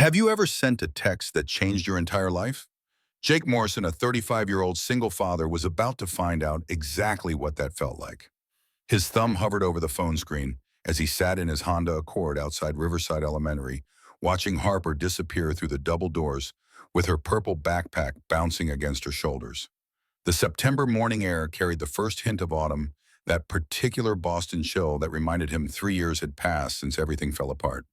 Have you ever sent a text that changed your entire life? Jake Morrison, a 35-year-old single father, was about to find out exactly what that felt like. His thumb hovered over the phone screen as he sat in his Honda Accord outside Riverside Elementary, watching Harper disappear through the double doors with her purple backpack bouncing against her shoulders. The September morning air carried the first hint of autumn, that particular Boston chill that reminded him 3 years had passed since everything fell apart.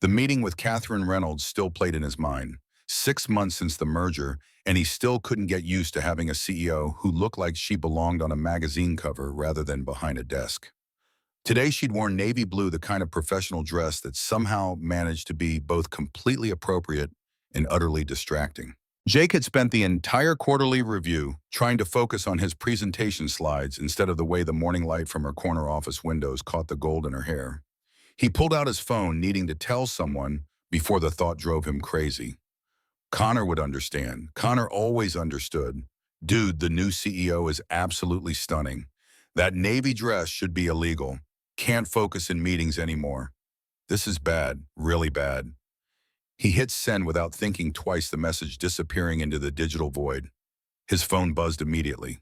The meeting with Catherine Reynolds still played in his mind. 6 months since the merger, and he still couldn't get used to having a CEO who looked like she belonged on a magazine cover rather than behind a desk. Today she'd worn navy blue, the kind of professional dress that somehow managed to be both completely appropriate and utterly distracting. Jake had spent the entire quarterly review trying to focus on his presentation slides instead of the way the morning light from her corner office windows caught the gold in her hair. He pulled out his phone, needing to tell someone before the thought drove him crazy. Connor would understand. Connor always understood. Dude, the new CEO is absolutely stunning. That navy dress should be illegal. Can't focus in meetings anymore. This is bad, really bad. He hit send without thinking twice, the message disappearing into the digital void. His phone buzzed immediately.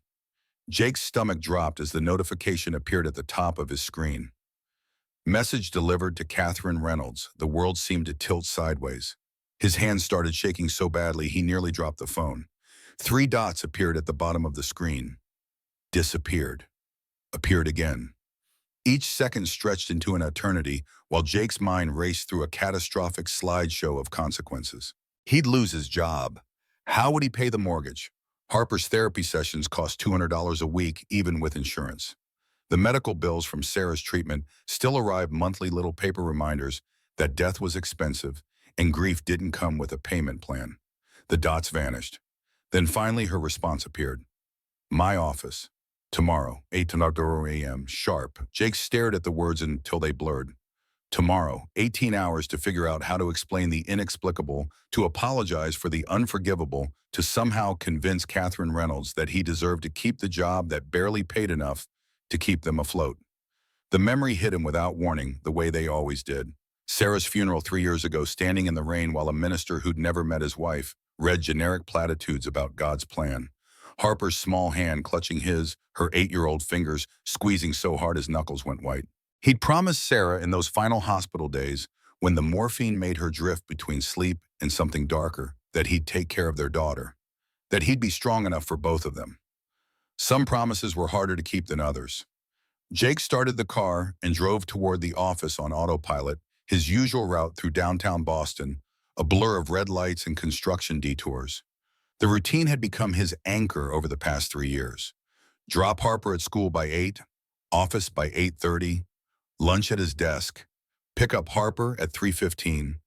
Jake's stomach dropped as the notification appeared at the top of his screen. Message delivered to Catherine Reynolds. The world seemed to tilt sideways. His hands started shaking so badly he nearly dropped the phone. 3 dots appeared at the bottom of the screen. Disappeared. Appeared again. Each second stretched into an eternity while Jake's mind raced through a catastrophic slideshow of consequences. He'd lose his job. How would he pay the mortgage? Harper's therapy sessions cost $200 a week, even with insurance. The medical bills from Sarah's treatment still arrived, monthly little paper reminders that death was expensive and grief didn't come with a payment plan. The dots vanished. Then finally her response appeared. My office. Tomorrow, 8 a.m. sharp. Jake stared at the words until they blurred. Tomorrow, 18 hours to figure out how to explain the inexplicable, to apologize for the unforgivable, to somehow convince Catherine Reynolds that he deserved to keep the job that barely paid enough to keep them afloat. The memory hit him without warning, the way they always did. Sarah's funeral 3 years ago, standing in the rain while a minister who'd never met his wife read generic platitudes about God's plan. Harper's small hand clutching his, her 8-year-old fingers squeezing so hard his knuckles went white. He'd promised Sarah in those final hospital days, when the morphine made her drift between sleep and something darker, that he'd take care of their daughter, that he'd be strong enough for both of them. Some promises were harder to keep than others. Jake started the car and drove toward the office on autopilot, his usual route through downtown Boston, a blur of red lights and construction detours. The routine had become his anchor over the past 3 years. Drop Harper at school by 8, office by 8:30, lunch at his desk, pick up Harper at 3:15,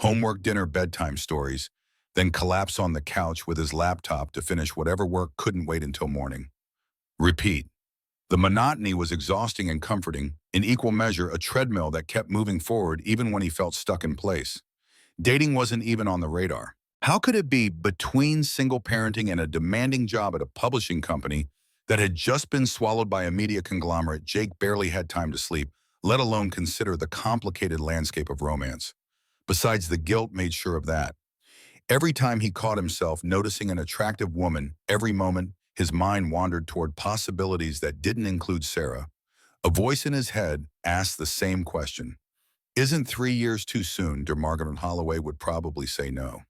homework, dinner, bedtime stories, then collapse on the couch with his laptop to finish whatever work couldn't wait until morning. Repeat. The monotony was exhausting and comforting, in equal measure a treadmill that kept moving forward even when he felt stuck in place. Dating wasn't even on the radar. How could it be, between single parenting and a demanding job at a publishing company that had just been swallowed by a media conglomerate, Jake barely had time to sleep, let alone consider the complicated landscape of romance. Besides, the guilt made sure of that. Every time he caught himself noticing an attractive woman, every moment his mind wandered toward possibilities that didn't include Sarah. A voice in his head asked the same question. Isn't 3 years too soon? Margaret Holloway would probably say no.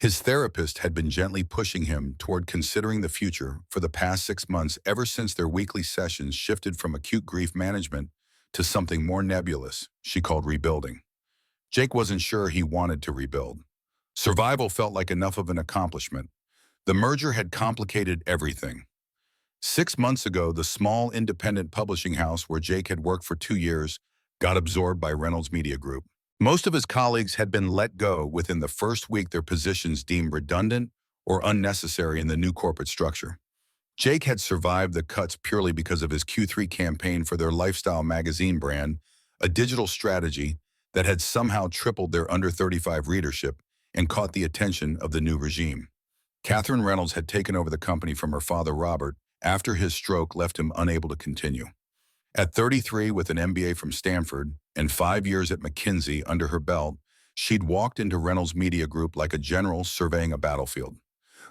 His therapist had been gently pushing him toward considering the future for the past 6 months, ever since their weekly sessions shifted from acute grief management to something more nebulous she called rebuilding. Jake wasn't sure he wanted to rebuild. Survival felt like enough of an accomplishment. The merger had complicated everything. 6 months ago, the small independent publishing house where Jake had worked for 2 years got absorbed by Reynolds Media Group. Most of his colleagues had been let go within the first week, their positions deemed redundant or unnecessary in the new corporate structure. Jake had survived the cuts purely because of his Q3 campaign for their lifestyle magazine brand, a digital strategy that had somehow tripled their under 35 readership and caught the attention of the new regime. Catherine Reynolds had taken over the company from her father, Robert, after his stroke left him unable to continue. At 33, with an MBA from Stanford and 5 years at McKinsey under her belt, She'd walked into Reynolds Media Group like a general surveying a battlefield.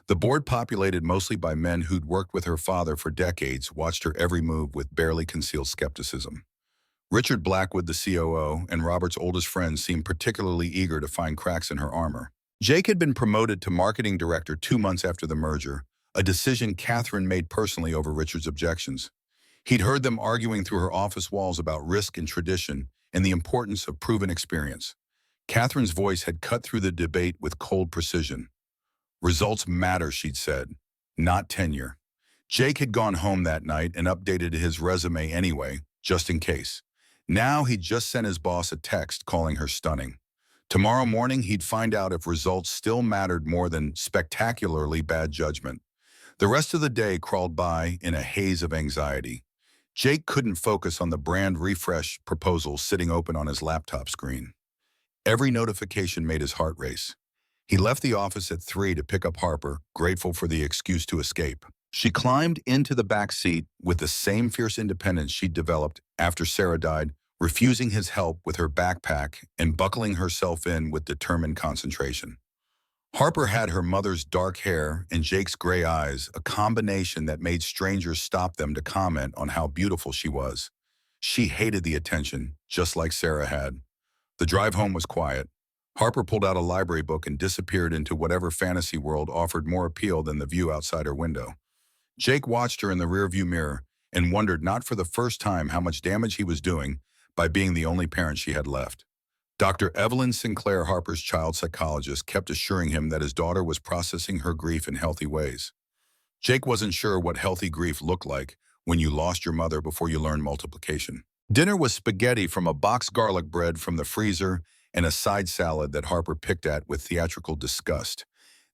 The board, populated mostly by men who'd worked with her father for decades, watched her every move with barely concealed skepticism. Richard Blackwood, the COO, and Robert's oldest friend seemed particularly eager to find cracks in her armor. Jake had been promoted to marketing director 2 months after the merger, a decision Catherine made personally over Richard's objections. He'd heard them arguing through her office walls about risk and tradition and the importance of proven experience. Catherine's voice had cut through the debate with cold precision. Results matter, she'd said, not tenure. Jake had gone home that night and updated his resume anyway, just in case. Now he'd just sent his boss a text calling her stunning. Tomorrow morning, he'd find out if results still mattered more than spectacularly bad judgment. The rest of the day crawled by in a haze of anxiety. Jake couldn't focus on the brand refresh proposal sitting open on his laptop screen. Every notification made his heart race. He left the office at 3 to pick up Harper, grateful for the excuse to escape. She climbed into the back seat with the same fierce independence she'd developed after Sarah died, refusing his help with her backpack and buckling herself in with determined concentration. Harper had her mother's dark hair and Jake's gray eyes, a combination that made strangers stop them to comment on how beautiful she was. She hated the attention, just like Sarah had. The drive home was quiet. Harper pulled out a library book and disappeared into whatever fantasy world offered more appeal than the view outside her window. Jake watched her in the rearview mirror and wondered not for the first time how much damage he was doing by being the only parent she had left. Dr. Evelyn Sinclair, Harper's child psychologist, kept assuring him that his daughter was processing her grief in healthy ways. Jake wasn't sure what healthy grief looked like when you lost your mother before you learned multiplication. Dinner was spaghetti from a boxed garlic bread from the freezer and a side salad that Harper picked at with theatrical disgust.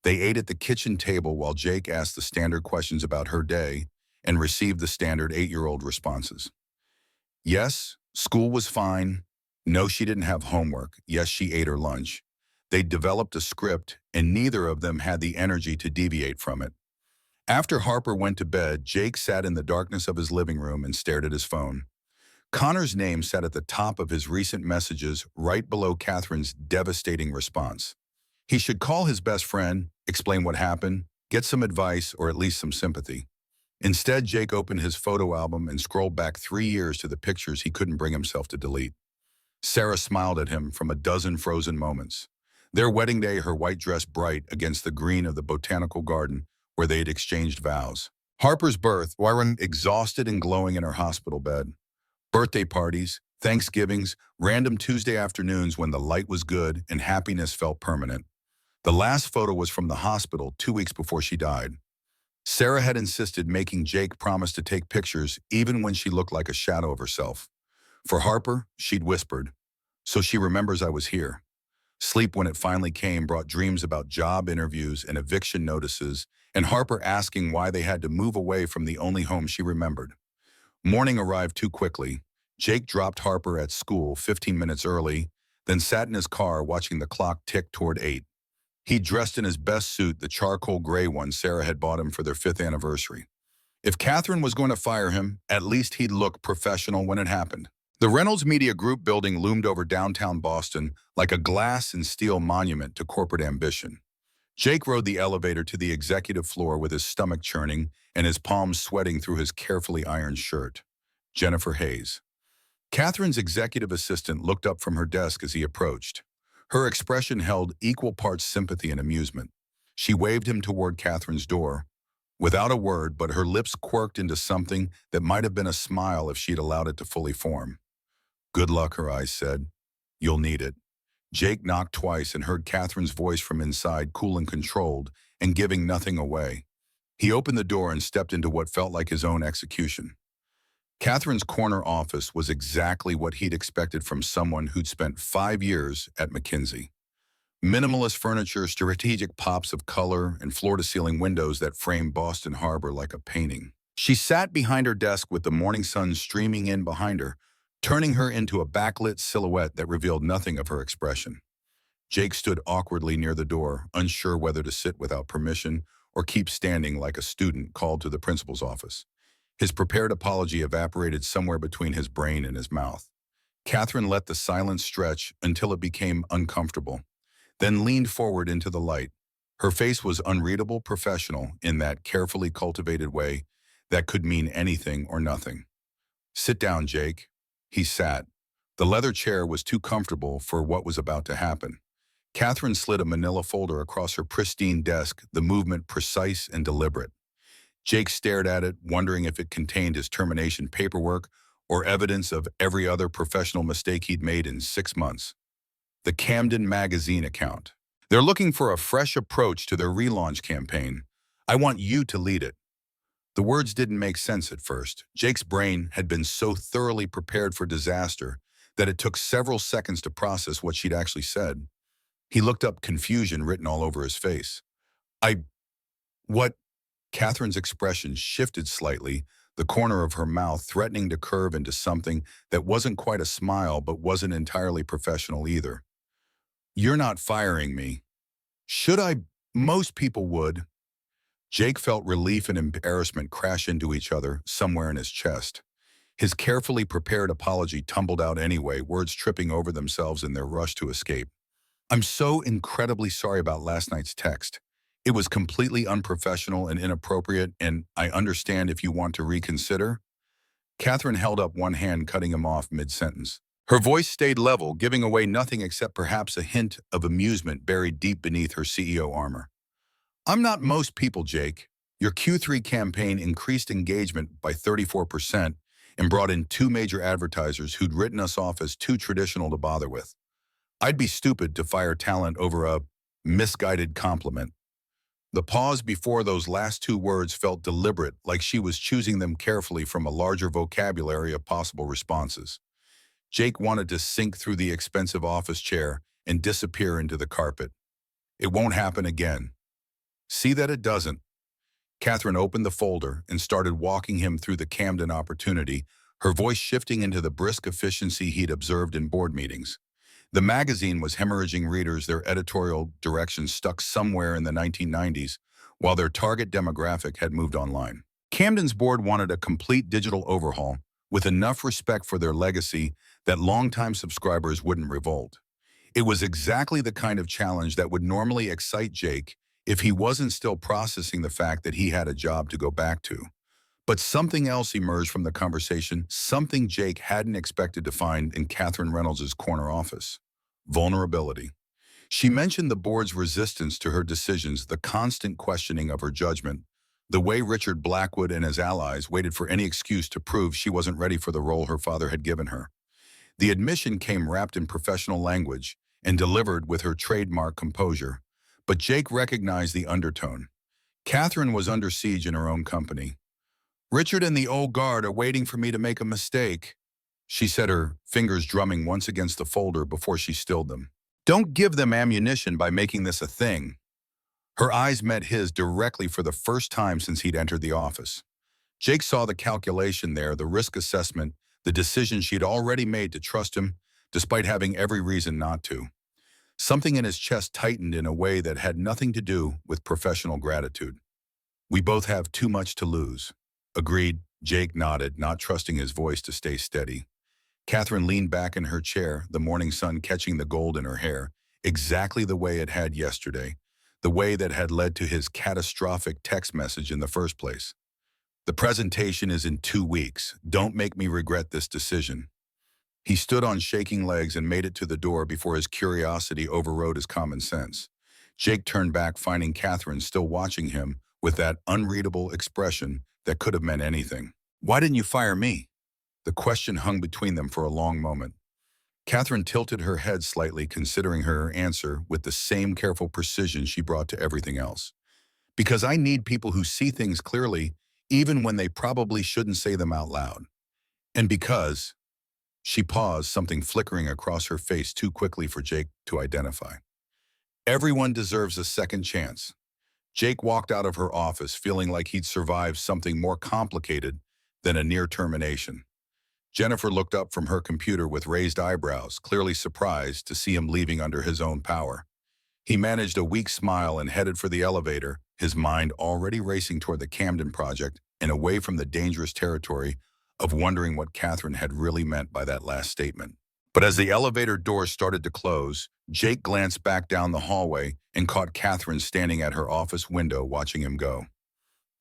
They ate at the kitchen table while Jake asked the standard questions about her day and received the standard 8-year-old responses. Yes, school was fine. No, she didn't have homework. Yes, she ate her lunch. They'd developed a script, and neither of them had the energy to deviate from it. After Harper went to bed, Jake sat in the darkness of his living room and stared at his phone. Connor's name sat at the top of his recent messages, right below Catherine's devastating response. He should call his best friend, explain what happened, get some advice or at least some sympathy. Instead, Jake opened his photo album and scrolled back 3 years to the pictures he couldn't bring himself to delete. Sarah smiled at him from a dozen frozen moments. Their wedding day, her white dress bright against the green of the botanical garden where they had exchanged vows. Harper's birth, Wyron exhausted and glowing in her hospital bed. Birthday parties, Thanksgivings, random Tuesday afternoons when the light was good and happiness felt permanent. The last photo was from the hospital 2 weeks before she died. Sarah had insisted, making Jake promise to take pictures even when she looked like a shadow of herself. For Harper, she'd whispered, "So she remembers I was here." Sleep, when it finally came, brought dreams about job interviews and eviction notices, and Harper asking why they had to move away from the only home she remembered. Morning arrived too quickly. Jake dropped Harper at school 15 minutes early, then sat in his car watching the clock tick toward 8. He dressed in his best suit, the charcoal gray one Sarah had bought him for their 5th anniversary. If Catherine was going to fire him, at least he'd look professional when it happened. The Reynolds Media Group building loomed over downtown Boston like a glass and steel monument to corporate ambition. Jake rode the elevator to the executive floor with his stomach churning and his palms sweating through his carefully ironed shirt. Jennifer Hayes. Catherine's executive assistant looked up from her desk as he approached. Her expression held equal parts sympathy and amusement. She waved him toward Catherine's door. Without a word, but her lips quirked into something that might have been a smile if she'd allowed it to fully form. "Good luck," her eyes said. "You'll need it." Jake knocked twice and heard Catherine's voice from inside, cool and controlled, and giving nothing away. He opened the door and stepped into what felt like his own execution. Catherine's corner office was exactly what he'd expected from someone who'd spent 5 years at McKinsey. Minimalist furniture, strategic pops of color, and floor-to-ceiling windows that framed Boston Harbor like a painting. She sat behind her desk with the morning sun streaming in behind her, turning her into a backlit silhouette that revealed nothing of her expression. Jake stood awkwardly near the door, unsure whether to sit without permission or keep standing like a student called to the principal's office. His prepared apology evaporated somewhere between his brain and his mouth. Catherine let the silence stretch until it became uncomfortable. then leaned forward into the light. Her face was unreadable professional in that carefully cultivated way that could mean anything or nothing. "Sit down, Jake." He sat. The leather chair was too comfortable for what was about to happen. Catherine slid a manila folder across her pristine desk, the movement precise and deliberate. Jake stared at it, wondering if it contained his termination paperwork or evidence of every other professional mistake he'd made in 6 months. The Camden Magazine account. "They're looking for a fresh approach to their relaunch campaign. I want you to lead it." The words didn't make sense at first. Jake's brain had been so thoroughly prepared for disaster that it took several seconds to process what she'd actually said. He looked up, confusion written all over his face. "I... what?" Catherine's expression shifted slightly, the corner of her mouth threatening to curve into something that wasn't quite a smile but wasn't entirely professional either. "You're not firing me." "Should I? Most people would." Jake felt relief and embarrassment crash into each other somewhere in his chest. His carefully prepared apology tumbled out anyway, words tripping over themselves in their rush to escape. "I'm so incredibly sorry about last night's text. It was completely unprofessional and inappropriate, and I understand if you want to reconsider." Catherine held up one hand, cutting him off mid-sentence. Her voice stayed level, giving away nothing except perhaps a hint of amusement buried deep beneath her CEO armor. "I'm not most people, Jake. Your Q3 campaign increased engagement by 34% and brought in two major advertisers who'd written us off as too traditional to bother with. I'd be stupid to fire talent over a misguided compliment." The pause before those last two words felt deliberate, like she was choosing them carefully from a larger vocabulary of possible responses. Jake wanted to sink through the expensive office chair and disappear into the carpet. "It won't happen again." "See that it doesn't." Catherine opened the folder and started walking him through the Camden opportunity, her voice shifting into the brisk efficiency he'd observed in board meetings. The magazine was hemorrhaging readers, their editorial direction stuck somewhere in the 1990s, while their target demographic had moved online. Camden's board wanted a complete digital overhaul, with enough respect for their legacy that longtime subscribers wouldn't revolt. It was exactly the kind of challenge that would normally excite Jake if he wasn't still processing the fact that he had a job to go back to. But something else emerged from the conversation, something Jake hadn't expected to find in Catherine Reynolds' corner office: vulnerability. She mentioned the board's resistance to her decisions, the constant questioning of her judgment, the way Richard Blackwood and his allies waited for any excuse to prove she wasn't ready for the role her father had given her. The admission came wrapped in professional language and delivered with her trademark composure. But Jake recognized the undertone. Catherine was under siege in her own company. "Richard and the old guard are waiting for me to make a mistake," she said, her fingers drumming once against the folder before she stilled them. "Don't give them ammunition by making this a thing." Her eyes met his directly for the first time since he'd entered the office. Jake saw the calculation there, the risk assessment, the decision she'd already made to trust him, despite having every reason not to. Something in his chest tightened in a way that had nothing to do with professional gratitude. "We both have too much to lose." "Agreed," Jake nodded, not trusting his voice to stay steady. Catherine leaned back in her chair, the morning sun catching the gold in her hair, exactly the way it had yesterday, the way that had led to his catastrophic text message in the first place. "The presentation is in 2 weeks. Don't make me regret this decision." He stood on shaking legs and made it to the door before his curiosity overrode his common sense. Jake turned back, finding Catherine still watching him with that unreadable expression that could have meant anything. "Why didn't you fire me?" The question hung between them for a long moment. Catherine tilted her head slightly, considering her answer with the same careful precision she brought to everything else. "Because I need people who see things clearly, even when they probably shouldn't say them out loud. And because..." She paused, something flickering across her face too quickly for Jake to identify. "Everyone deserves a second chance." Jake walked out of her office feeling like he'd survived something more complicated than a near termination. Jennifer looked up from her computer with raised eyebrows, clearly surprised to see him leaving under his own power. He managed a weak smile and headed for the elevator, his mind already racing toward the Camden project and away from the dangerous territory of wondering what Catherine had really meant by that last statement. But as the elevator doors started to close, Jake glanced back down the hallway and caught Catherine standing at her office window watching him go.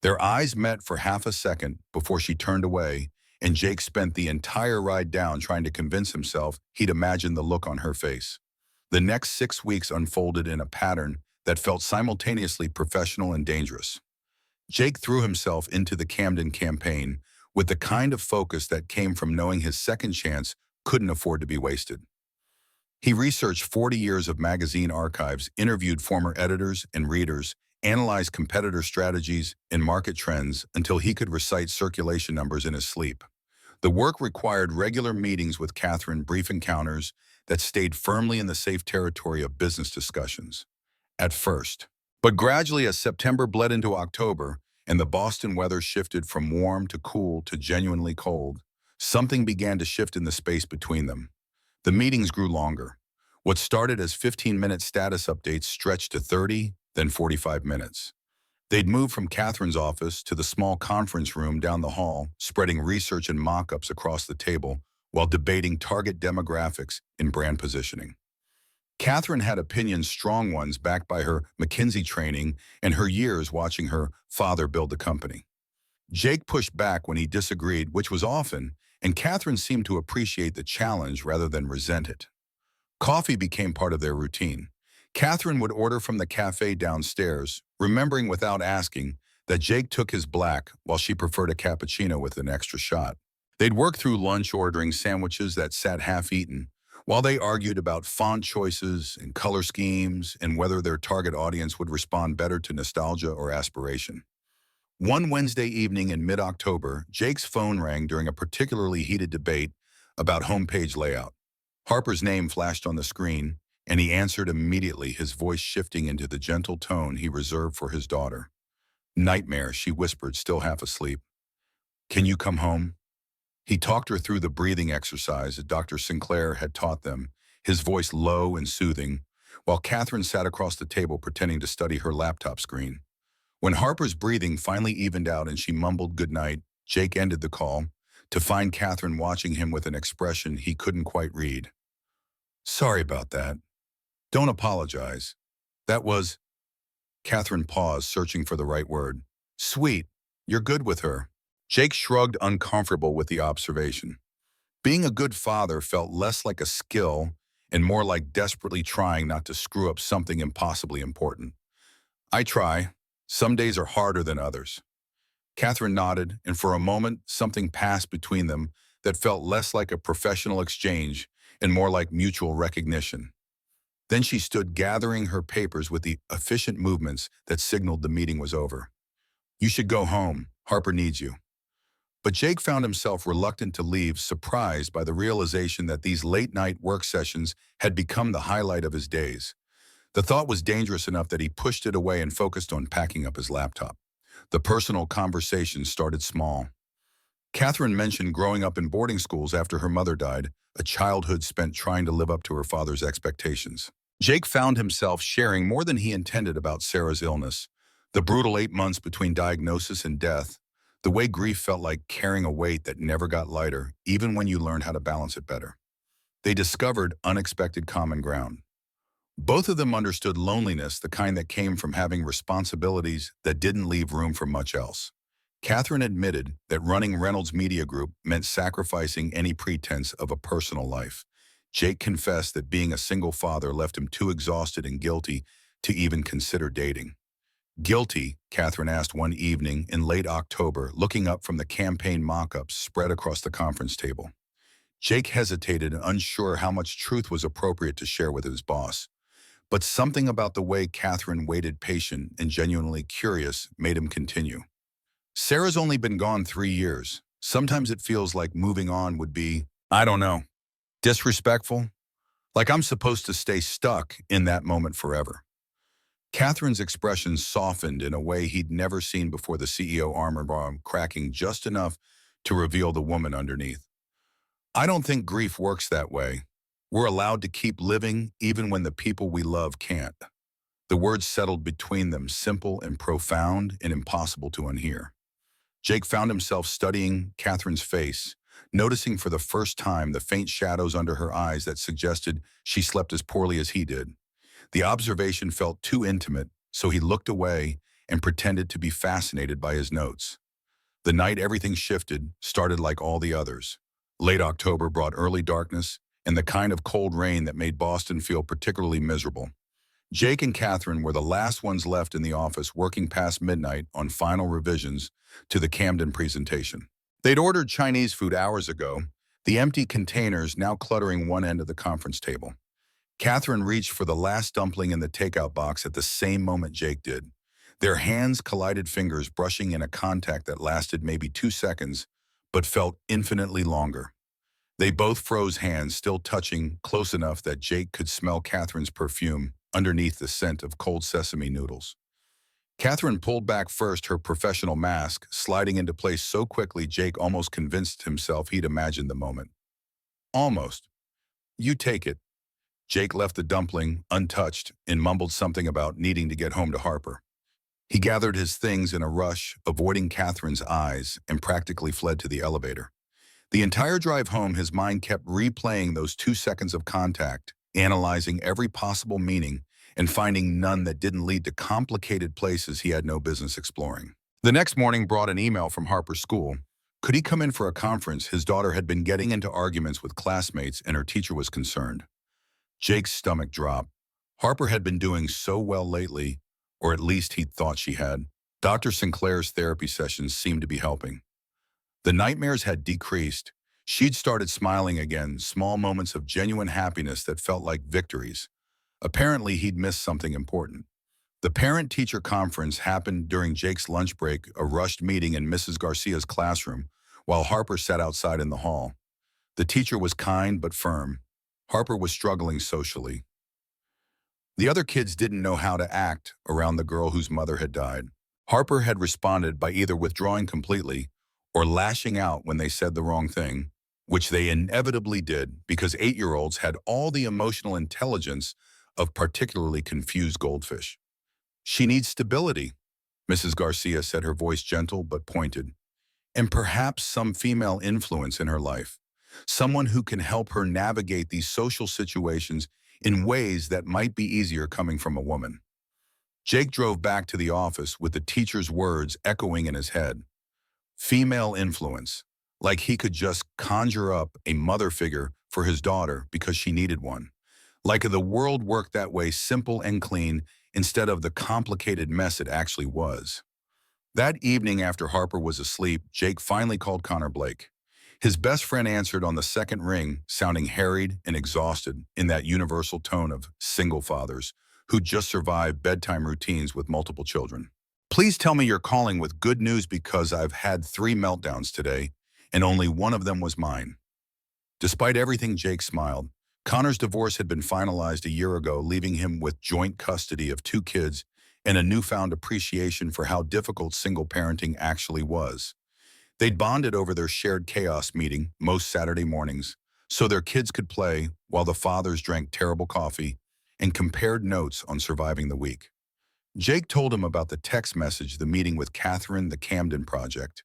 Their eyes met for half a second before she turned away, and Jake spent the entire ride down trying to convince himself he'd imagined the look on her face. The next 6 weeks unfolded in a pattern that felt simultaneously professional and dangerous. Jake threw himself into the Camden campaign with the kind of focus that came from knowing his second chance couldn't afford to be wasted. He researched 40 years of magazine archives, interviewed former editors and readers, analyzed competitor strategies and market trends until he could recite circulation numbers in his sleep. The work required regular meetings with Catherine, brief encounters that stayed firmly in the safe territory of business discussions. At first. But gradually, as September bled into October and the Boston weather shifted from warm to cool to genuinely cold, something began to shift in the space between them. The meetings grew longer. What started as 15-minute status updates stretched to 30, then 45 minutes. They'd move from Catherine's office to the small conference room down the hall, spreading research and mock-ups across the table while debating target demographics and brand positioning. Catherine had opinions, strong ones backed by her McKinsey training and her years watching her father build the company. Jake pushed back when he disagreed, which was often, and Catherine seemed to appreciate the challenge rather than resent it. Coffee became part of their routine. Catherine would order from the cafe downstairs, remembering without asking that Jake took his black while she preferred a cappuccino with an extra shot. They'd work through lunch ordering sandwiches that sat half-eaten, while they argued about font choices and color schemes and whether their target audience would respond better to nostalgia or aspiration. One Wednesday evening in mid-October, Jake's phone rang during a particularly heated debate about homepage layout. Harper's name flashed on the screen, and he answered immediately, his voice shifting into the gentle tone he reserved for his daughter. "Nightmare," she whispered, still half asleep. "Can you come home?" He talked her through the breathing exercise that Dr. Sinclair had taught them, his voice low and soothing, while Catherine sat across the table pretending to study her laptop screen. When Harper's breathing finally evened out and she mumbled goodnight, Jake ended the call, to find Catherine watching him with an expression he couldn't quite read. "Sorry about that. Don't apologize. That was—" Catherine paused, searching for the right word. "Sweet. You're good with her." Jake shrugged, uncomfortable with the observation. Being a good father felt less like a skill and more like desperately trying not to screw up something impossibly important. "I try. Some days are harder than others." Catherine nodded, and for a moment, something passed between them that felt less like a professional exchange and more like mutual recognition. Then she stood gathering her papers with the efficient movements that signaled the meeting was over. "You should go home. Harper needs you." But Jake found himself reluctant to leave, surprised by the realization that these late-night work sessions had become the highlight of his days. The thought was dangerous enough that he pushed it away and focused on packing up his laptop. The personal conversation started small. Catherine mentioned growing up in boarding schools after her mother died, a childhood spent trying to live up to her father's expectations. Jake found himself sharing more than he intended about Sarah's illness, the brutal 8 months between diagnosis and death, the way grief felt like carrying a weight that never got lighter, even when you learned how to balance it better. They discovered unexpected common ground. Both of them understood loneliness, the kind that came from having responsibilities that didn't leave room for much else. Catherine admitted that running Reynolds Media Group meant sacrificing any pretense of a personal life. Jake confessed that being a single father left him too exhausted and guilty to even consider dating. "Guilty?" Catherine asked one evening in late October, looking up from the campaign mock-ups spread across the conference table. Jake hesitated, unsure how much truth was appropriate to share with his boss. But something about the way Catherine waited, patient and genuinely curious, made him continue. "Sarah's only been gone 3 years. Sometimes it feels like moving on would be, I don't know, disrespectful. Like I'm supposed to stay stuck in that moment forever." Catherine's expression softened in a way he'd never seen before, the CEO armor bar cracking just enough to reveal the woman underneath. "I don't think grief works that way. We're allowed to keep living even when the people we love can't." The words settled between them, simple and profound and impossible to unhear. Jake found himself studying Catherine's face, noticing for the first time the faint shadows under her eyes that suggested she slept as poorly as he did. The observation felt too intimate, so he looked away and pretended to be fascinated by his notes. The night everything shifted started like all the others. Late October brought early darkness and the kind of cold rain that made Boston feel particularly miserable. Jake and Catherine were the last ones left in the office working past midnight on final revisions to the Camden presentation. They'd ordered Chinese food hours ago, the empty containers now cluttering one end of the conference table. Catherine reached for the last dumpling in the takeout box at the same moment Jake did. Their hands collided, fingers brushing in a contact that lasted maybe 2 seconds, but felt infinitely longer. They both froze, hands still touching close enough that Jake could smell Catherine's perfume underneath the scent of cold sesame noodles. Catherine pulled back first, her professional mask sliding into place so quickly Jake almost convinced himself he'd imagined the moment. Almost. You take it. Jake left the dumpling untouched and mumbled something about needing to get home to Harper. He gathered his things in a rush, avoiding Catherine's eyes, and practically fled to the elevator. The entire drive home, his mind kept replaying those 2 seconds of contact, analyzing every possible meaning and finding none that didn't lead to complicated places he had no business exploring. The next morning brought an email from Harper's school. Could he come in for a conference? His daughter had been getting into arguments with classmates and her teacher was concerned. Jake's stomach dropped. Harper had been doing so well lately, or at least he'd thought she had. Dr. Sinclair's therapy sessions seemed to be helping. The nightmares had decreased. She'd started smiling again, small moments of genuine happiness that felt like victories. Apparently, he'd missed something important. The parent-teacher conference happened during Jake's lunch break, a rushed meeting in Mrs. Garcia's classroom, while Harper sat outside in the hall. The teacher was kind but firm. Harper was struggling socially. The other kids didn't know how to act around the girl whose mother had died. Harper had responded by either withdrawing completely or lashing out when they said the wrong thing, which they inevitably did because 8-year-olds had all the emotional intelligence of particularly confused goldfish. She needs stability, Mrs. Garcia said, her voice gentle but pointed, and perhaps some female influence in her life, someone who can help her navigate these social situations in ways that might be easier coming from a woman. Jake drove back to the office with the teacher's words echoing in his head. Female influence, like he could just conjure up a mother figure for his daughter because she needed one. Like the world worked that way, simple and clean, instead of the complicated mess it actually was. That evening after Harper was asleep, Jake finally called Connor Blake. His best friend answered on the second ring, sounding harried and exhausted in that universal tone of single fathers who just survived bedtime routines with multiple children. Please tell me you're calling with good news because I've had 3 meltdowns today, and only one of them was mine. Despite everything, Jake smiled. Connor's divorce had been finalized a year ago, leaving him with joint custody of 2 kids and a newfound appreciation for how difficult single parenting actually was. They'd bonded over their shared chaos meeting most Saturday mornings, so their kids could play while the fathers drank terrible coffee and compared notes on surviving the week. Jake told him about the text message, the meeting with Catherine, the Camden project,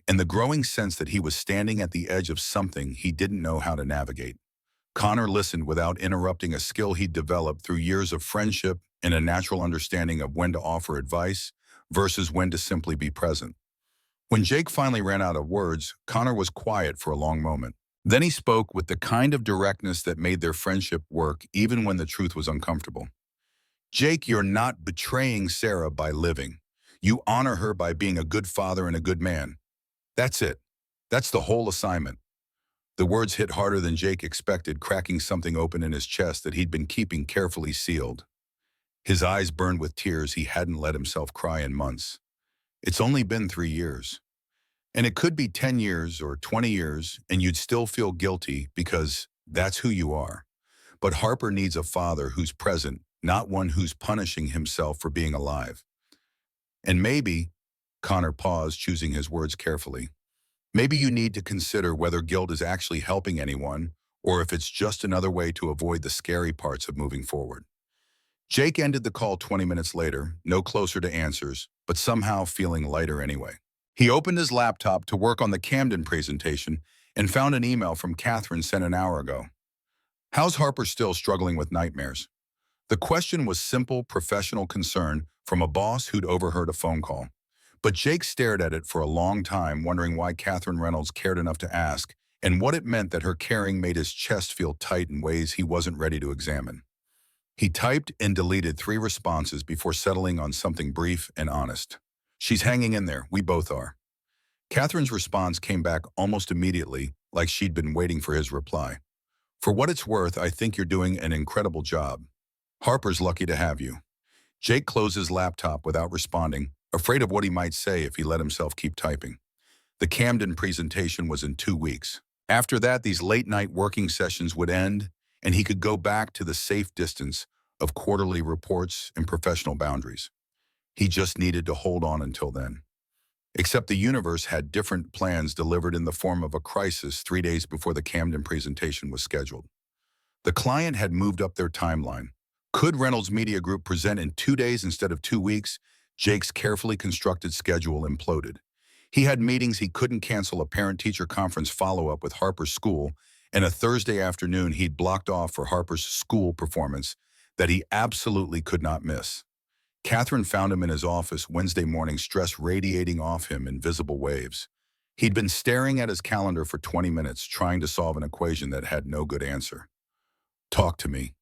and the growing sense that he was standing at the edge of something he didn't know how to navigate. Connor listened without interrupting, a skill he'd developed through years of friendship and a natural understanding of when to offer advice versus when to simply be present. When Jake finally ran out of words, Connor was quiet for a long moment. Then he spoke with the kind of directness that made their friendship work even when the truth was uncomfortable. Jake, you're not betraying Sarah by living. You honor her by being a good father and a good man. That's it. That's the whole assignment. The words hit harder than Jake expected, cracking something open in his chest that he'd been keeping carefully sealed. His eyes burned with tears. He hadn't let himself cry in months. It's only been 3 years. And it could be 10 years or 20 years, and you'd still feel guilty because that's who you are. But Harper needs a father who's present, not one who's punishing himself for being alive. And maybe, Connor paused, choosing his words carefully, maybe you need to consider whether guilt is actually helping anyone or if it's just another way to avoid the scary parts of moving forward. Jake ended the call 20 minutes later, no closer to answers, but somehow feeling lighter anyway. He opened his laptop to work on the Camden presentation and found an email from Catherine sent an hour ago. How's Harper still struggling with nightmares? The question was simple professional concern from a boss who'd overheard a phone call. But Jake stared at it for a long time, wondering why Catherine Reynolds cared enough to ask, and what it meant that her caring made his chest feel tight in ways he wasn't ready to examine. He typed and deleted 3 responses before settling on something brief and honest. She's hanging in there, we both are. Catherine's response came back almost immediately, like she'd been waiting for his reply. For what it's worth, I think you're doing an incredible job. Harper's lucky to have you. Jake closed his laptop without responding, afraid of what he might say if he let himself keep typing. The Camden presentation was in 2 weeks. After that, these late-night working sessions would end, and he could go back to the safe distance of quarterly reports and professional boundaries. He just needed to hold on until then. Except the universe had different plans delivered in the form of a crisis 3 days before the Camden presentation was scheduled. The client had moved up their timeline. Could Reynolds Media Group present in 2 days instead of 2 weeks? Jake's carefully constructed schedule imploded. He had meetings he couldn't cancel, a parent-teacher conference follow-up with Harper's school, and a Thursday afternoon he'd blocked off for Harper's school performance that he absolutely could not miss. Catherine found him in his office Wednesday morning, stress radiating off him in visible waves. He'd been staring at his calendar for 20 minutes, trying to solve an equation that had no good answer. Talk to me.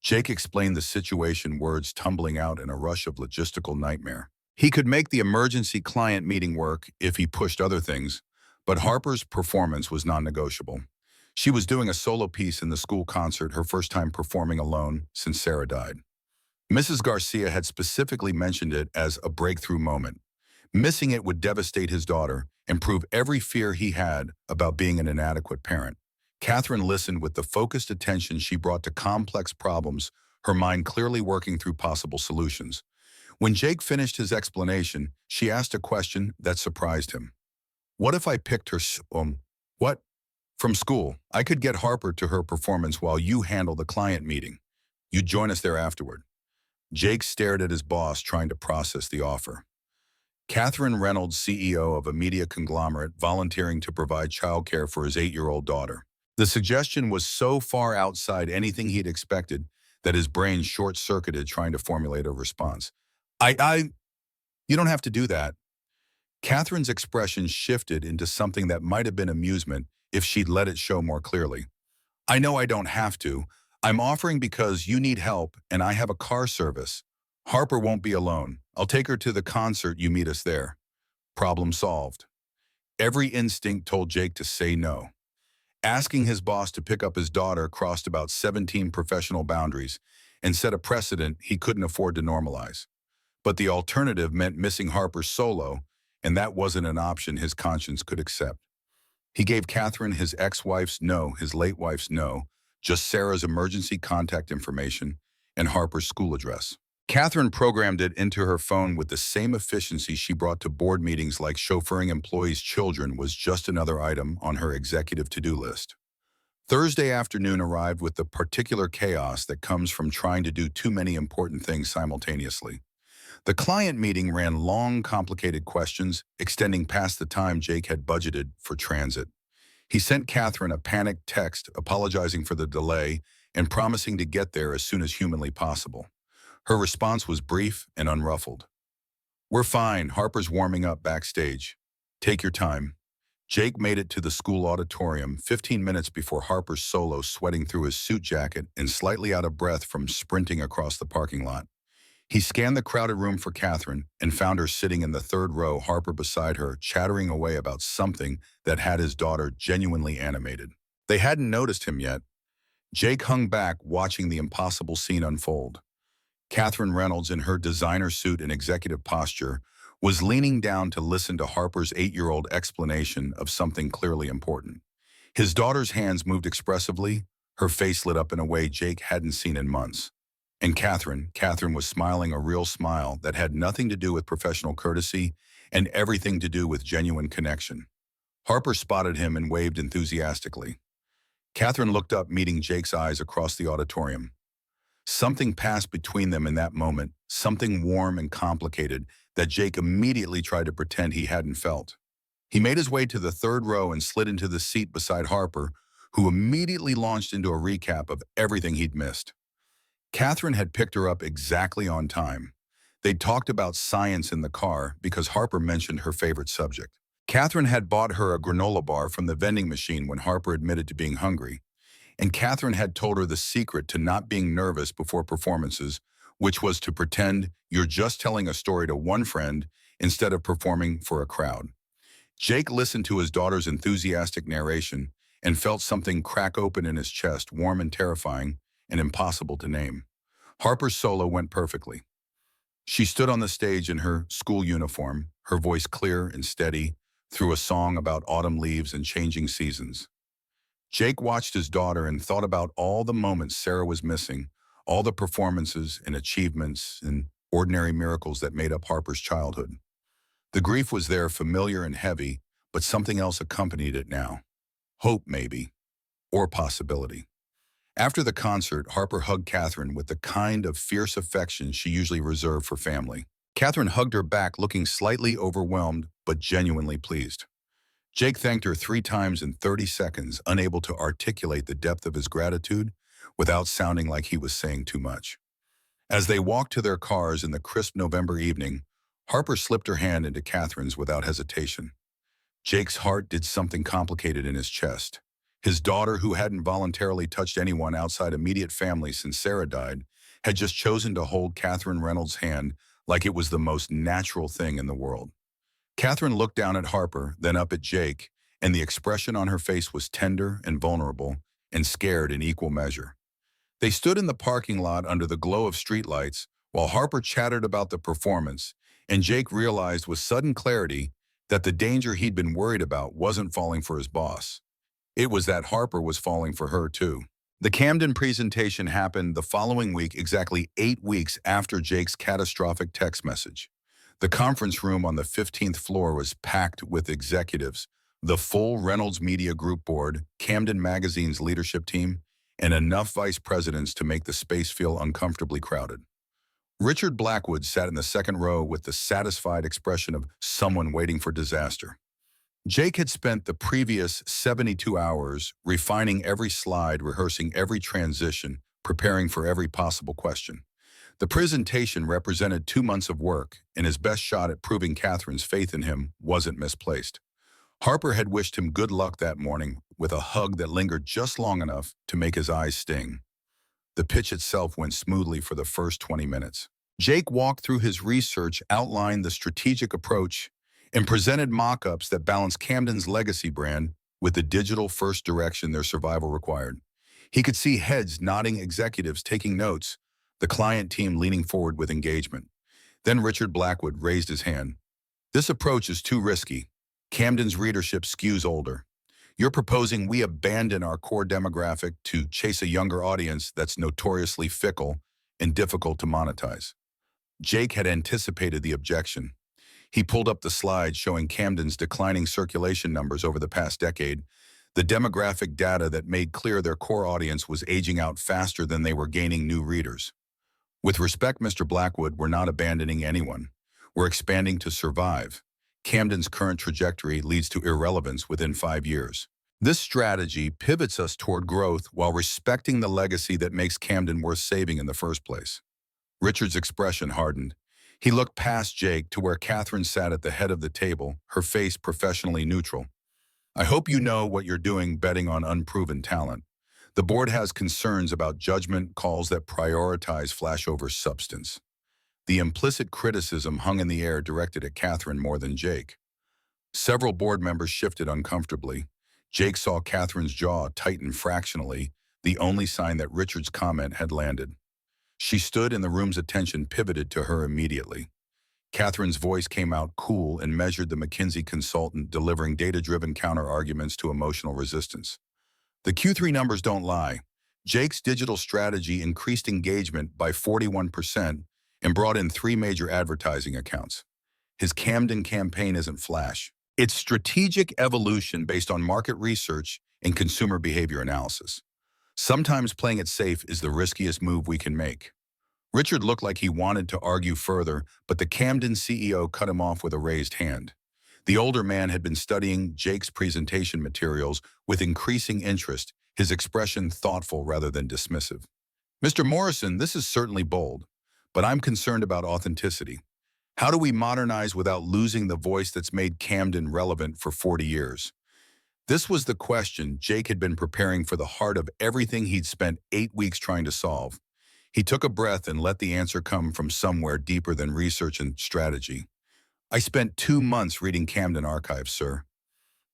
Jake explained the situation, words tumbling out in a rush of logistical nightmare. He could make the emergency client meeting work if he pushed other things, but Harper's performance was non-negotiable. She was doing a solo piece in the school concert, her first time performing alone since Sarah died. Mrs. Garcia had specifically mentioned it as a breakthrough moment. Missing it would devastate his daughter and prove every fear he had about being an inadequate parent. Catherine listened with the focused attention she brought to complex problems, her mind clearly working through possible solutions. When Jake finished his explanation, she asked a question that surprised him. What if I picked her what? From school, I could get Harper to her performance while you handle the client meeting. You'd join us there afterward. Jake stared at his boss, trying to process the offer. Catherine Reynolds, CEO of a media conglomerate, volunteering to provide childcare for his 8-year-old daughter. The suggestion was so far outside anything he'd expected that his brain short-circuited trying to formulate a response. You don't have to do that. Catherine's expression shifted into something that might have been amusement if she'd let it show more clearly. I know I don't have to. I'm offering because you need help and I have a car service. Harper won't be alone. I'll take her to the concert, you meet us there. Problem solved. Every instinct told Jake to say no. Asking his boss to pick up his daughter crossed about 17 professional boundaries and set a precedent he couldn't afford to normalize. But the alternative meant missing Harper's solo, and that wasn't an option his conscience could accept. He gave Catherine his ex-wife's no, his late wife's no, just Sarah's emergency contact information and Harper's school address. Catherine programmed it into her phone with the same efficiency she brought to board meetings, like chauffeuring employees' children was just another item on her executive to-do list. Thursday afternoon arrived with the particular chaos that comes from trying to do too many important things simultaneously. The client meeting ran long, complicated questions, extending past the time Jake had budgeted for transit. He sent Catherine a panicked text apologizing for the delay and promising to get there as soon as humanly possible. Her response was brief and unruffled. We're fine, Harper's warming up backstage. Take your time. Jake made it to the school auditorium 15 minutes before Harper's solo, sweating through his suit jacket and slightly out of breath from sprinting across the parking lot. He scanned the crowded room for Catherine and found her sitting in the third row, Harper beside her, chattering away about something that had his daughter genuinely animated. They hadn't noticed him yet. Jake hung back, watching the impossible scene unfold. Catherine Reynolds, in her designer suit and executive posture, was leaning down to listen to Harper's 8-year-old explanation of something clearly important. His daughter's hands moved expressively, her face lit up in a way Jake hadn't seen in months. And Catherine was smiling, a real smile that had nothing to do with professional courtesy and everything to do with genuine connection. Harper spotted him and waved enthusiastically. Catherine looked up, meeting Jake's eyes across the auditorium. Something passed between them in that moment, something warm and complicated that Jake immediately tried to pretend he hadn't felt. He made his way to the third row and slid into the seat beside Harper, who immediately launched into a recap of everything he'd missed. Catherine had picked her up exactly on time. They'd talked about science in the car because Harper mentioned her favorite subject. Catherine had bought her a granola bar from the vending machine when Harper admitted to being hungry, and Catherine had told her the secret to not being nervous before performances, which was to pretend you're just telling a story to one friend instead of performing for a crowd. Jake listened to his daughter's enthusiastic narration and felt something crack open in his chest, warm and terrifying, and impossible to name. Harper's solo went perfectly. She stood on the stage in her school uniform, her voice clear and steady, through a song about autumn leaves and changing seasons. Jake watched his daughter and thought about all the moments Sarah was missing, all the performances and achievements and ordinary miracles that made up Harper's childhood. The grief was there, familiar and heavy, but something else accompanied it now. Hope, maybe, or possibility. After the concert, Harper hugged Catherine with the kind of fierce affection she usually reserved for family. Catherine hugged her back, looking slightly overwhelmed, but genuinely pleased. Jake thanked her 3 times in 30 seconds, unable to articulate the depth of his gratitude without sounding like he was saying too much. As they walked to their cars in the crisp November evening, Harper slipped her hand into Catherine's without hesitation. Jake's heart did something complicated in his chest. His daughter, who hadn't voluntarily touched anyone outside immediate family since Sarah died, had just chosen to hold Catherine Reynolds' hand like it was the most natural thing in the world. Catherine looked down at Harper, then up at Jake, and the expression on her face was tender and vulnerable and scared in equal measure. They stood in the parking lot under the glow of streetlights while Harper chattered about the performance, and Jake realized with sudden clarity that the danger he'd been worried about wasn't falling for his boss. It was that Harper was falling for her, too. The Camden presentation happened the following week, exactly 8 weeks after Jake's catastrophic text message. The conference room on the 15th floor was packed with executives, the full Reynolds Media Group board, Camden Magazine's leadership team, and enough vice presidents to make the space feel uncomfortably crowded. Richard Blackwood sat in the second row with the satisfied expression of someone waiting for disaster. Jake had spent the previous 72 hours refining every slide, rehearsing every transition, preparing for every possible question. The presentation represented 2 months of work, and his best shot at proving Catherine's faith in him wasn't misplaced. Harper had wished him good luck that morning with a hug that lingered just long enough to make his eyes sting. The pitch itself went smoothly for the first 20 minutes. Jake walked through his research, outlined the strategic approach, and presented mock-ups that balanced Camden's legacy brand with the digital-first direction their survival required. He could see heads nodding, executives taking notes, the client team leaning forward with engagement. Then Richard Blackwood raised his hand. "This approach is too risky. Camden's readership skews older. You're proposing we abandon our core demographic to chase a younger audience that's notoriously fickle and difficult to monetize." Jake had anticipated the objection. He pulled up the slide showing Camden's declining circulation numbers over the past decade, the demographic data that made clear their core audience was aging out faster than they were gaining new readers. "With respect, Mr. Blackwood, we're not abandoning anyone. We're expanding to survive. Camden's current trajectory leads to irrelevance within 5 years. This strategy pivots us toward growth while respecting the legacy that makes Camden worth saving in the first place." Richard's expression hardened. He looked past Jake to where Catherine sat at the head of the table, her face professionally neutral. "I hope you know what you're doing betting on unproven talent. The board has concerns about judgment calls that prioritize flash over substance." The implicit criticism hung in the air, directed at Catherine more than Jake. Several board members shifted uncomfortably. Jake saw Catherine's jaw tighten fractionally, the only sign that Richard's comment had landed. She stood, and the room's attention pivoted to her immediately. Catherine's voice came out cool and measured, the McKinsey consultant delivering data-driven counter-arguments to emotional resistance. "The Q3 numbers don't lie. Jake's digital strategy increased engagement by 41% and brought in 3 major advertising accounts. His Camden campaign isn't flash. It's strategic evolution based on market research and consumer behavior analysis. Sometimes playing it safe is the riskiest move we can make." Richard looked like he wanted to argue further, but the Camden CEO cut him off with a raised hand. The older man had been studying Jake's presentation materials with increasing interest, his expression thoughtful rather than dismissive. Mr. Morrison, this is certainly bold, but I'm concerned about authenticity. How do we modernize without losing the voice that's made Camden relevant for 40 years? This was the question Jake had been preparing for the heart of everything he'd spent 8 weeks trying to solve. He took a breath and let the answer come from somewhere deeper than research and strategy. I spent 2 months reading Camden archives, sir.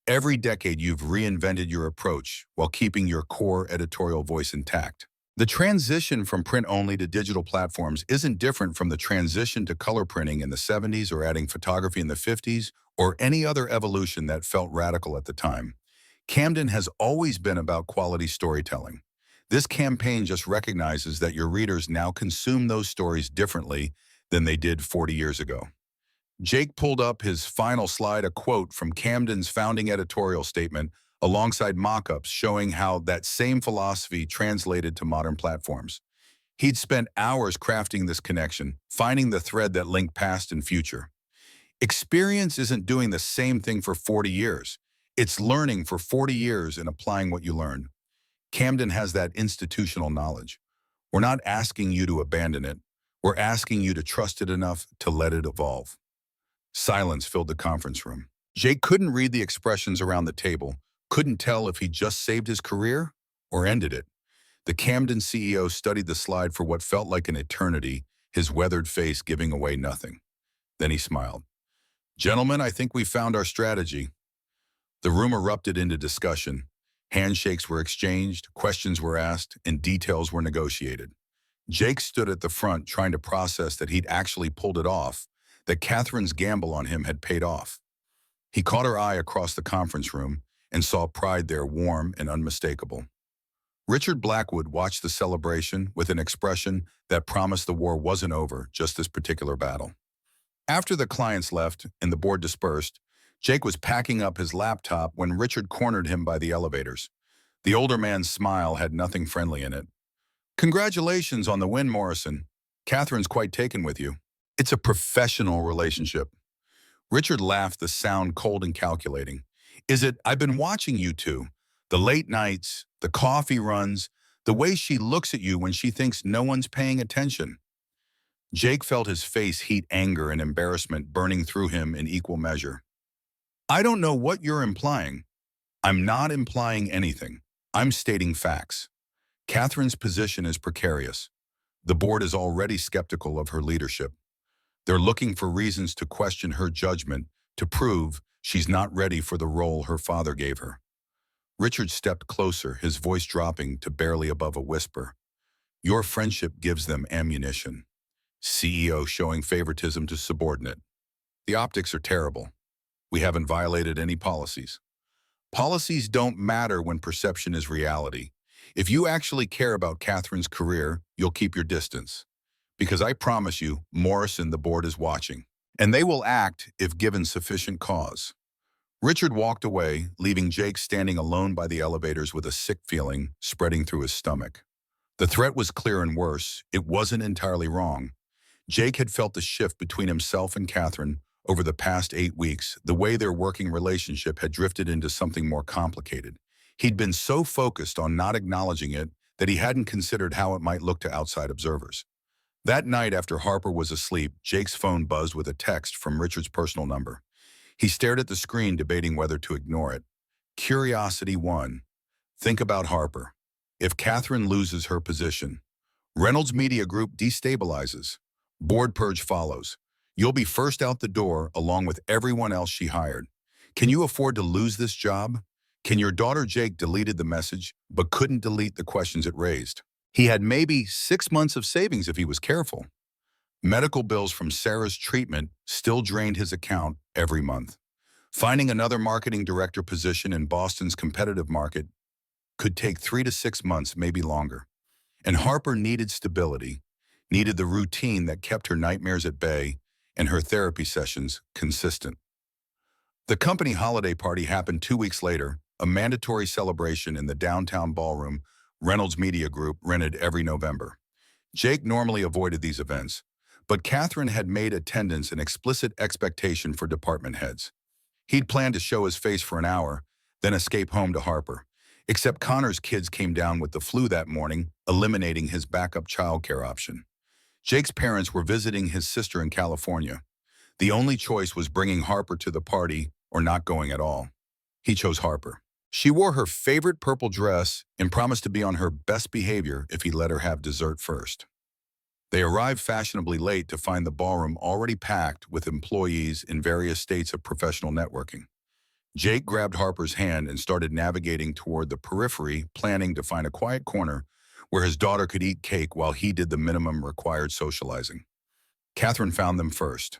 Every decade you've reinvented your approach while keeping your core editorial voice intact. The transition from print-only to digital platforms isn't different from the transition to color printing in the 70s or adding photography in the 50s or any other evolution that felt radical at the time. Camden has always been about quality storytelling. This campaign just recognizes that your readers now consume those stories differently than they did 40 years ago. Jake pulled up his final slide, a quote from Camden's founding editorial statement, alongside mock-ups showing how that same philosophy translated to modern platforms. He'd spent hours crafting this connection, finding the thread that linked past and future. Experience isn't doing the same thing for 40 years. It's learning for 40 years and applying what you learned. Camden has that institutional knowledge. We're not asking you to abandon it. We're asking you to trust it enough to let it evolve. Silence filled the conference room. Jake couldn't read the expressions around the table, couldn't tell if he just saved his career or ended it. The Camden CEO studied the slide for what felt like an eternity, his weathered face giving away nothing. Then he smiled. Gentlemen, I think we found our strategy. The room erupted into discussion. Handshakes were exchanged, questions were asked, and details were negotiated. Jake stood at the front trying to process that he'd actually pulled it off, that Catherine's gamble on him had paid off. He caught her eye across the conference room and saw pride there, warm and unmistakable. Richard Blackwood watched the celebration with an expression that promised the war wasn't over, just this particular battle. After the clients left and the board dispersed, Jake was packing up his laptop when Richard cornered him by the elevators. The older man's smile had nothing friendly in it. Congratulations on the win, Morrison. Catherine's quite taken with you. It's a professional relationship. Richard laughed, the sound cold and calculating. Is it, I've been watching you two. The late nights, the coffee runs, the way she looks at you when she thinks no one's paying attention. Jake felt his face heat, anger and embarrassment burning through him in equal measure. I don't know what you're implying. I'm not implying anything. I'm stating facts. Catherine's position is precarious. The board is already skeptical of her leadership. They're looking for reasons to question her judgment, to prove she's not ready for the role her father gave her. Richard stepped closer, his voice dropping to barely above a whisper. Your friendship gives them ammunition. CEO showing favoritism to subordinate. The optics are terrible. We haven't violated any policies. Policies don't matter when perception is reality. If you actually care about Catherine's career, you'll keep your distance. Because I promise you, Morrison, the board is watching. And they will act if given sufficient cause. Richard walked away, leaving Jake standing alone by the elevators with a sick feeling spreading through his stomach. The threat was clear and worse, it wasn't entirely wrong. Jake had felt the shift between himself and Catherine over the past 8 weeks, the way their working relationship had drifted into something more complicated. He'd been so focused on not acknowledging it that he hadn't considered how it might look to outside observers. That night after Harper was asleep, Jake's phone buzzed with a text from Richard's personal number. He stared at the screen, debating whether to ignore it. Curiosity won. Think about Harper. If Catherine loses her position, Reynolds Media Group destabilizes. Board purge follows. You'll be first out the door along with everyone else she hired. Can you afford to lose this job? Can your daughter Jake deleted the message, but couldn't delete the questions it raised? He had maybe 6 months of savings if he was careful. Medical bills from Sarah's treatment still drained his account every month. Finding another marketing director position in Boston's competitive market could take 3 to 6 months, maybe longer. And Harper needed stability, needed the routine that kept her nightmares at bay and her therapy sessions consistent. The company holiday party happened 2 weeks later, a mandatory celebration in the downtown ballroom Reynolds Media Group rented every November. Jake normally avoided these events, but Catherine had made attendance an explicit expectation for department heads. He'd planned to show his face for an hour, then escape home to Harper. Except Connor's kids came down with the flu that morning, eliminating his backup childcare option. Jake's parents were visiting his sister in California. The only choice was bringing Harper to the party or not going at all. He chose Harper. She wore her favorite purple dress and promised to be on her best behavior if he let her have dessert first. They arrived fashionably late to find the ballroom already packed with employees in various states of professional networking. Jake grabbed Harper's hand and started navigating toward the periphery, planning to find a quiet corner where his daughter could eat cake while he did the minimum required socializing. Catherine found them first.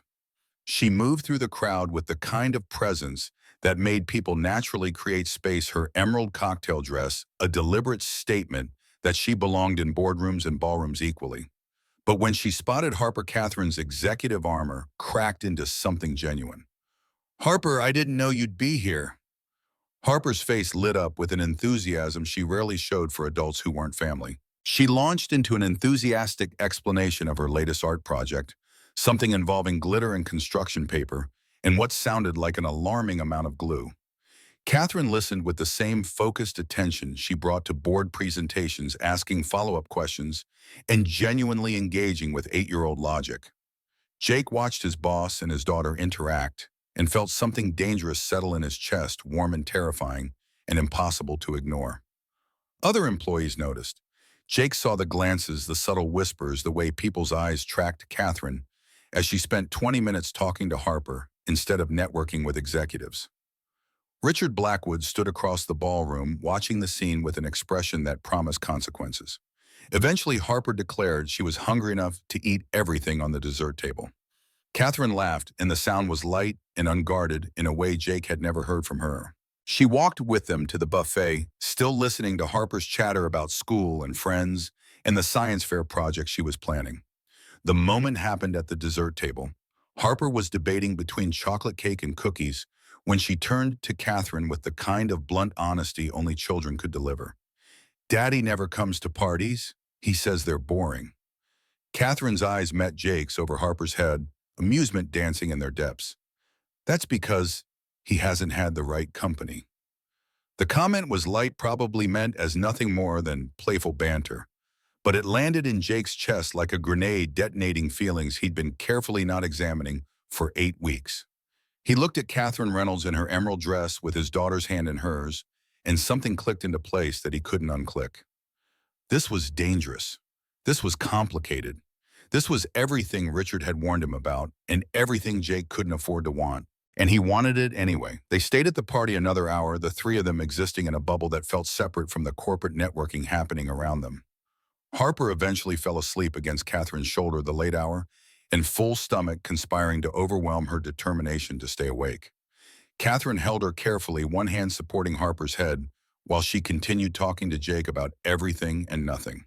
She moved through the crowd with the kind of presence that made people naturally create space, her emerald cocktail dress, a deliberate statement that she belonged in boardrooms and ballrooms equally. But when she spotted Harper, Catherine's executive armor cracked into something genuine. "Harper, I didn't know you'd be here." Harper's face lit up with an enthusiasm she rarely showed for adults who weren't family. She launched into an enthusiastic explanation of her latest art project, something involving glitter and construction paper, and what sounded like an alarming amount of glue. Catherine listened with the same focused attention she brought to board presentations, asking follow-up questions and genuinely engaging with 8-year-old logic. Jake watched his boss and his daughter interact and felt something dangerous settle in his chest, warm and terrifying, and impossible to ignore. Other employees noticed. Jake saw the glances, the subtle whispers, the way people's eyes tracked Catherine as she spent 20 minutes talking to Harper instead of networking with executives. Richard Blackwood stood across the ballroom, watching the scene with an expression that promised consequences. Eventually, Harper declared she was hungry enough to eat everything on the dessert table. Catherine laughed, and the sound was light and unguarded in a way Jake had never heard from her. She walked with them to the buffet, still listening to Harper's chatter about school and friends and the science fair project she was planning. The moment happened at the dessert table. Harper was debating between chocolate cake and cookies when she turned to Catherine with the kind of blunt honesty only children could deliver. "Daddy never comes to parties. He says they're boring." Catherine's eyes met Jake's over Harper's head, amusement dancing in their depths. "That's because he hasn't had the right company." The comment was light, probably meant as nothing more than playful banter, but it landed in Jake's chest like a grenade, detonating feelings he'd been carefully not examining for 8 weeks. He looked at Catherine Reynolds in her emerald dress with his daughter's hand in hers, and something clicked into place that he couldn't unclick. This was dangerous. This was complicated. This was everything Richard had warned him about, and everything Jake couldn't afford to want. And he wanted it anyway. They stayed at the party another hour, the three of them existing in a bubble that felt separate from the corporate networking happening around them. Harper eventually fell asleep against Catherine's shoulder the late hour, in full stomach, conspiring to overwhelm her determination to stay awake. Catherine held her carefully, one hand supporting Harper's head, while she continued talking to Jake about everything and nothing.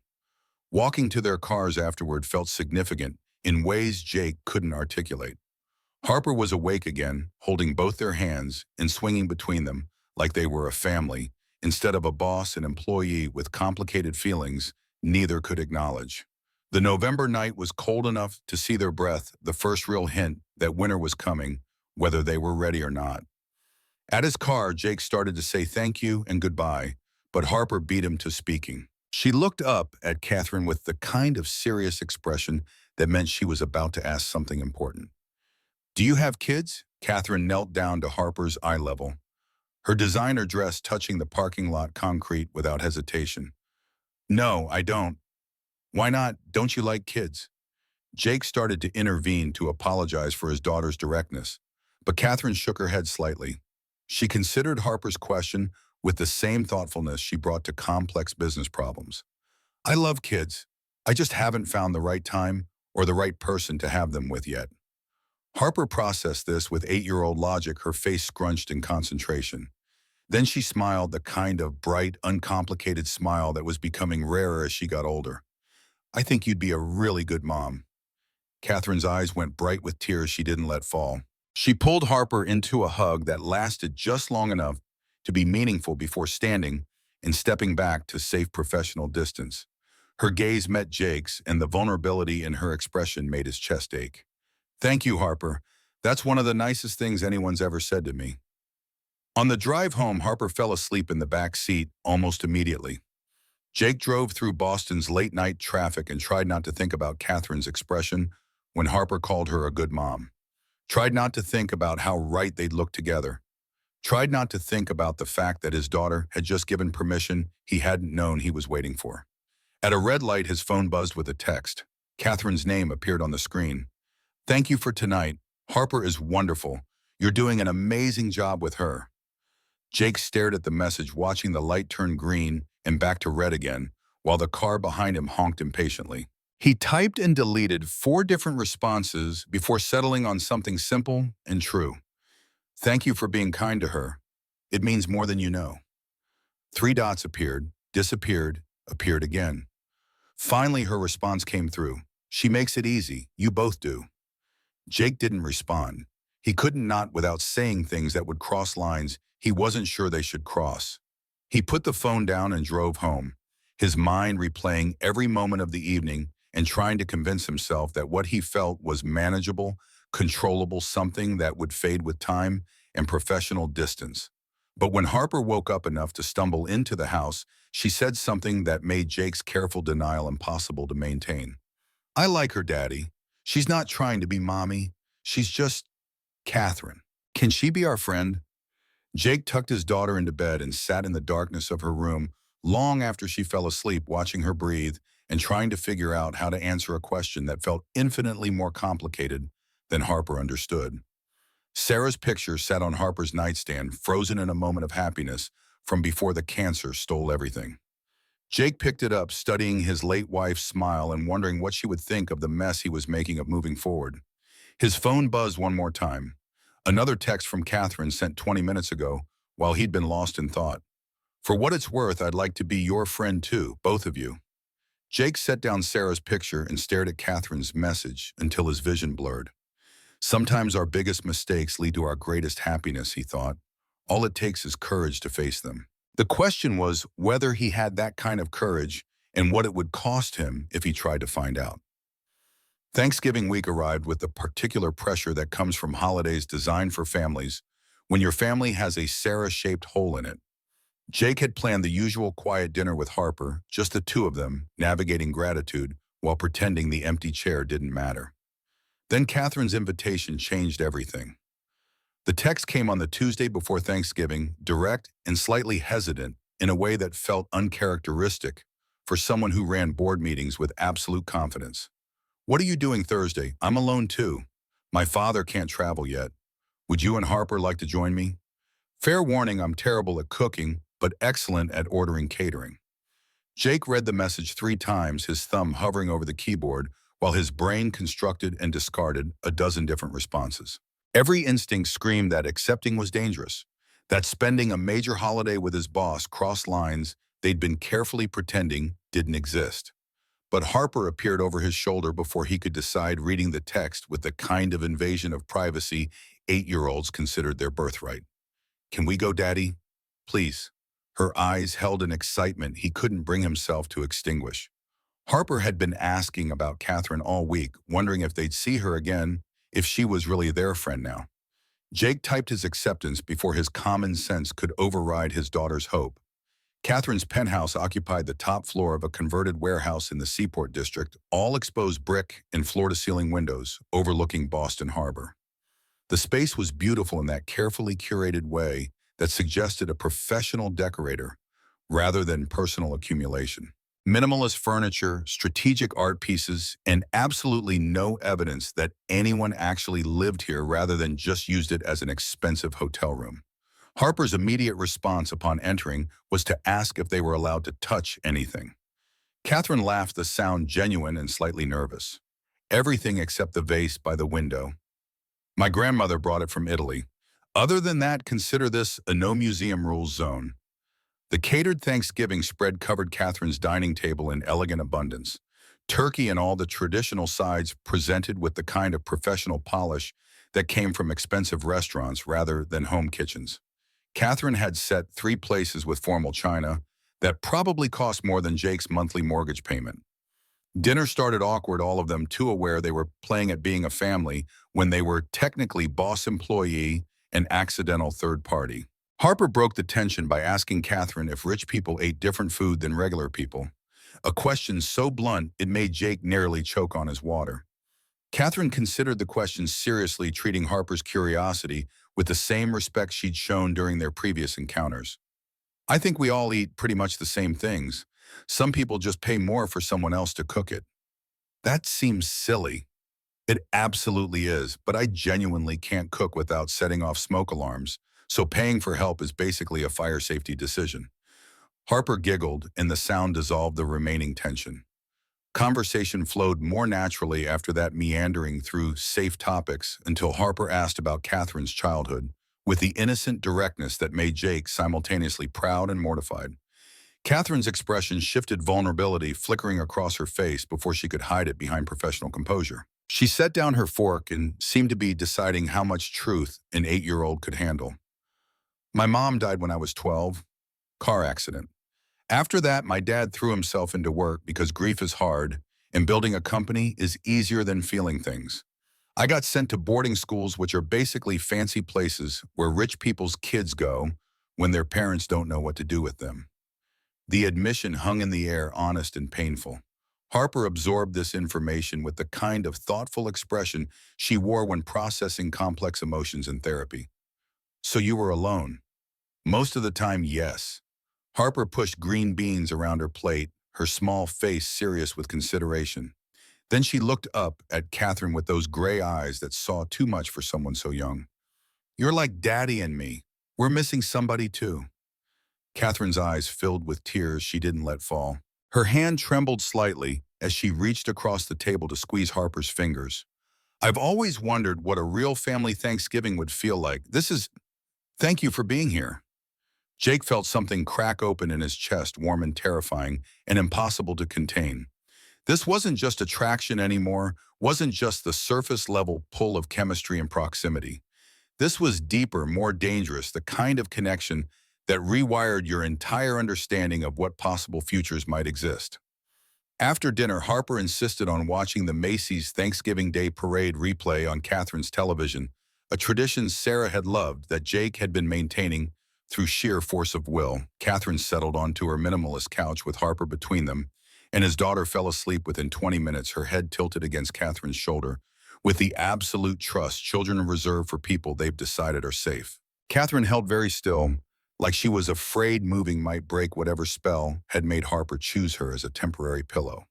Walking to their cars afterward felt significant in ways Jake couldn't articulate. Harper was awake again, holding both their hands and swinging between them like they were a family, instead of a boss and employee with complicated feelings neither could acknowledge. The November night was cold enough to see their breath, the first real hint that winter was coming, whether they were ready or not. At his car, Jake started to say thank you and goodbye, but Harper beat him to speaking. She looked up at Catherine with the kind of serious expression that meant she was about to ask something important. "Do you have kids?" Catherine knelt down to Harper's eye level, her designer dress touching the parking lot concrete without hesitation. "No, I don't." "Why not? Don't you like kids?" Jake started to intervene to apologize for his daughter's directness, but Catherine shook her head slightly. She considered Harper's question with the same thoughtfulness she brought to complex business problems. "I love kids. I just haven't found the right time or the right person to have them with yet." Harper processed this with 8-year-old logic, her face scrunched in concentration. Then she smiled, the kind of bright, uncomplicated smile that was becoming rarer as she got older. "I think you'd be a really good mom." Catherine's eyes went bright with tears she didn't let fall. She pulled Harper into a hug that lasted just long enough to be meaningful before standing and stepping back to safe professional distance. Her gaze met Jake's, and the vulnerability in her expression made his chest ache. "Thank you, Harper. That's one of the nicest things anyone's ever said to me." On the drive home, Harper fell asleep in the back seat almost immediately. Jake drove through Boston's late-night traffic and tried not to think about Catherine's expression when Harper called her a good mom. Tried not to think about how right they'd look together. Tried not to think about the fact that his daughter had just given permission he hadn't known he was waiting for. At a red light, his phone buzzed with a text. Catherine's name appeared on the screen. "Thank you for tonight. Harper is wonderful. You're doing an amazing job with her." Jake stared at the message, watching the light turn green and back to red again, while the car behind him honked impatiently. He typed and deleted 4 different responses before settling on something simple and true. "Thank you for being kind to her. It means more than you know." 3 dots appeared, disappeared, appeared again. Finally, her response came through. "She makes it easy. You both do." Jake didn't respond. He couldn't not without saying things that would cross lines he wasn't sure they should cross. He put the phone down and drove home, his mind replaying every moment of the evening and trying to convince himself that what he felt was manageable, controllable, something that would fade with time and professional distance. But when Harper woke up enough to stumble into the house, she said something that made Jake's careful denial impossible to maintain. "I like her, Daddy. She's not trying to be mommy. She's just Catherine. Can she be our friend?" Jake tucked his daughter into bed and sat in the darkness of her room long after she fell asleep, watching her breathe and trying to figure out how to answer a question that felt infinitely more complicated than Harper understood. Sarah's picture sat on Harper's nightstand, frozen in a moment of happiness from before the cancer stole everything. Jake picked it up, studying his late wife's smile and wondering what she would think of the mess he was making of moving forward. His phone buzzed one more time. Another text from Catherine sent 20 minutes ago while he'd been lost in thought. "For what it's worth, I'd like to be your friend too, both of you." Jake set down Sarah's picture and stared at Catherine's message until his vision blurred. Sometimes our biggest mistakes lead to our greatest happiness, he thought. All it takes is courage to face them. The question was whether he had that kind of courage and what it would cost him if he tried to find out. Thanksgiving week arrived with the particular pressure that comes from holidays designed for families when your family has a Sarah-shaped hole in it. Jake had planned the usual quiet dinner with Harper, just the 2 of them, navigating gratitude while pretending the empty chair didn't matter. Then Catherine's invitation changed everything. The text came on the Tuesday before Thanksgiving, direct and slightly hesitant in a way that felt uncharacteristic for someone who ran board meetings with absolute confidence. "What are you doing Thursday? I'm alone too. My father can't travel yet. Would you and Harper like to join me? Fair warning, I'm terrible at cooking, but excellent at ordering catering." Jake read the message 3 times, his thumb hovering over the keyboard, while his brain constructed and discarded a dozen different responses. Every instinct screamed that accepting was dangerous, that spending a major holiday with his boss crossed lines they'd been carefully pretending didn't exist. But Harper appeared over his shoulder before he could decide, reading the text with the kind of invasion of privacy 8-year-olds considered their birthright. "Can we go, Daddy? Please." Her eyes held an excitement he couldn't bring himself to extinguish. Harper had been asking about Catherine all week, wondering if they'd see her again, if she was really their friend now. Jake typed his acceptance before his common sense could override his daughter's hope. Catherine's penthouse occupied the top floor of a converted warehouse in the Seaport District, all exposed brick and floor-to-ceiling windows overlooking Boston Harbor. The space was beautiful in that carefully curated way that suggested a professional decorator rather than personal accumulation. Minimalist furniture, strategic art pieces, and absolutely no evidence that anyone actually lived here rather than just used it as an expensive hotel room. Harper's immediate response upon entering was to ask if they were allowed to touch anything. Catherine laughed, the sound genuine and slightly nervous. "Everything except the vase by the window. My grandmother brought it from Italy. Other than that, consider this a no museum rules zone." The catered Thanksgiving spread covered Catherine's dining table in elegant abundance. Turkey and all the traditional sides presented with the kind of professional polish that came from expensive restaurants rather than home kitchens. Catherine had set 3 places with formal china that probably cost more than Jake's monthly mortgage payment. Dinner started awkward, all of them too aware they were playing at being a family when they were technically boss employee and accidental third party. Harper broke the tension by asking Catherine if rich people ate different food than regular people, a question so blunt it made Jake nearly choke on his water. Catherine considered the question seriously, treating Harper's curiosity with the same respect she'd shown during their previous encounters. I think we all eat pretty much the same things. Some people just pay more for someone else to cook it. That seems silly. It absolutely is, but I genuinely can't cook without setting off smoke alarms, so paying for help is basically a fire safety decision. Harper giggled, and the sound dissolved the remaining tension. Conversation flowed more naturally after that, meandering through safe topics until Harper asked about Catherine's childhood, with the innocent directness that made Jake simultaneously proud and mortified. Catherine's expression shifted, vulnerability flickering across her face before she could hide it behind professional composure. She set down her fork and seemed to be deciding how much truth an 8-year-old could handle. My mom died when I was 12. Car accident. After that, my dad threw himself into work because grief is hard and building a company is easier than feeling things. I got sent to boarding schools, which are basically fancy places where rich people's kids go when their parents don't know what to do with them. The admission hung in the air, honest and painful. Harper absorbed this information with the kind of thoughtful expression she wore when processing complex emotions in therapy. So you were alone? Most of the time, yes. Harper pushed green beans around her plate, her small face serious with consideration. Then she looked up at Catherine with those gray eyes that saw too much for someone so young. You're like Daddy and me. We're missing somebody too. Catherine's eyes filled with tears she didn't let fall. Her hand trembled slightly as she reached across the table to squeeze Harper's fingers. I've always wondered what a real family Thanksgiving would feel like. Thank you for being here. Jake felt something crack open in his chest, warm and terrifying, and impossible to contain. This wasn't just attraction anymore, wasn't just the surface-level pull of chemistry and proximity. This was deeper, more dangerous, the kind of connection that rewired your entire understanding of what possible futures might exist. After dinner, Harper insisted on watching the Macy's Thanksgiving Day Parade replay on Catherine's television, a tradition Sarah had loved that Jake had been maintaining through sheer force of will. Catherine settled onto her minimalist couch with Harper between them, and his daughter fell asleep within 20 minutes, her head tilted against Catherine's shoulder, with the absolute trust children reserve for people they've decided are safe. Catherine held very still, like she was afraid moving might break whatever spell had made Harper choose her as a temporary pillow.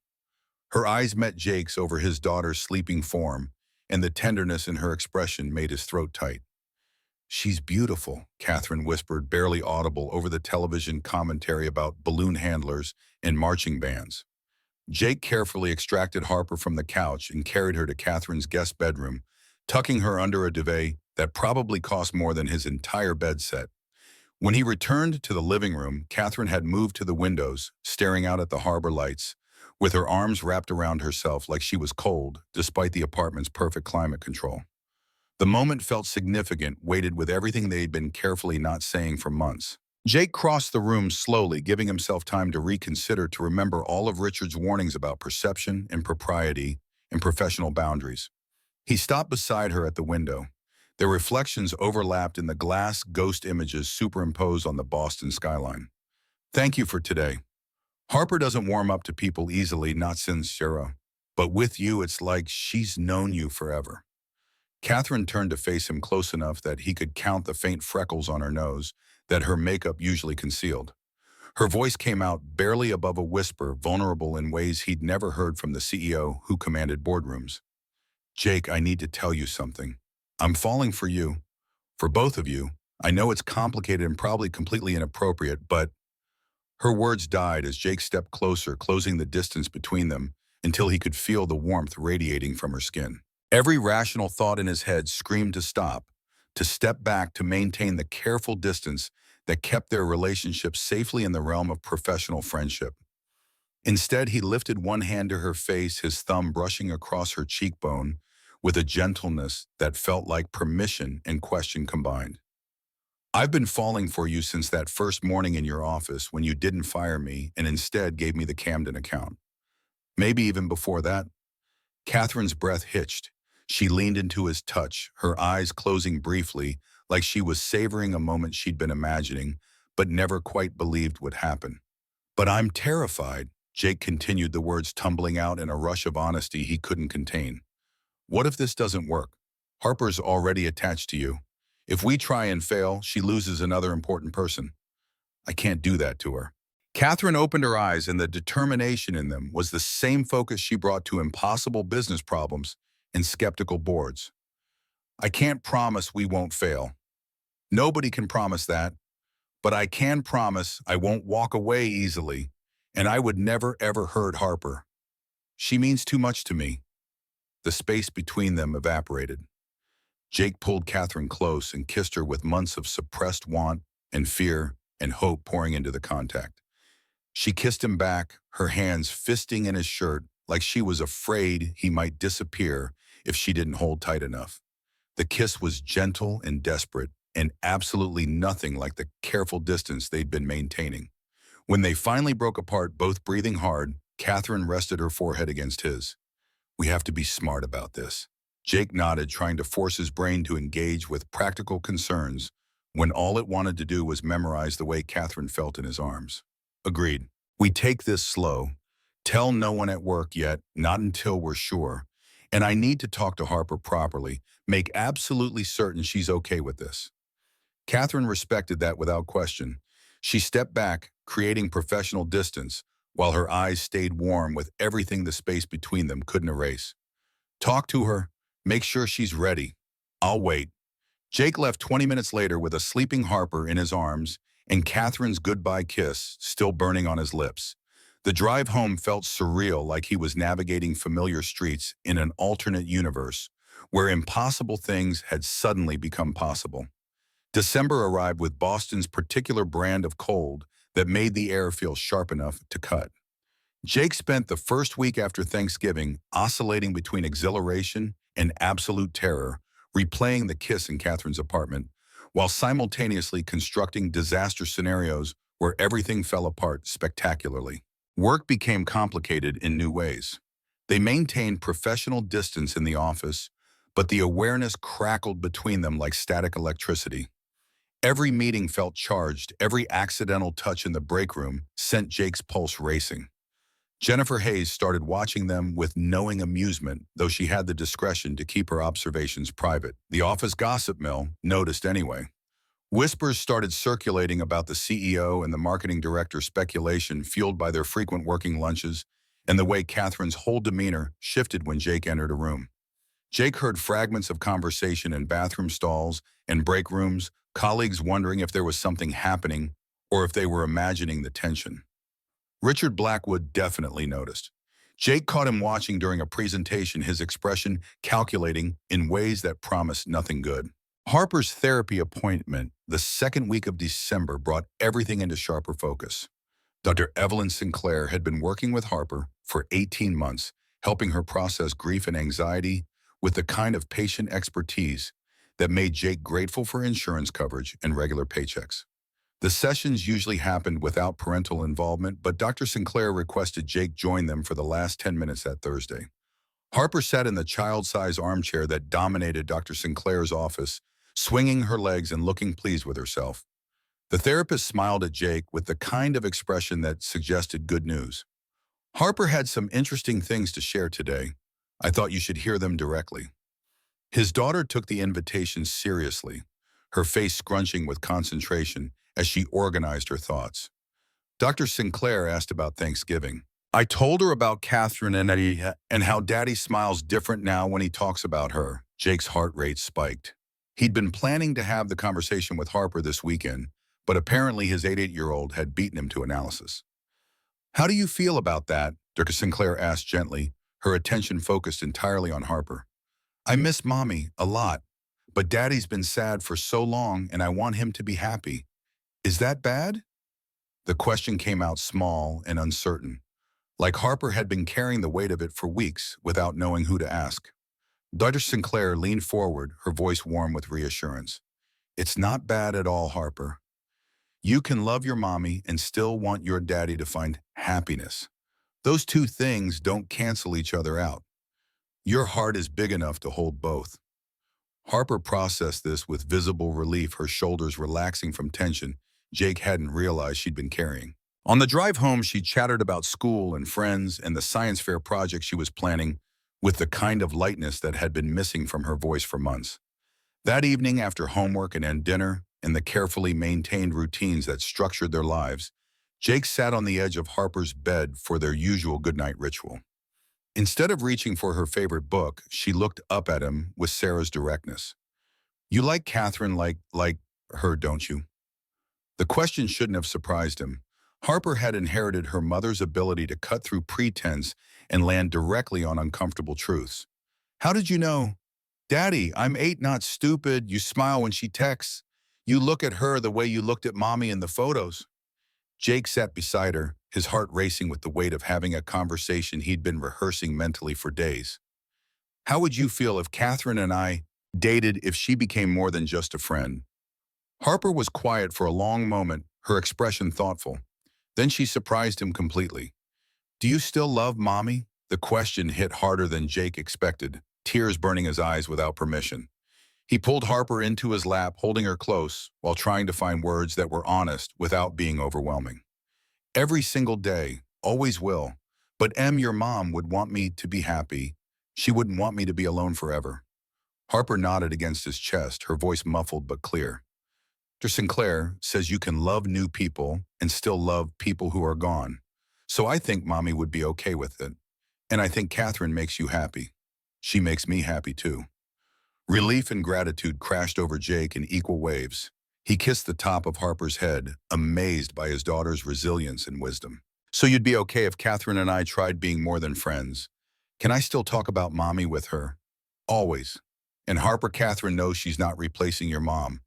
Her eyes met Jake's over his daughter's sleeping form, and the tenderness in her expression made his throat tight. She's beautiful, Catherine whispered, barely audible over the television commentary about balloon handlers and marching bands. Jake carefully extracted Harper from the couch and carried her to Catherine's guest bedroom, tucking her under a duvet that probably cost more than his entire bed set. When he returned to the living room, Catherine had moved to the windows, staring out at the harbor lights, with her arms wrapped around herself like she was cold, despite the apartment's perfect climate control. The moment felt significant, weighted with everything they'd been carefully not saying for months. Jake crossed the room slowly, giving himself time to reconsider, to remember all of Richard's warnings about perception and propriety and professional boundaries. He stopped beside her at the window. Their reflections overlapped in the glass ghost images superimposed on the Boston skyline. Thank you for today. Harper doesn't warm up to people easily, not since Sarah. But with you, it's like she's known you forever. Catherine turned to face him close enough that he could count the faint freckles on her nose that her makeup usually concealed. Her voice came out barely above a whisper, vulnerable in ways he'd never heard from the CEO who commanded boardrooms. Jake, I need to tell you something. I'm falling for you. For both of you. I know it's complicated and probably completely inappropriate, but... Her words died as Jake stepped closer, closing the distance between them until he could feel the warmth radiating from her skin. Every rational thought in his head screamed to stop, to step back, to maintain the careful distance that kept their relationship safely in the realm of professional friendship. Instead, he lifted one hand to her face, his thumb brushing across her cheekbone with a gentleness that felt like permission and question combined. I've been falling for you since that first morning in your office when you didn't fire me and instead gave me the Camden account. Maybe even before that. Catherine's breath hitched. She leaned into his touch, her eyes closing briefly, like she was savoring a moment she'd been imagining, but never quite believed would happen. But I'm terrified, Jake continued, the words tumbling out in a rush of honesty he couldn't contain. What if this doesn't work? Harper's already attached to you. If we try and fail, she loses another important person. I can't do that to her. Catherine opened her eyes, and the determination in them was the same focus she brought to impossible business problems and skeptical boards. I can't promise we won't fail. Nobody can promise that, but I can promise I won't walk away easily, and I would never ever hurt Harper. She means too much to me. The space between them evaporated. Jake pulled Catherine close and kissed her with months of suppressed want and fear and hope pouring into the contact. She kissed him back, her hands fisting in his shirt like she was afraid he might disappear if she didn't hold tight enough. The kiss was gentle and desperate, and absolutely nothing like the careful distance they'd been maintaining. When they finally broke apart, both breathing hard, Catherine rested her forehead against his. We have to be smart about this. Jake nodded, trying to force his brain to engage with practical concerns when all it wanted to do was memorize the way Catherine felt in his arms. Agreed. We take this slow. Tell no one at work yet, not until we're sure. And I need to talk to Harper properly, make absolutely certain she's okay with this. Catherine respected that without question. She stepped back, creating professional distance, while her eyes stayed warm with everything the space between them couldn't erase. Talk to her. Make sure she's ready. I'll wait. Jake left 20 minutes later with a sleeping Harper in his arms and Catherine's goodbye kiss still burning on his lips. The drive home felt surreal, like he was navigating familiar streets in an alternate universe where impossible things had suddenly become possible. December arrived with Boston's particular brand of cold that made the air feel sharp enough to cut. Jake spent the first week after Thanksgiving oscillating between exhilaration and absolute terror, replaying the kiss in Catherine's apartment, while simultaneously constructing disaster scenarios where everything fell apart spectacularly. Work became complicated in new ways. They maintained professional distance in the office, but the awareness crackled between them like static electricity. Every meeting felt charged, every accidental touch in the break room sent Jake's pulse racing. Jennifer Hayes started watching them with knowing amusement, though she had the discretion to keep her observations private. The office gossip mill noticed anyway. Whispers started circulating about the CEO and the marketing director's speculation, fueled by their frequent working lunches and the way Catherine's whole demeanor shifted when Jake entered a room. Jake heard fragments of conversation in bathroom stalls and break rooms, colleagues wondering if there was something happening or if they were imagining the tension. Richard Blackwood definitely noticed. Jake caught him watching during a presentation, his expression calculating in ways that promised nothing good. Harper's therapy appointment the second week of December brought everything into sharper focus. Dr. Evelyn Sinclair had been working with Harper for 18 months, helping her process grief and anxiety with the kind of patient expertise that made Jake grateful for insurance coverage and regular paychecks. The sessions usually happened without parental involvement, but Dr. Sinclair requested Jake join them for the last 10 minutes that Thursday. Harper sat in the child-size armchair that dominated Dr. Sinclair's office, swinging her legs and looking pleased with herself. The therapist smiled at Jake with the kind of expression that suggested good news. Harper had some interesting things to share today. I thought you should hear them directly. His daughter took the invitation seriously, her face scrunching with concentration as she organized her thoughts. Dr. Sinclair asked about Thanksgiving. I told her about Catherine and Eddie and how Daddy smiles different now when he talks about her. Jake's heart rate spiked. He'd been planning to have the conversation with Harper this weekend, but apparently his 88-year-old had beaten him to analysis. How do you feel about that? Dr. Sinclair asked gently, her attention focused entirely on Harper. I miss Mommy a lot, but Daddy's been sad for so long and I want him to be happy. Is that bad? The question came out small and uncertain, like Harper had been carrying the weight of it for weeks without knowing who to ask. Dr. Sinclair leaned forward, her voice warm with reassurance. It's not bad at all, Harper. You can love your mommy and still want your daddy to find happiness. Those two things don't cancel each other out. Your heart is big enough to hold both. Harper processed this with visible relief, her shoulders relaxing from tension Jake hadn't realized she'd been carrying. On the drive home, she chattered about school and friends and the science fair project she was planning with the kind of lightness that had been missing from her voice for months. That evening, after homework and dinner and the carefully maintained routines that structured their lives, Jake sat on the edge of Harper's bed for their usual goodnight ritual. Instead of reaching for her favorite book, she looked up at him with Sarah's directness. You like Catherine like her, don't you? The question shouldn't have surprised him. Harper had inherited her mother's ability to cut through pretense and land directly on uncomfortable truths. How did you know? Daddy, I'm 8, not stupid. You smile when she texts. You look at her the way you looked at mommy in the photos. Jake sat beside her, his heart racing with the weight of having a conversation he'd been rehearsing mentally for days. How would you feel if Catherine and I dated if she became more than just a friend? Harper was quiet for a long moment, her expression thoughtful. Then she surprised him completely. Do you still love mommy? The question hit harder than Jake expected, tears burning his eyes without permission. He pulled Harper into his lap, holding her close, while trying to find words that were honest without being overwhelming. Every single day, always will. But your mom would want me to be happy. She wouldn't want me to be alone forever. Harper nodded against his chest, her voice muffled but clear. Dr. Sinclair says you can love new people and still love people who are gone. So I think mommy would be okay with it. And I think Catherine makes you happy. She makes me happy too. Relief and gratitude crashed over Jake in equal waves. He kissed the top of Harper's head, amazed by his daughter's resilience and wisdom. So you'd be okay if Catherine and I tried being more than friends. Can I still talk about mommy with her? Always. And Catherine knows she's not replacing your mom.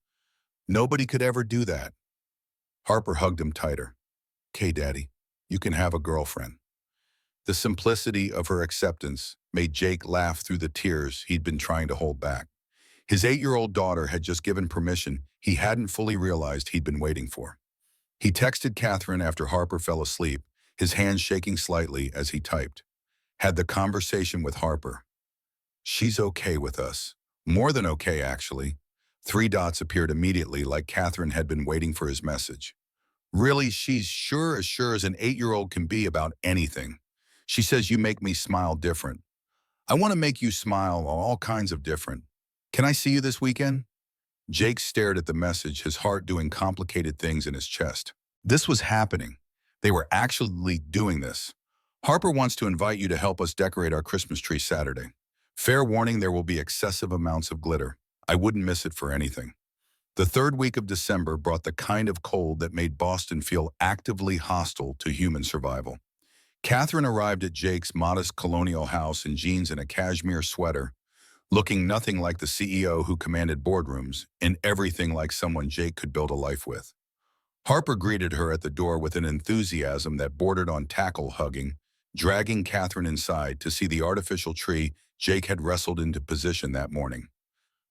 Nobody could ever do that. Harper hugged him tighter. Okay, Daddy, you can have a girlfriend. The simplicity of her acceptance made Jake laugh through the tears he'd been trying to hold back. His 8-year-old daughter had just given permission he hadn't fully realized he'd been waiting for. He texted Catherine after Harper fell asleep, his hands shaking slightly as he typed. Had the conversation with Harper. She's okay with us. More than okay, actually. 3 dots appeared immediately, like Catherine had been waiting for his message. Really, she's sure as an 8-year-old can be about anything. She says you make me smile different. I want to make you smile all kinds of different. Can I see you this weekend? Jake stared at the message, his heart doing complicated things in his chest. This was happening. They were actually doing this. Harper wants to invite you to help us decorate our Christmas tree Saturday. Fair warning, there will be excessive amounts of glitter. I wouldn't miss it for anything. The 3rd week of December brought the kind of cold that made Boston feel actively hostile to human survival. Catherine arrived at Jake's modest colonial house in jeans and a cashmere sweater, looking nothing like the CEO who commanded boardrooms, and everything like someone Jake could build a life with. Harper greeted her at the door with an enthusiasm that bordered on tackle-hugging, dragging Catherine inside to see the artificial tree Jake had wrestled into position that morning.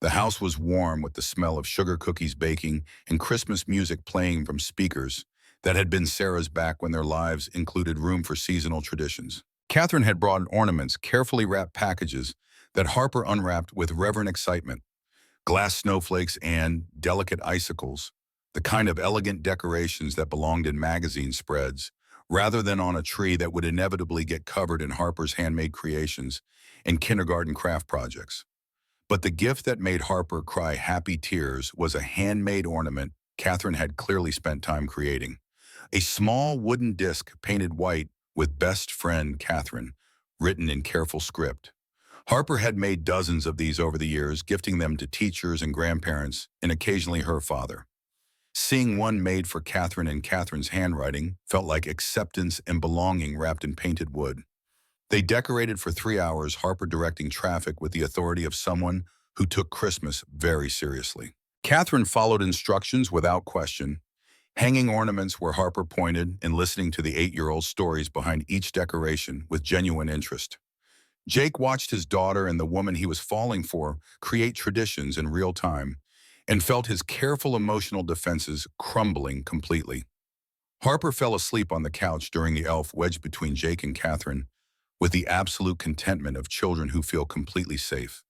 The house was warm with the smell of sugar cookies baking and Christmas music playing from speakers that had been Sarah's back when their lives included room for seasonal traditions. Catherine had brought ornaments, carefully wrapped packages that Harper unwrapped with reverent excitement. Glass snowflakes and delicate icicles, the kind of elegant decorations that belonged in magazine spreads, rather than on a tree that would inevitably get covered in Harper's handmade creations and kindergarten craft projects. But the gift that made Harper cry happy tears was a handmade ornament Catherine had clearly spent time creating. A small wooden disc painted white with "Best Friend Catherine" written in careful script. Harper had made dozens of these over the years, gifting them to teachers and grandparents, and occasionally her father. Seeing one made for Catherine in Catherine's handwriting felt like acceptance and belonging wrapped in painted wood. They decorated for 3 hours, Harper directing traffic with the authority of someone who took Christmas very seriously. Catherine followed instructions without question, hanging ornaments where Harper pointed and listening to the 8-year-old's stories behind each decoration with genuine interest. Jake watched his daughter and the woman he was falling for create traditions in real time and felt his careful emotional defenses crumbling completely. Harper fell asleep on the couch during the elf wedged between Jake and Catherine with the absolute contentment of children who feel completely safe.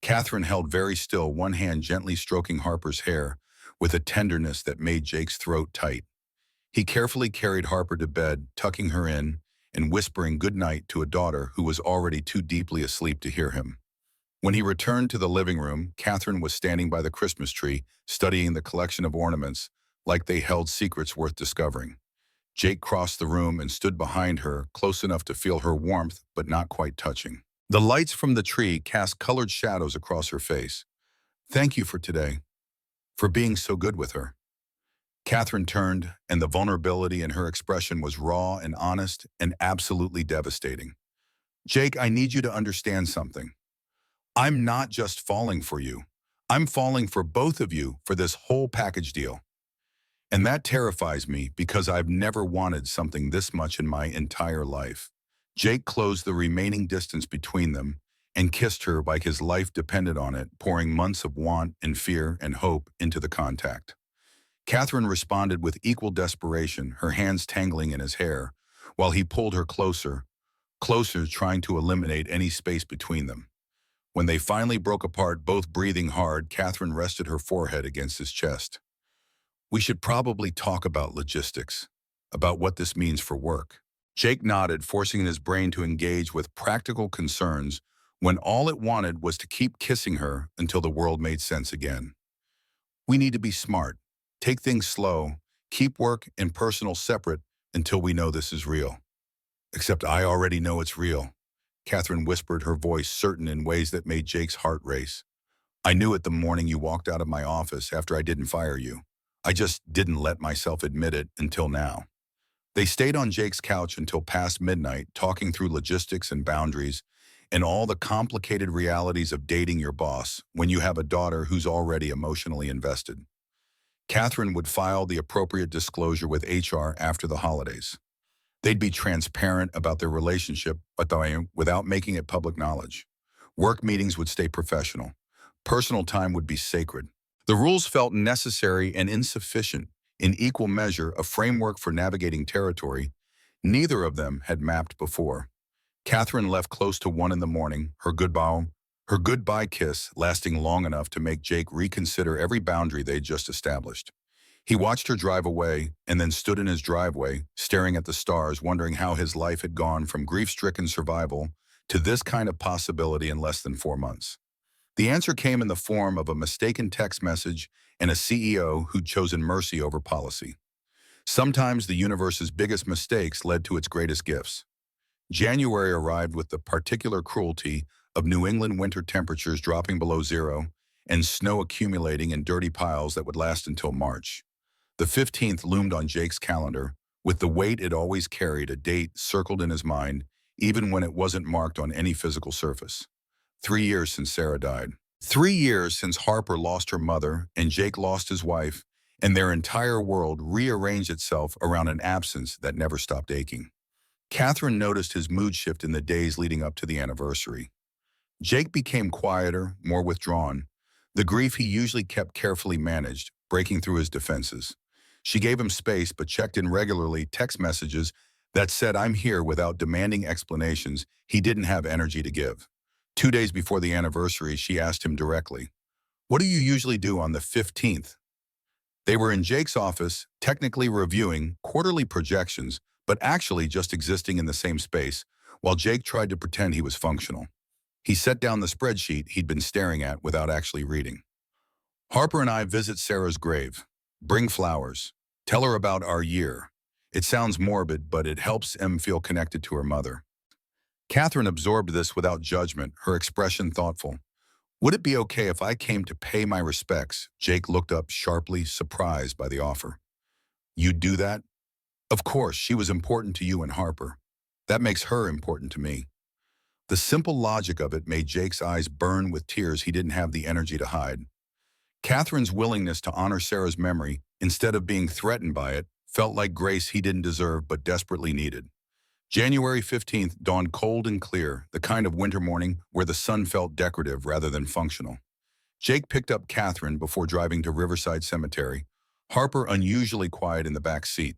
Catherine held very still, one hand gently stroking Harper's hair with a tenderness that made Jake's throat tight. He carefully carried Harper to bed, tucking her in and whispering good night to a daughter who was already too deeply asleep to hear him. When he returned to the living room, Catherine was standing by the Christmas tree, studying the collection of ornaments like they held secrets worth discovering. Jake crossed the room and stood behind her, close enough to feel her warmth, but not quite touching. The lights from the tree cast colored shadows across her face. "Thank you for today, for being so good with her." Catherine turned, and the vulnerability in her expression was raw and honest and absolutely devastating. "Jake, I need you to understand something. I'm not just falling for you. I'm falling for both of you for this whole package deal. And that terrifies me because I've never wanted something this much in my entire life." Jake closed the remaining distance between them and kissed her like his life depended on it, pouring months of want and fear and hope into the contact. Catherine responded with equal desperation, her hands tangling in his hair, while he pulled her closer, closer, trying to eliminate any space between them. When they finally broke apart, both breathing hard, Catherine rested her forehead against his chest. "We should probably talk about logistics, about what this means for work." Jake nodded, forcing his brain to engage with practical concerns when all it wanted was to keep kissing her until the world made sense again. "We need to be smart, take things slow, keep work and personal separate until we know this is real." "Except I already know it's real," Catherine whispered, her voice certain in ways that made Jake's heart race. "I knew it the morning you walked out of my office after I didn't fire you. I just didn't let myself admit it until now." They stayed on Jake's couch until past midnight, talking through logistics and boundaries and all the complicated realities of dating your boss when you have a daughter who's already emotionally invested. Catherine would file the appropriate disclosure with HR after the holidays. They'd be transparent about their relationship, but without making it public knowledge. Work meetings would stay professional. Personal time would be sacred. The rules felt necessary and insufficient, in equal measure a framework for navigating territory neither of them had mapped before. Catherine left close to 1 in the morning, her goodbye kiss lasting long enough to make Jake reconsider every boundary they'd just established. He watched her drive away and then stood in his driveway, staring at the stars, wondering how his life had gone from grief-stricken survival to this kind of possibility in less than 4 months. The answer came in the form of a mistaken text message and a CEO who'd chosen mercy over policy. Sometimes the universe's biggest mistakes led to its greatest gifts. January arrived with the particular cruelty of New England winter temperatures dropping below zero and snow accumulating in dirty piles that would last until March. The 15th loomed on Jake's calendar, with the weight it always carried, a date circled in his mind, even when it wasn't marked on any physical surface. 3 years since Sarah died. 3 years since Harper lost her mother and Jake lost his wife, and their entire world rearranged itself around an absence that never stopped aching. Catherine noticed his mood shift in the days leading up to the anniversary. Jake became quieter, more withdrawn. The grief he usually kept carefully managed, breaking through his defenses. She gave him space but checked in regularly, text messages that said, "I'm here," without demanding explanations he didn't have energy to give. 2 days before the anniversary, she asked him directly, "What do you usually do on the 15th?" They were in Jake's office, technically reviewing quarterly projections, but actually just existing in the same space, while Jake tried to pretend he was functional. He set down the spreadsheet he'd been staring at without actually reading. "Harper and I visit Sarah's grave. Bring flowers. Tell her about our year. It sounds morbid, but it helps Em feel connected to her mother." Catherine absorbed this without judgment, her expression thoughtful. "Would it be okay if I came to pay my respects?" Jake looked up sharply, surprised by the offer. "You'd do that?" "Of course, she was important to you and Harper. That makes her important to me." The simple logic of it made Jake's eyes burn with tears he didn't have the energy to hide. Catherine's willingness to honor Sarah's memory, instead of being threatened by it, felt like grace he didn't deserve but desperately needed. January 15th dawned cold and clear, the kind of winter morning where the sun felt decorative rather than functional. Jake picked up Catherine before driving to Riverside Cemetery, Harper unusually quiet in the back seat.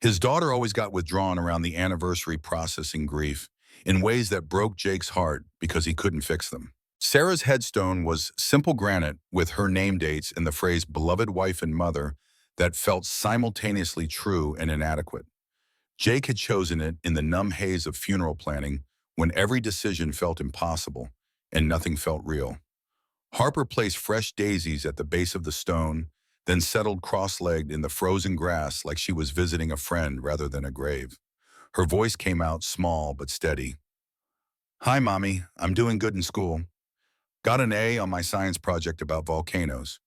His daughter always got withdrawn around the anniversary, processing grief in ways that broke Jake's heart because he couldn't fix them. Sarah's headstone was simple granite with her name dates and the phrase beloved wife and mother that felt simultaneously true and inadequate. Jake had chosen it in the numb haze of funeral planning when every decision felt impossible and nothing felt real. Harper placed fresh daisies at the base of the stone, then settled cross-legged in the frozen grass like she was visiting a friend rather than a grave. Her voice came out small but steady. "Hi, Mommy. I'm doing good in school. Got an A on my science project about volcanoes.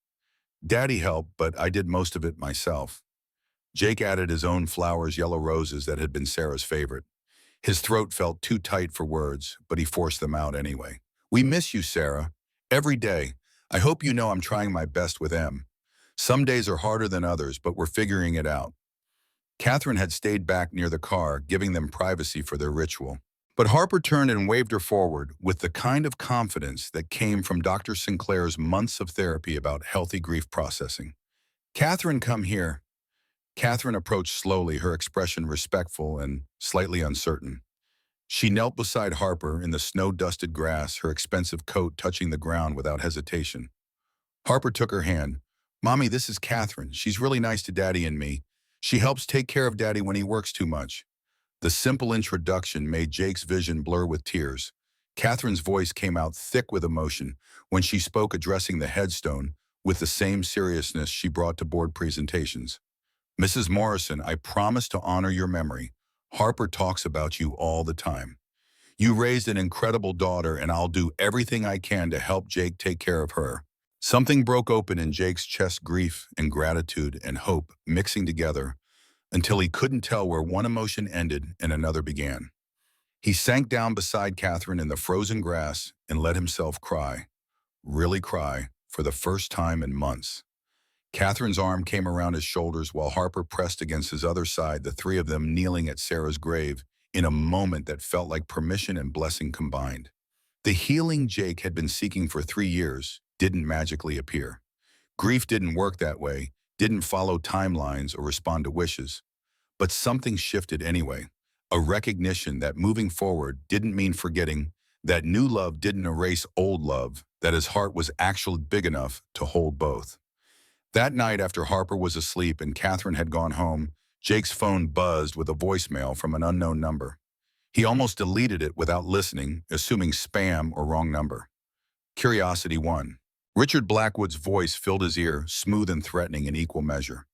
Daddy helped, but I did most of it myself." Jake added his own flowers, yellow roses that had been Sarah's favorite. His throat felt too tight for words, but he forced them out anyway. "We miss you, Sarah. Every day. I hope you know I'm trying my best with M. Some days are harder than others, but we're figuring it out." Catherine had stayed back near the car, giving them privacy for their ritual. But Harper turned and waved her forward with the kind of confidence that came from Dr. Sinclair's months of therapy about healthy grief processing. "Catherine, come here." Catherine approached slowly, her expression respectful and slightly uncertain. She knelt beside Harper in the snow-dusted grass, her expensive coat touching the ground without hesitation. Harper took her hand. "Mommy, this is Catherine. She's really nice to Daddy and me. She helps take care of Daddy when he works too much." The simple introduction made Jake's vision blur with tears. Catherine's voice came out thick with emotion when she spoke, addressing the headstone with the same seriousness she brought to board presentations. "Mrs. Morrison, I promise to honor your memory. Harper talks about you all the time. You raised an incredible daughter, and I'll do everything I can to help Jake take care of her." Something broke open in Jake's chest, grief and gratitude and hope mixing together until he couldn't tell where one emotion ended and another began. He sank down beside Catherine in the frozen grass and let himself cry, really cry, for the first time in months. Catherine's arm came around his shoulders while Harper pressed against his other side, the three of them kneeling at Sarah's grave in a moment that felt like permission and blessing combined. The healing Jake had been seeking for 3 years didn't magically appear. Grief didn't work that way, didn't follow timelines or respond to wishes. But something shifted anyway, a recognition that moving forward didn't mean forgetting, that new love didn't erase old love, that his heart was actually big enough to hold both. That night, after Harper was asleep and Catherine had gone home, Jake's phone buzzed with a voicemail from an unknown number. He almost deleted it without listening, assuming spam or wrong number. Curiosity won. Richard Blackwood's voice filled his ear, smooth and threatening in equal measure.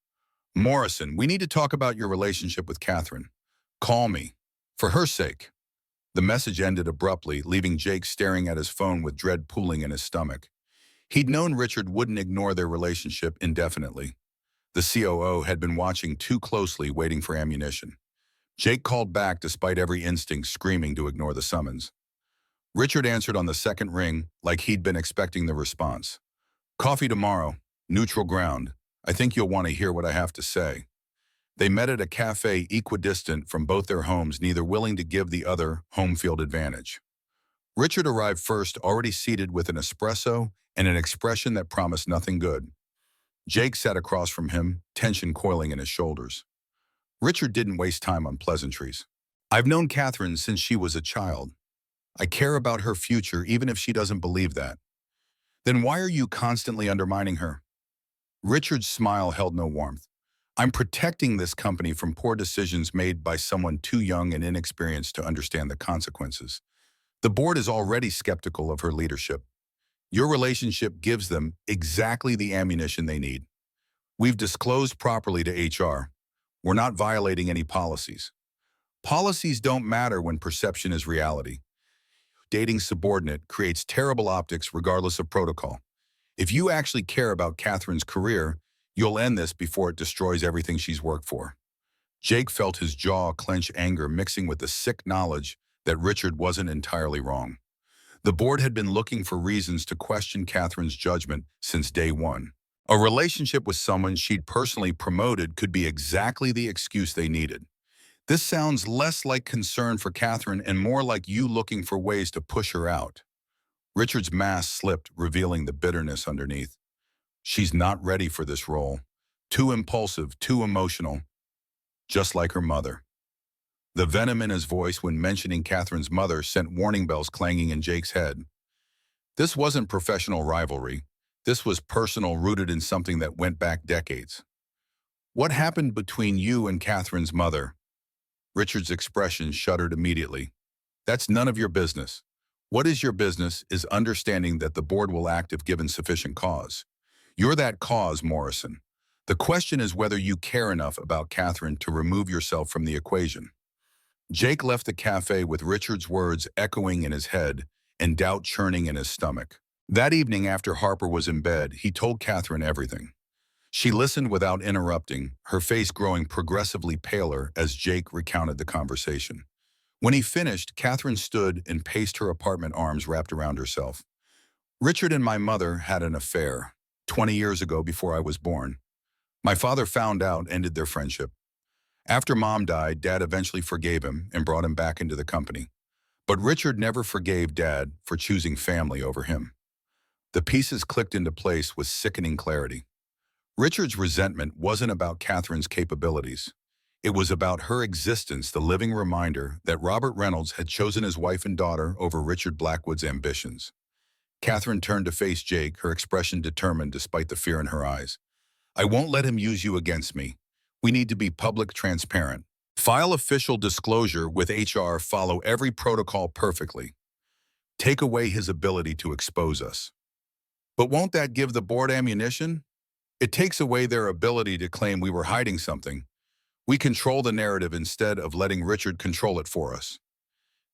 "Morrison, we need to talk about your relationship with Catherine. Call me. For her sake." The message ended abruptly, leaving Jake staring at his phone with dread pooling in his stomach. He'd known Richard wouldn't ignore their relationship indefinitely. The COO had been watching too closely, waiting for ammunition. Jake called back despite every instinct screaming to ignore the summons. Richard answered on the second ring like he'd been expecting the response. "Coffee tomorrow. Neutral ground. I think you'll want to hear what I have to say." They met at a cafe equidistant from both their homes, neither willing to give the other home field advantage. Richard arrived first, already seated with an espresso and an expression that promised nothing good. Jake sat across from him, tension coiling in his shoulders. Richard didn't waste time on pleasantries. "I've known Catherine since she was a child. I care about her future even if she doesn't believe that." "Then why are you constantly undermining her?" Richard's smile held no warmth. "I'm protecting this company from poor decisions made by someone too young and inexperienced to understand the consequences. The board is already skeptical of her leadership. Your relationship gives them exactly the ammunition they need. We've disclosed properly to HR. We're not violating any policies. Policies don't matter when perception is reality. Dating subordinate creates terrible optics regardless of protocol. If you actually care about Catherine's career, you'll end this before it destroys everything she's worked for." Jake felt his jaw clench, anger mixing with the sick knowledge that Richard wasn't entirely wrong. The board had been looking for reasons to question Catherine's judgment since day one. A relationship with someone she'd personally promoted could be exactly the excuse they needed. "This sounds less like concern for Catherine and more like you looking for ways to push her out." Richard's mask slipped, revealing the bitterness underneath. "She's not ready for this role. Too impulsive, too emotional. Just like her mother." The venom in his voice when mentioning Catherine's mother sent warning bells clanging in Jake's head. This wasn't professional rivalry. This was personal, rooted in something that went back decades. What happened between you and Catherine's mother? Richard's expression shuddered immediately. That's none of your business. What is your business is understanding that the board will act if given sufficient cause. You're that cause, Morrison. The question is whether you care enough about Catherine to remove yourself from the equation. Jake left the cafe with Richard's words echoing in his head and doubt churning in his stomach. That evening after Harper was in bed, he told Catherine everything. She listened without interrupting, her face growing progressively paler as Jake recounted the conversation. When he finished, Catherine stood and paced her apartment, arms wrapped around herself. Richard and my mother had an affair 20 years ago before I was born. My father found out, ended their friendship. After Mom died, Dad eventually forgave him and brought him back into the company. But Richard never forgave Dad for choosing family over him. The pieces clicked into place with sickening clarity. Richard's resentment wasn't about Catherine's capabilities. It was about her existence, the living reminder that Robert Reynolds had chosen his wife and daughter over Richard Blackwood's ambitions. Catherine turned to face Jake, her expression determined despite the fear in her eyes. I won't let him use you against me. We need to be public, transparent. File official disclosure with HR, follow every protocol perfectly. Take away his ability to expose us. But won't that give the board ammunition? It takes away their ability to claim we were hiding something. We control the narrative instead of letting Richard control it for us.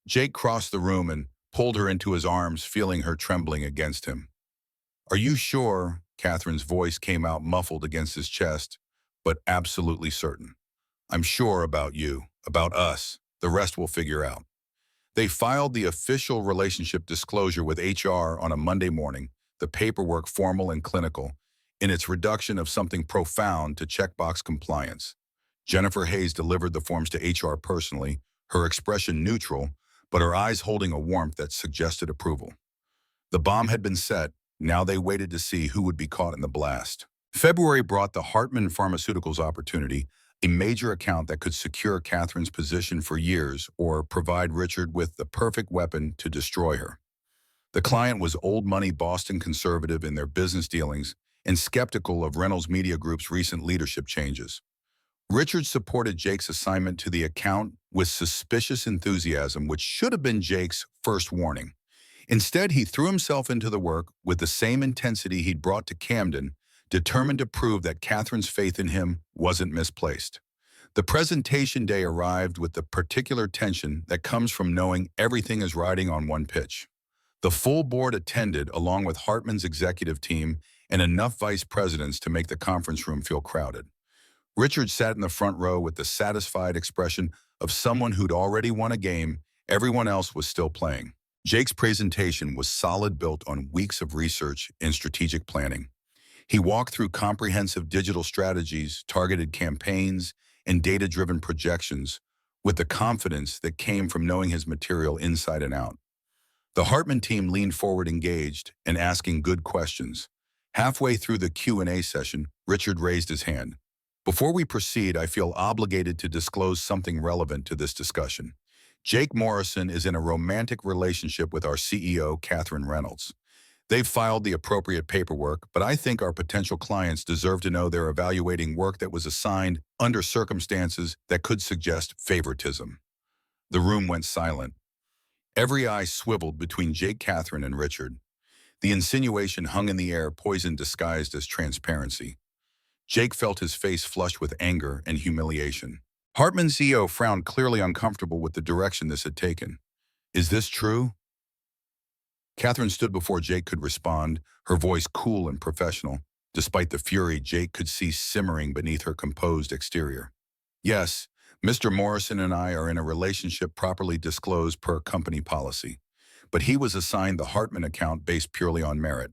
Jake crossed the room and pulled her into his arms, feeling her trembling against him. Are you sure? Catherine's voice came out muffled against his chest, but absolutely certain. I'm sure about you, about us. The rest we'll figure out. They filed the official relationship disclosure with HR on a Monday morning, the paperwork formal and clinical, in its reduction of something profound to checkbox compliance. Jennifer Hayes delivered the forms to HR personally, her expression neutral, but her eyes holding a warmth that suggested approval. The bomb had been set, now they waited to see who would be caught in the blast. February brought the Hartman Pharmaceuticals opportunity, a major account that could secure Catherine's position for years or provide Richard with the perfect weapon to destroy her. The client was old money Boston conservative in their business dealings and skeptical of Reynolds Media Group's recent leadership changes. Richard supported Jake's assignment to the account with suspicious enthusiasm, which should have been Jake's first warning. Instead, he threw himself into the work with the same intensity he'd brought to Camden, determined to prove that Catherine's faith in him wasn't misplaced. The presentation day arrived with the particular tension that comes from knowing everything is riding on one pitch. The full board attended, along with Hartman's executive team and enough vice presidents to make the conference room feel crowded. Richard sat in the front row with the satisfied expression of someone who'd already won a game, everyone else was still playing. Jake's presentation was solid, built on weeks of research and strategic planning. He walked through comprehensive digital strategies, targeted campaigns, and data-driven projections with the confidence that came from knowing his material inside and out. The Hartman team leaned forward, engaged and asking good questions. Halfway through the Q&A session, Richard raised his hand. Before we proceed, I feel obligated to disclose something relevant to this discussion. Jake Morrison is in a romantic relationship with our CEO, Catherine Reynolds. They've filed the appropriate paperwork, but I think our potential clients deserve to know they're evaluating work that was assigned under circumstances that could suggest favoritism. The room went silent. Every eye swiveled between Jake, Catherine, and Richard. The insinuation hung in the air, poison disguised as transparency. Jake felt his face flush with anger and humiliation. Hartman's CEO frowned, clearly uncomfortable with the direction this had taken. Is this true? Catherine stood before Jake could respond, her voice cool and professional, despite the fury Jake could see simmering beneath her composed exterior. Yes, Mr. Morrison and I are in a relationship properly disclosed per company policy, but he was assigned the Hartman account based purely on merit.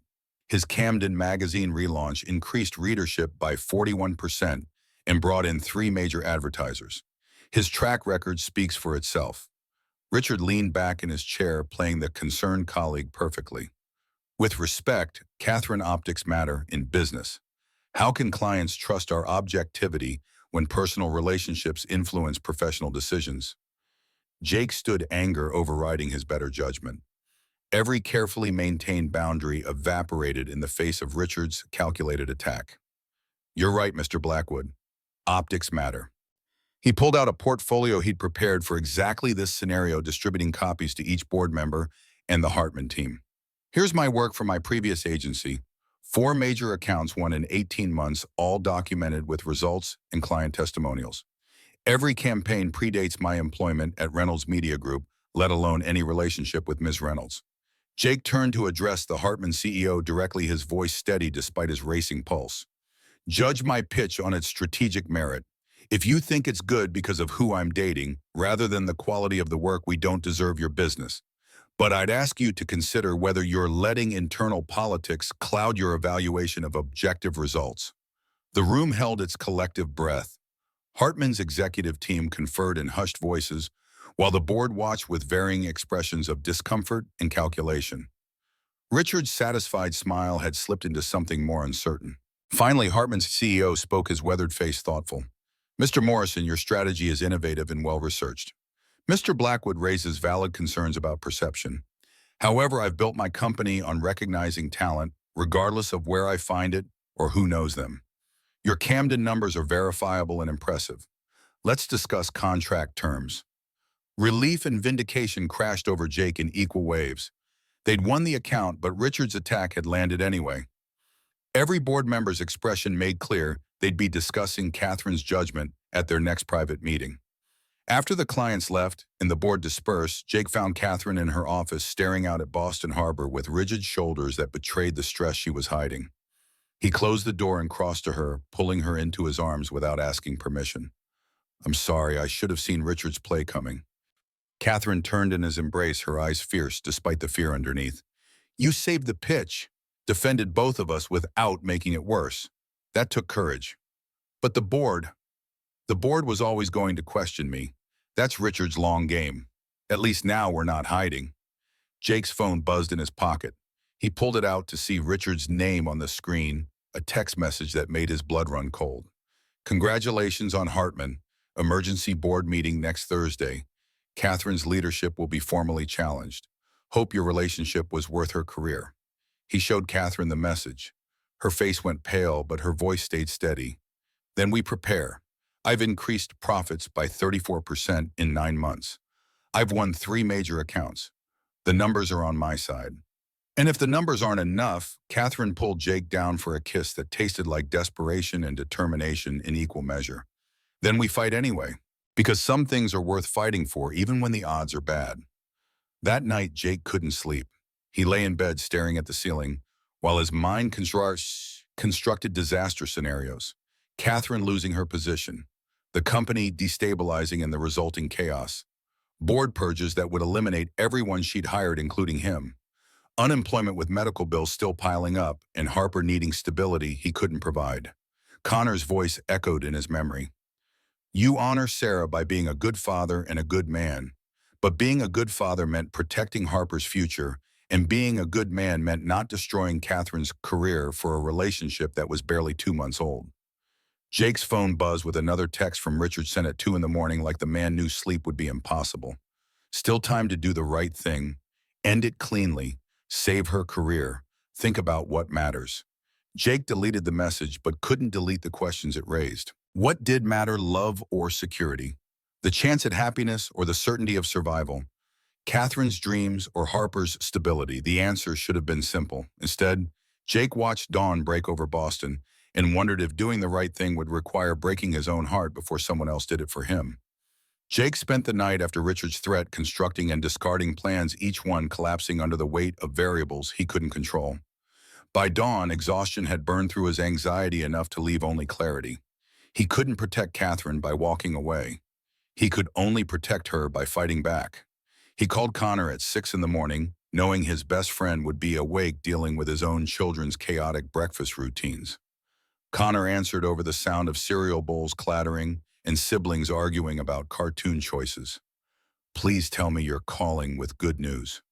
His Camden magazine relaunch increased readership by 41% and brought in 3 major advertisers. His track record speaks for itself. Richard leaned back in his chair, playing the concerned colleague perfectly. With respect, Catherine, optics matter in business. How can clients trust our objectivity when personal relationships influence professional decisions? Jake stood, anger overriding his better judgment. Every carefully maintained boundary evaporated in the face of Richard's calculated attack. You're right, Mr. Blackwood. Optics matter. He pulled out a portfolio he'd prepared for exactly this scenario, distributing copies to each board member and the Hartman team. Here's my work from my previous agency. 4 major accounts won in 18 months, all documented with results and client testimonials. Every campaign predates my employment at Reynolds Media Group, let alone any relationship with Ms. Reynolds. Jake turned to address the Hartman CEO directly, his voice steady despite his racing pulse. Judge my pitch on its strategic merit. If you think it's good because of who I'm dating, rather than the quality of the work, we don't deserve your business. But I'd ask you to consider whether you're letting internal politics cloud your evaluation of objective results. The room held its collective breath. Hartman's executive team conferred in hushed voices, while the board watched with varying expressions of discomfort and calculation. Richard's satisfied smile had slipped into something more uncertain. Finally, Hartman's CEO spoke, his weathered face thoughtful. Mr. Morrison, your strategy is innovative and well-researched. Mr. Blackwood raises valid concerns about perception. However, I've built my company on recognizing talent, regardless of where I find it or who knows them. Your Camden numbers are verifiable and impressive. Let's discuss contract terms. Relief and vindication crashed over Jake in equal waves. They'd won the account, but Richard's attack had landed anyway. Every board member's expression made clear they'd be discussing Catherine's judgment at their next private meeting. After the clients left and the board dispersed, Jake found Catherine in her office staring out at Boston Harbor with rigid shoulders that betrayed the stress she was hiding. He closed the door and crossed to her, pulling her into his arms without asking permission. I'm sorry, I should have seen Richard's play coming. Catherine turned in his embrace, her eyes fierce despite the fear underneath. You saved the pitch, defended both of us without making it worse. That took courage. But the board was always going to question me. That's Richard's long game. At least now we're not hiding. Jake's phone buzzed in his pocket. He pulled it out to see Richard's name on the screen, a text message that made his blood run cold. Congratulations on Hartman. Emergency board meeting next Thursday. Catherine's leadership will be formally challenged. Hope your relationship was worth her career. He showed Catherine the message. Her face went pale, but her voice stayed steady. Then we prepare. I've increased profits by 34% in 9 months. I've won 3 major accounts. The numbers are on my side. And if the numbers aren't enough, Catherine pulled Jake down for a kiss that tasted like desperation and determination in equal measure. Then we fight anyway, because some things are worth fighting for even when the odds are bad. That night, Jake couldn't sleep. He lay in bed staring at the ceiling, while his mind constructed disaster scenarios. Catherine losing her position, the company destabilizing and the resulting chaos. Board purges that would eliminate everyone she'd hired, including him. Unemployment with medical bills still piling up, and Harper needing stability he couldn't provide. Connor's voice echoed in his memory. You honor Sarah by being a good father and a good man. But being a good father meant protecting Harper's future, and being a good man meant not destroying Catherine's career for a relationship that was barely 2 months old. Jake's phone buzzed with another text from Richard sent at 2 in the morning, like the man knew sleep would be impossible. Still time to do the right thing. End it cleanly. Save her career. Think about what matters. Jake deleted the message but couldn't delete the questions it raised. What did matter, love or security? The chance at happiness or the certainty of survival? Catherine's dreams or Harper's stability? The answer should have been simple. Instead, Jake watched dawn break over Boston and wondered if doing the right thing would require breaking his own heart before someone else did it for him. Jake spent the night after Richard's threat constructing and discarding plans, each one collapsing under the weight of variables he couldn't control. By dawn, exhaustion had burned through his anxiety enough to leave only clarity. He couldn't protect Catherine by walking away. He could only protect her by fighting back. He called Connor at 6 in the morning, knowing his best friend would be awake dealing with his own children's chaotic breakfast routines. Connor answered over the sound of cereal bowls clattering and siblings arguing about cartoon choices. Please tell me you're calling with good news.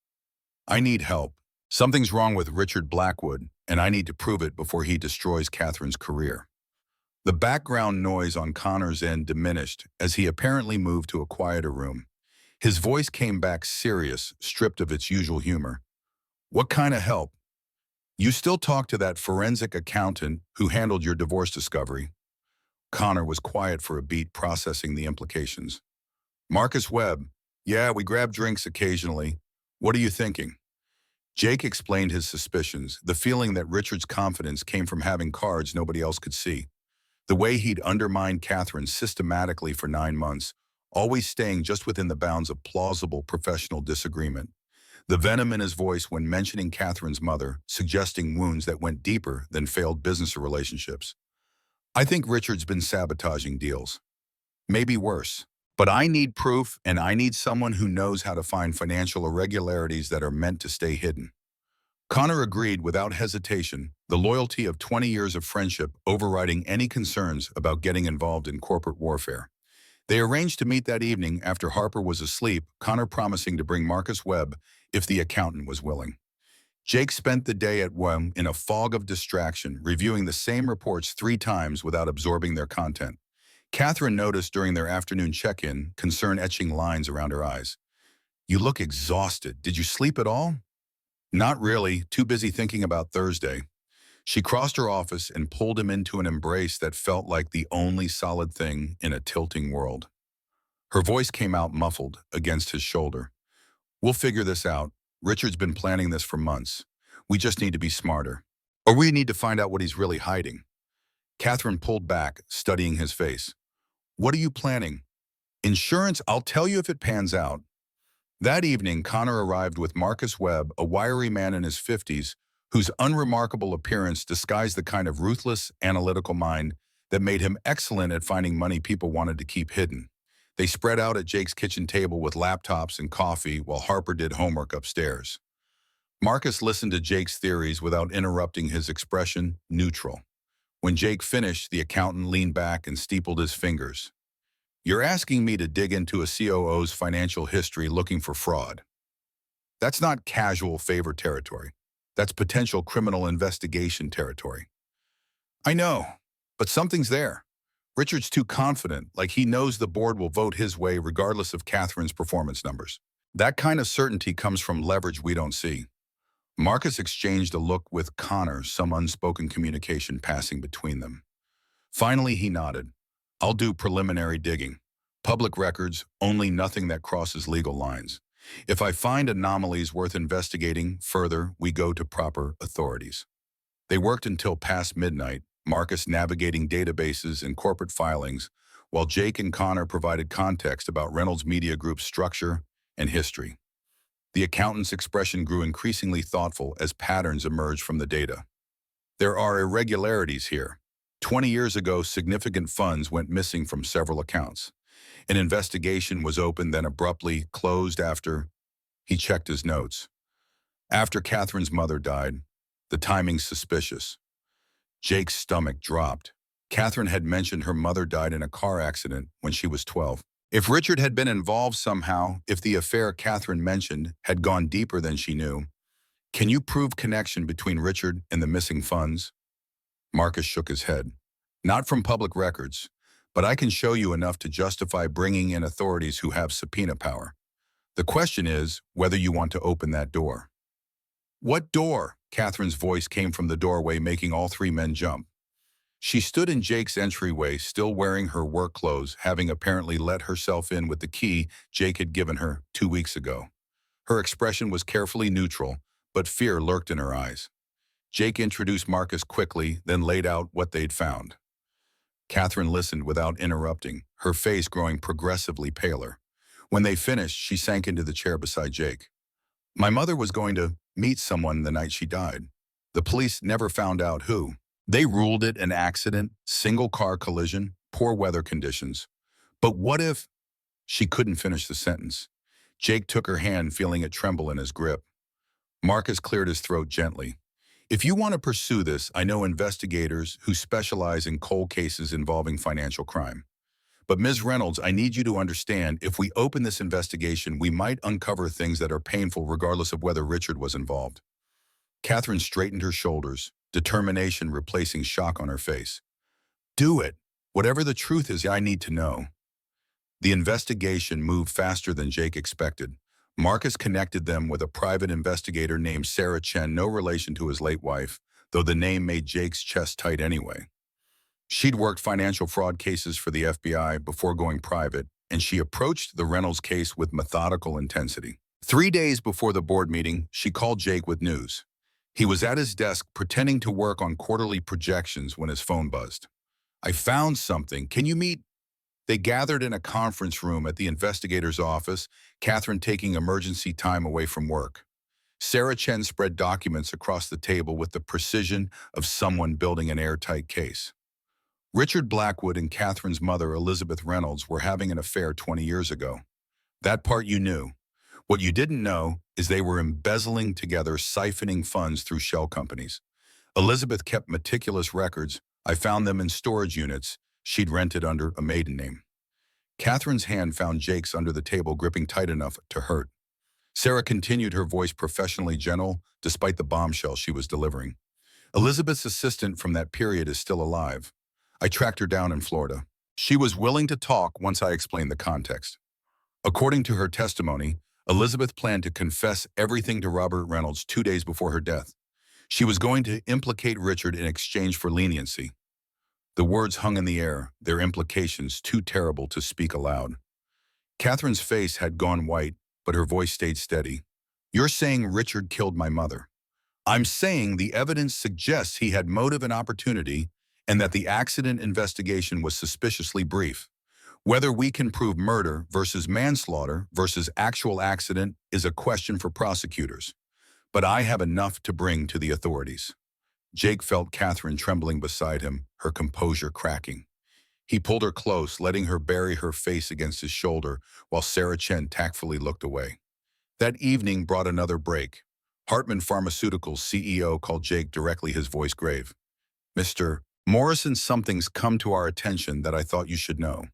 I need help. Something's wrong with Richard Blackwood, and I need to prove it before he destroys Catherine's career. The background noise on Connor's end diminished as he apparently moved to a quieter room. His voice came back serious, stripped of its usual humor. What kind of help? You still talk to that forensic accountant who handled your divorce discovery. Connor was quiet for a beat, processing the implications. Marcus Webb. Yeah, we grab drinks occasionally. What are you thinking? Jake explained his suspicions, the feeling that Richard's confidence came from having cards nobody else could see. The way he'd undermined Catherine systematically for 9 months, always staying just within the bounds of plausible professional disagreement. The venom in his voice when mentioning Catherine's mother, suggesting wounds that went deeper than failed business or relationships. I think Richard's been sabotaging deals. Maybe worse. But I need proof, and I need someone who knows how to find financial irregularities that are meant to stay hidden. Connor agreed without hesitation, the loyalty of 20 years of friendship overriding any concerns about getting involved in corporate warfare. They arranged to meet that evening after Harper was asleep, Connor promising to bring Marcus Webb if the accountant was willing. Jake spent the day at Webb in a fog of distraction, reviewing the same reports 3 times without absorbing their content. Catherine noticed during their afternoon check-in, concern etching lines around her eyes. You look exhausted. Did you sleep at all? Not really, too busy thinking about Thursday. She crossed her office and pulled him into an embrace that felt like the only solid thing in a tilting world. Her voice came out muffled against his shoulder. We'll figure this out. Richard's been planning this for months. We just need to be smarter. Or we need to find out what he's really hiding. Catherine pulled back, studying his face. What are you planning? Insurance, I'll tell you if it pans out. That evening, Connor arrived with Marcus Webb, a wiry man in his 50s, whose unremarkable appearance disguised the kind of ruthless, analytical mind that made him excellent at finding money people wanted to keep hidden. They spread out at Jake's kitchen table with laptops and coffee while Harper did homework upstairs. Marcus listened to Jake's theories without interrupting, his expression neutral. When Jake finished, the accountant leaned back and steepled his fingers. You're asking me to dig into a COO's financial history looking for fraud. That's not casual favor territory. That's potential criminal investigation territory. I know, but something's there. Richard's too confident, like he knows the board will vote his way regardless of Catherine's performance numbers. That kind of certainty comes from leverage we don't see. Marcus exchanged a look with Connor, some unspoken communication passing between them. Finally, he nodded. I'll do preliminary digging. Public records, only nothing that crosses legal lines. If I find anomalies worth investigating further, we go to proper authorities. They worked until past midnight, Marcus navigating databases and corporate filings, while Jake and Connor provided context about Reynolds Media Group's structure and history. The accountant's expression grew increasingly thoughtful as patterns emerged from the data. There are irregularities here. 20 years ago, significant funds went missing from several accounts. An investigation was opened, then abruptly closed after he checked his notes. After Catherine's mother died, the timing's suspicious. Jake's stomach dropped. Catherine had mentioned her mother died in a car accident when she was 12. If Richard had been involved somehow, if the affair Catherine mentioned had gone deeper than she knew, can you prove connection between Richard and the missing funds? Marcus shook his head. Not from public records, but I can show you enough to justify bringing in authorities who have subpoena power. The question is whether you want to open that door. What door? Catherine's voice came from the doorway, making all 3 men jump. She stood in Jake's entryway, still wearing her work clothes, having apparently let herself in with the key Jake had given her 2 weeks ago. Her expression was carefully neutral, but fear lurked in her eyes. Jake introduced Marcus quickly, then laid out what they'd found. Catherine listened without interrupting, her face growing progressively paler. When they finished, she sank into the chair beside Jake. My mother was going to meet someone the night she died. The police never found out who. They ruled it an accident, single-car collision, poor weather conditions. But what if... She couldn't finish the sentence. Jake took her hand, feeling it tremble in his grip. Marcus cleared his throat gently. If you want to pursue this, I know investigators who specialize in cold cases involving financial crime. But Ms. Reynolds, I need you to understand, if we open this investigation, we might uncover things that are painful regardless of whether Richard was involved. Catherine straightened her shoulders, determination replacing shock on her face. Do it. Whatever the truth is, I need to know. The investigation moved faster than Jake expected. Marcus connected them with a private investigator named Sarah Chen, no relation to his late wife, though the name made Jake's chest tight anyway. She'd worked financial fraud cases for the FBI before going private, and she approached the Reynolds case with methodical intensity. 3 days before the board meeting, she called Jake with news. He was at his desk pretending to work on quarterly projections when his phone buzzed. "I found something. Can you meet?" They gathered in a conference room at the investigator's office, Catherine taking emergency time away from work. Sarah Chen spread documents across the table with the precision of someone building an airtight case. Richard Blackwood and Catherine's mother, Elizabeth Reynolds, were having an affair 20 years ago. That part you knew. What you didn't know is they were embezzling together, siphoning funds through shell companies. Elizabeth kept meticulous records. I found them in storage units she'd rented under a maiden name. Catherine's hand found Jake's under the table, gripping tight enough to hurt. Sarah continued, her voice professionally gentle, despite the bombshell she was delivering. "Elizabeth's assistant from that period is still alive. I tracked her down in Florida. She was willing to talk once I explained the context." According to her testimony, Elizabeth planned to confess everything to Robert Reynolds 2 days before her death. She was going to implicate Richard in exchange for leniency. The words hung in the air, their implications too terrible to speak aloud. Catherine's face had gone white, but her voice stayed steady. "You're saying Richard killed my mother. I'm saying the evidence suggests he had motive and opportunity, and that the accident investigation was suspiciously brief. Whether we can prove murder versus manslaughter versus actual accident is a question for prosecutors. But I have enough to bring to the authorities." Jake felt Catherine trembling beside him, her composure cracking. He pulled her close, letting her bury her face against his shoulder while Sarah Chen tactfully looked away. That evening brought another break. Hartman Pharmaceuticals CEO called Jake directly, his voice grave. "Mr. Morrison, something's come to our attention that I thought you should know.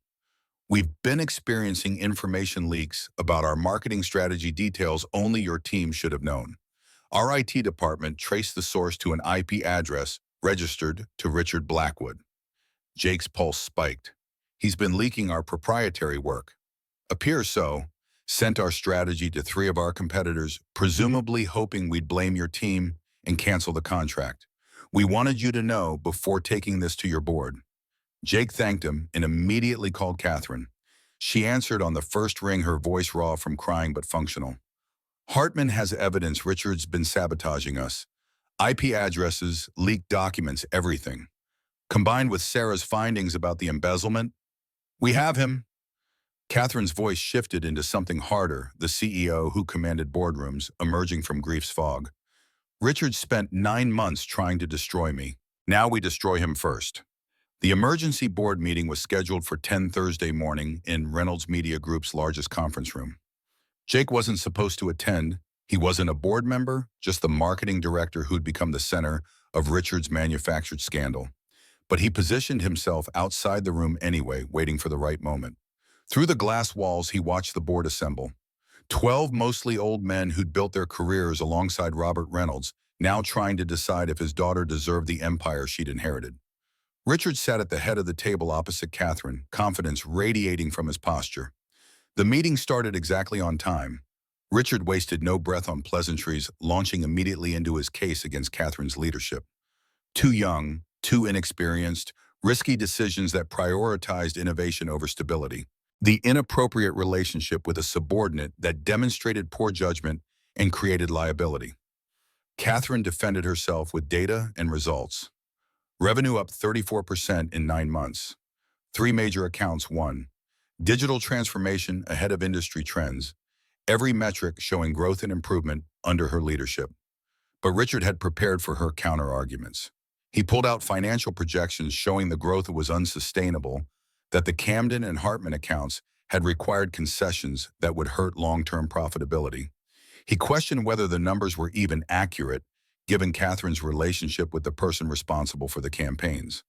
We've been experiencing information leaks about our marketing strategy, details only your team should have known. Our IT department traced the source to an IP address registered to Richard Blackwood." Jake's pulse spiked. "He's been leaking our proprietary work." "Appears so. Sent our strategy to 3 of our competitors, presumably hoping we'd blame your team and cancel the contract. We wanted you to know before taking this to your board." Jake thanked him and immediately called Catherine. She answered on the first ring, her voice raw from crying but functional. "Hartman has evidence Richard's been sabotaging us. IP addresses, leaked documents, everything. Combined with Sarah's findings about the embezzlement, we have him." Catherine's voice shifted into something harder, the CEO who commanded boardrooms, emerging from grief's fog. "Richard spent 9 months trying to destroy me. Now we destroy him first." The emergency board meeting was scheduled for 10 Thursday morning in Reynolds Media Group's largest conference room. Jake wasn't supposed to attend. He wasn't a board member, just the marketing director who'd become the center of Richard's manufactured scandal. But he positioned himself outside the room anyway, waiting for the right moment. Through the glass walls, he watched the board assemble. 12 mostly old men who'd built their careers alongside Robert Reynolds, now trying to decide if his daughter deserved the empire she'd inherited. Richard sat at the head of the table opposite Catherine, confidence radiating from his posture. The meeting started exactly on time. Richard wasted no breath on pleasantries, launching immediately into his case against Catherine's leadership. Too young, too inexperienced, risky decisions that prioritized innovation over stability. The inappropriate relationship with a subordinate that demonstrated poor judgment and created liability. Catherine defended herself with data and results. Revenue up 34% in 9 months. 3 major accounts won. Digital transformation ahead of industry trends. Every metric showing growth and improvement under her leadership. But Richard had prepared for her counter-arguments. He pulled out financial projections showing the growth was unsustainable, that the Camden and Hartman accounts had required concessions that would hurt long-term profitability. He questioned whether the numbers were even accurate, given Catherine's relationship with the person responsible for the campaigns.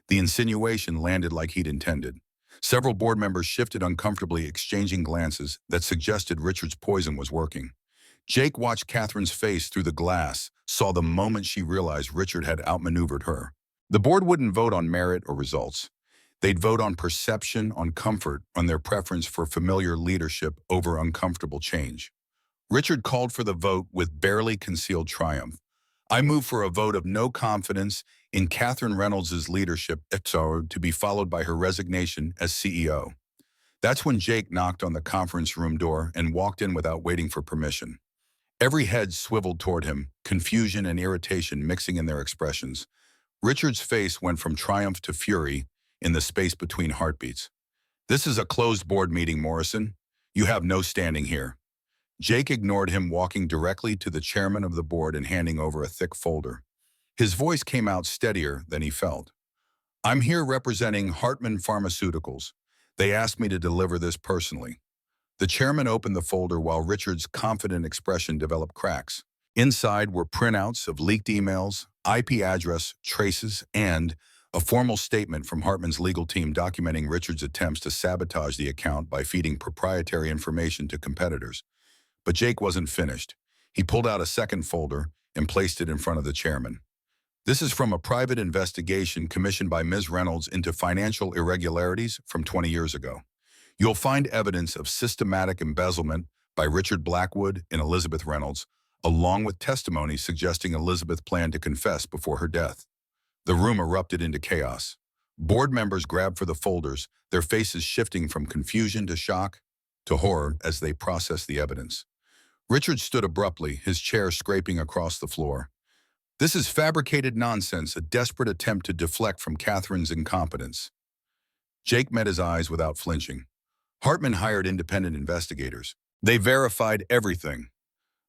The insinuation landed like he'd intended. Several board members shifted uncomfortably, exchanging glances that suggested Richard's poison was working. Jake watched Catherine's face through the glass, saw the moment she realized Richard had outmaneuvered her. The board wouldn't vote on merit or results. They'd vote on perception, on comfort, on their preference for familiar leadership over uncomfortable change. Richard called for the vote with barely concealed triumph. I move for a vote of no confidence in Catherine Reynolds' leadership, to be followed by her resignation as CEO. That's when Jake knocked on the conference room door and walked in without waiting for permission. Every head swiveled toward him, confusion and irritation mixing in their expressions. Richard's face went from triumph to fury in the space between heartbeats. This is a closed board meeting, Morrison. You have no standing here. Jake ignored him, walking directly to the chairman of the board and handing over a thick folder. His voice came out steadier than he felt. I'm here representing Hartman Pharmaceuticals. They asked me to deliver this personally. The chairman opened the folder while Richard's confident expression developed cracks. Inside were printouts of leaked emails, IP address traces, and a formal statement from Hartman's legal team documenting Richard's attempts to sabotage the account by feeding proprietary information to competitors. But Jake wasn't finished. He pulled out a second folder and placed it in front of the chairman. This is from a private investigation commissioned by Ms. Reynolds into financial irregularities from 20 years ago. You'll find evidence of systematic embezzlement by Richard Blackwood and Elizabeth Reynolds, along with testimony suggesting Elizabeth planned to confess before her death. The room erupted into chaos. Board members grabbed for the folders, their faces shifting from confusion to shock to horror as they processed the evidence. Richard stood abruptly, his chair scraping across the floor. This is fabricated nonsense, a desperate attempt to deflect from Catherine's incompetence. Jake met his eyes without flinching. Hartman hired independent investigators. They verified everything.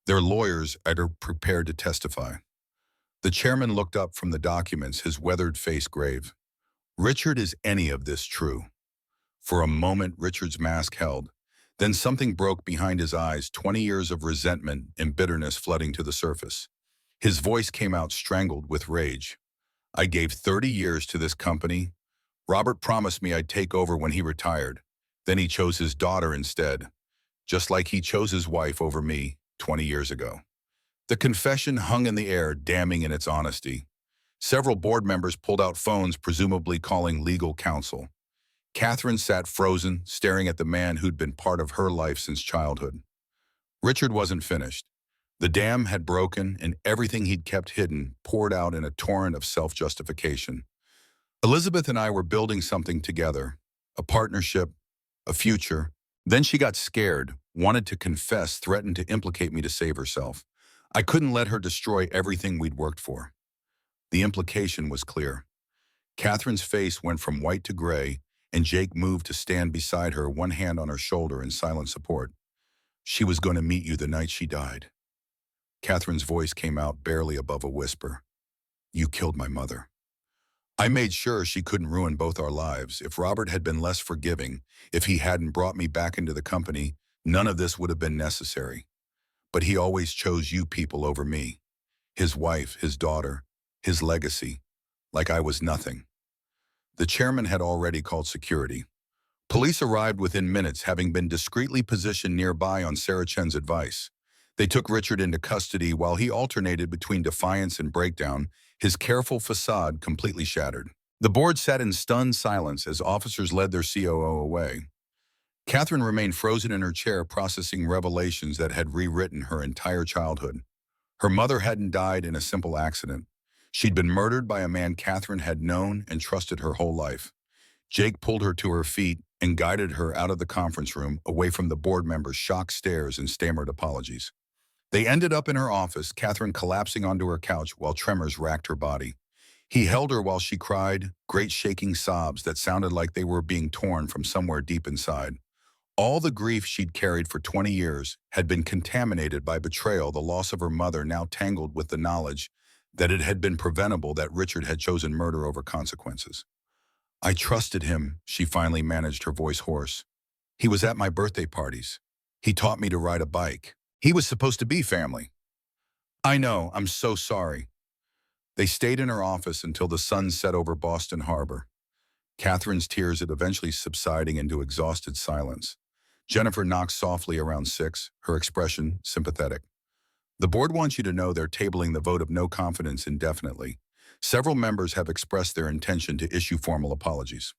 Their lawyers are prepared to testify. The chairman looked up from the documents, his weathered face grave. Richard, is any of this true? For a moment, Richard's mask held. Then something broke behind his eyes, 20 years of resentment and bitterness flooding to the surface. His voice came out strangled with rage. I gave 30 years to this company. Robert promised me I'd take over when he retired. Then he chose his daughter instead, just like he chose his wife over me 20 years ago. The confession hung in the air, damning in its honesty. Several board members pulled out phones, presumably calling legal counsel. Catherine sat frozen, staring at the man who'd been part of her life since childhood. Richard wasn't finished. The dam had broken, and everything he'd kept hidden poured out in a torrent of self-justification. Elizabeth and I were building something together, a partnership, a future. Then she got scared, wanted to confess, threatened to implicate me to save herself. I couldn't let her destroy everything we'd worked for. The implication was clear. Catherine's face went from white to gray, and Jake moved to stand beside her, one hand on her shoulder in silent support. She was going to meet you the night she died. Catherine's voice came out barely above a whisper. You killed my mother. I made sure she couldn't ruin both our lives. If Robert had been less forgiving, if he hadn't brought me back into the company, none of this would have been necessary. But he always chose you people over me. His wife, his daughter, his legacy, like I was nothing. The chairman had already called security. Police arrived within minutes, having been discreetly positioned nearby on Sarah Chen's advice. They took Richard into custody while he alternated between defiance and breakdown, his careful facade completely shattered. The board sat in stunned silence as officers led their COO away. Catherine remained frozen in her chair, processing revelations that had rewritten her entire childhood. Her mother hadn't died in a simple accident. She'd been murdered by a man Catherine had known and trusted her whole life. Jake pulled her to her feet and guided her out of the conference room, away from the board members' shocked stares and stammered apologies. They ended up in her office, Catherine collapsing onto her couch while tremors racked her body. He held her while she cried, great shaking sobs that sounded like they were being torn from somewhere deep inside. All the grief she'd carried for 20 years had been contaminated by betrayal, the loss of her mother now tangled with the knowledge that it had been preventable, that Richard had chosen murder over consequences. I trusted him, she finally managed, her voice hoarse. He was at my birthday parties. He taught me to ride a bike. He was supposed to be family. I know, I'm so sorry. They stayed in her office until the sun set over Boston Harbor. Catherine's tears had eventually subsiding into exhausted silence. Jennifer knocked softly around 6, her expression sympathetic. The board wants you to know they're tabling the vote of no confidence indefinitely. Several members have expressed their intention to issue formal apologies.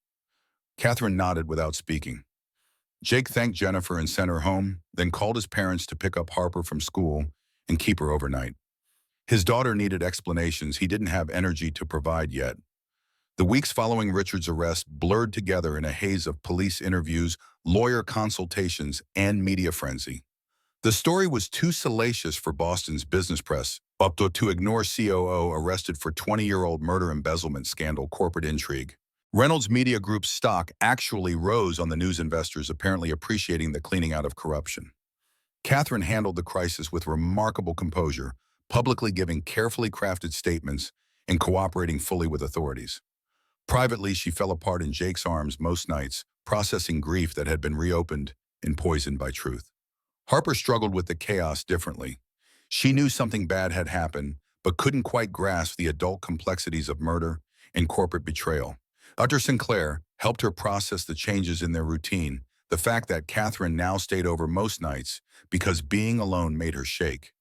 Catherine nodded without speaking. Jake thanked Jennifer and sent her home, then called his parents to pick up Harper from school and keep her overnight. His daughter needed explanations he didn't have energy to provide yet. The weeks following Richard's arrest blurred together in a haze of police interviews, lawyer consultations, and media frenzy. The story was too salacious for Boston's business press, up to ignore COO arrested for 20-year-old murder embezzlement scandal corporate intrigue. Reynolds Media Group's stock actually rose on the news investors apparently appreciating the cleaning out of corruption. Catherine handled the crisis with remarkable composure, publicly giving carefully crafted statements and cooperating fully with authorities. Privately, she fell apart in Jake's arms most nights, processing grief that had been reopened and poisoned by truth. Harper struggled with the chaos differently. She knew something bad had happened, but couldn't quite grasp the adult complexities of murder and corporate betrayal. Dr. Sinclair helped her process the changes in their routine, the fact that Catherine now stayed over most nights because being alone made her shake.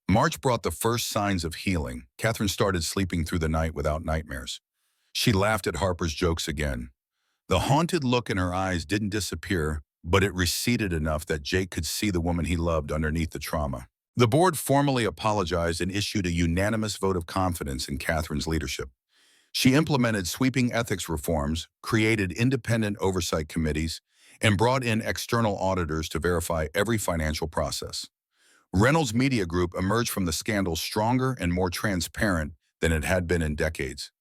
March brought the first signs of healing. Catherine started sleeping through the night without nightmares. She laughed at Harper's jokes again. The haunted look in her eyes didn't disappear, but it receded enough that Jake could see the woman he loved underneath the trauma. The board formally apologized and issued a unanimous vote of confidence in Catherine's leadership. She implemented sweeping ethics reforms, created independent oversight committees, and brought in external auditors to verify every financial process. Reynolds Media Group emerged from the scandal stronger and more transparent than it had been in decades.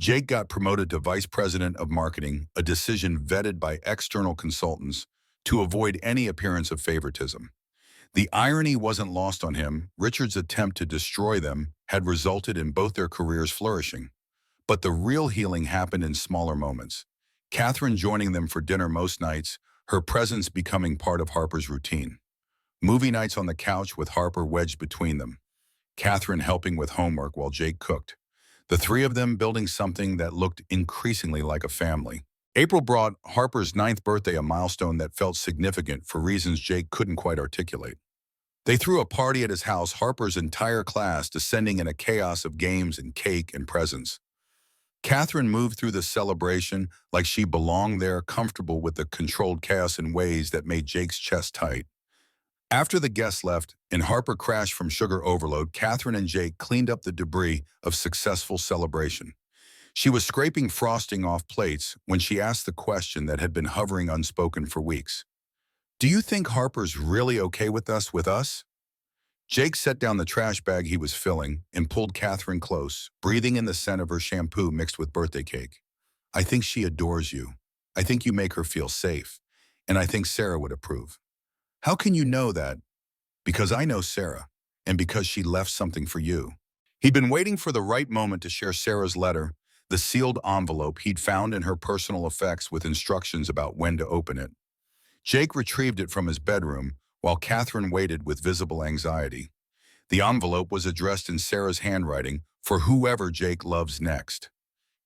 Jake got promoted to vice president of marketing, a decision vetted by external consultants to avoid any appearance of favoritism. The irony wasn't lost on him. Richard's attempt to destroy them had resulted in both their careers flourishing. But the real healing happened in smaller moments. Catherine joining them for dinner most nights, her presence becoming part of Harper's routine. Movie nights on the couch with Harper wedged between them. Catherine helping with homework while Jake cooked. The three of them building something that looked increasingly like a family. April brought Harper's 9th birthday, a milestone that felt significant for reasons Jake couldn't quite articulate. They threw a party at his house, Harper's entire class descending in a chaos of games and cake and presents. Catherine moved through the celebration like she belonged there, comfortable with the controlled chaos in ways that made Jake's chest tight. After the guests left and Harper crashed from sugar overload, Catherine and Jake cleaned up the debris of successful celebration. She was scraping frosting off plates when she asked the question that had been hovering unspoken for weeks. "Do you think Harper's really okay with us?" Jake set down the trash bag he was filling and pulled Catherine close, breathing in the scent of her shampoo mixed with birthday cake. "I think she adores you. I think you make her feel safe. And I think Sarah would approve." "How can you know that?" "Because I know Sarah, and because she left something for you." He'd been waiting for the right moment to share Sarah's letter, the sealed envelope he'd found in her personal effects with instructions about when to open it. Jake retrieved it from his bedroom, while Catherine waited with visible anxiety. The envelope was addressed in Sarah's handwriting for whoever Jake loves next.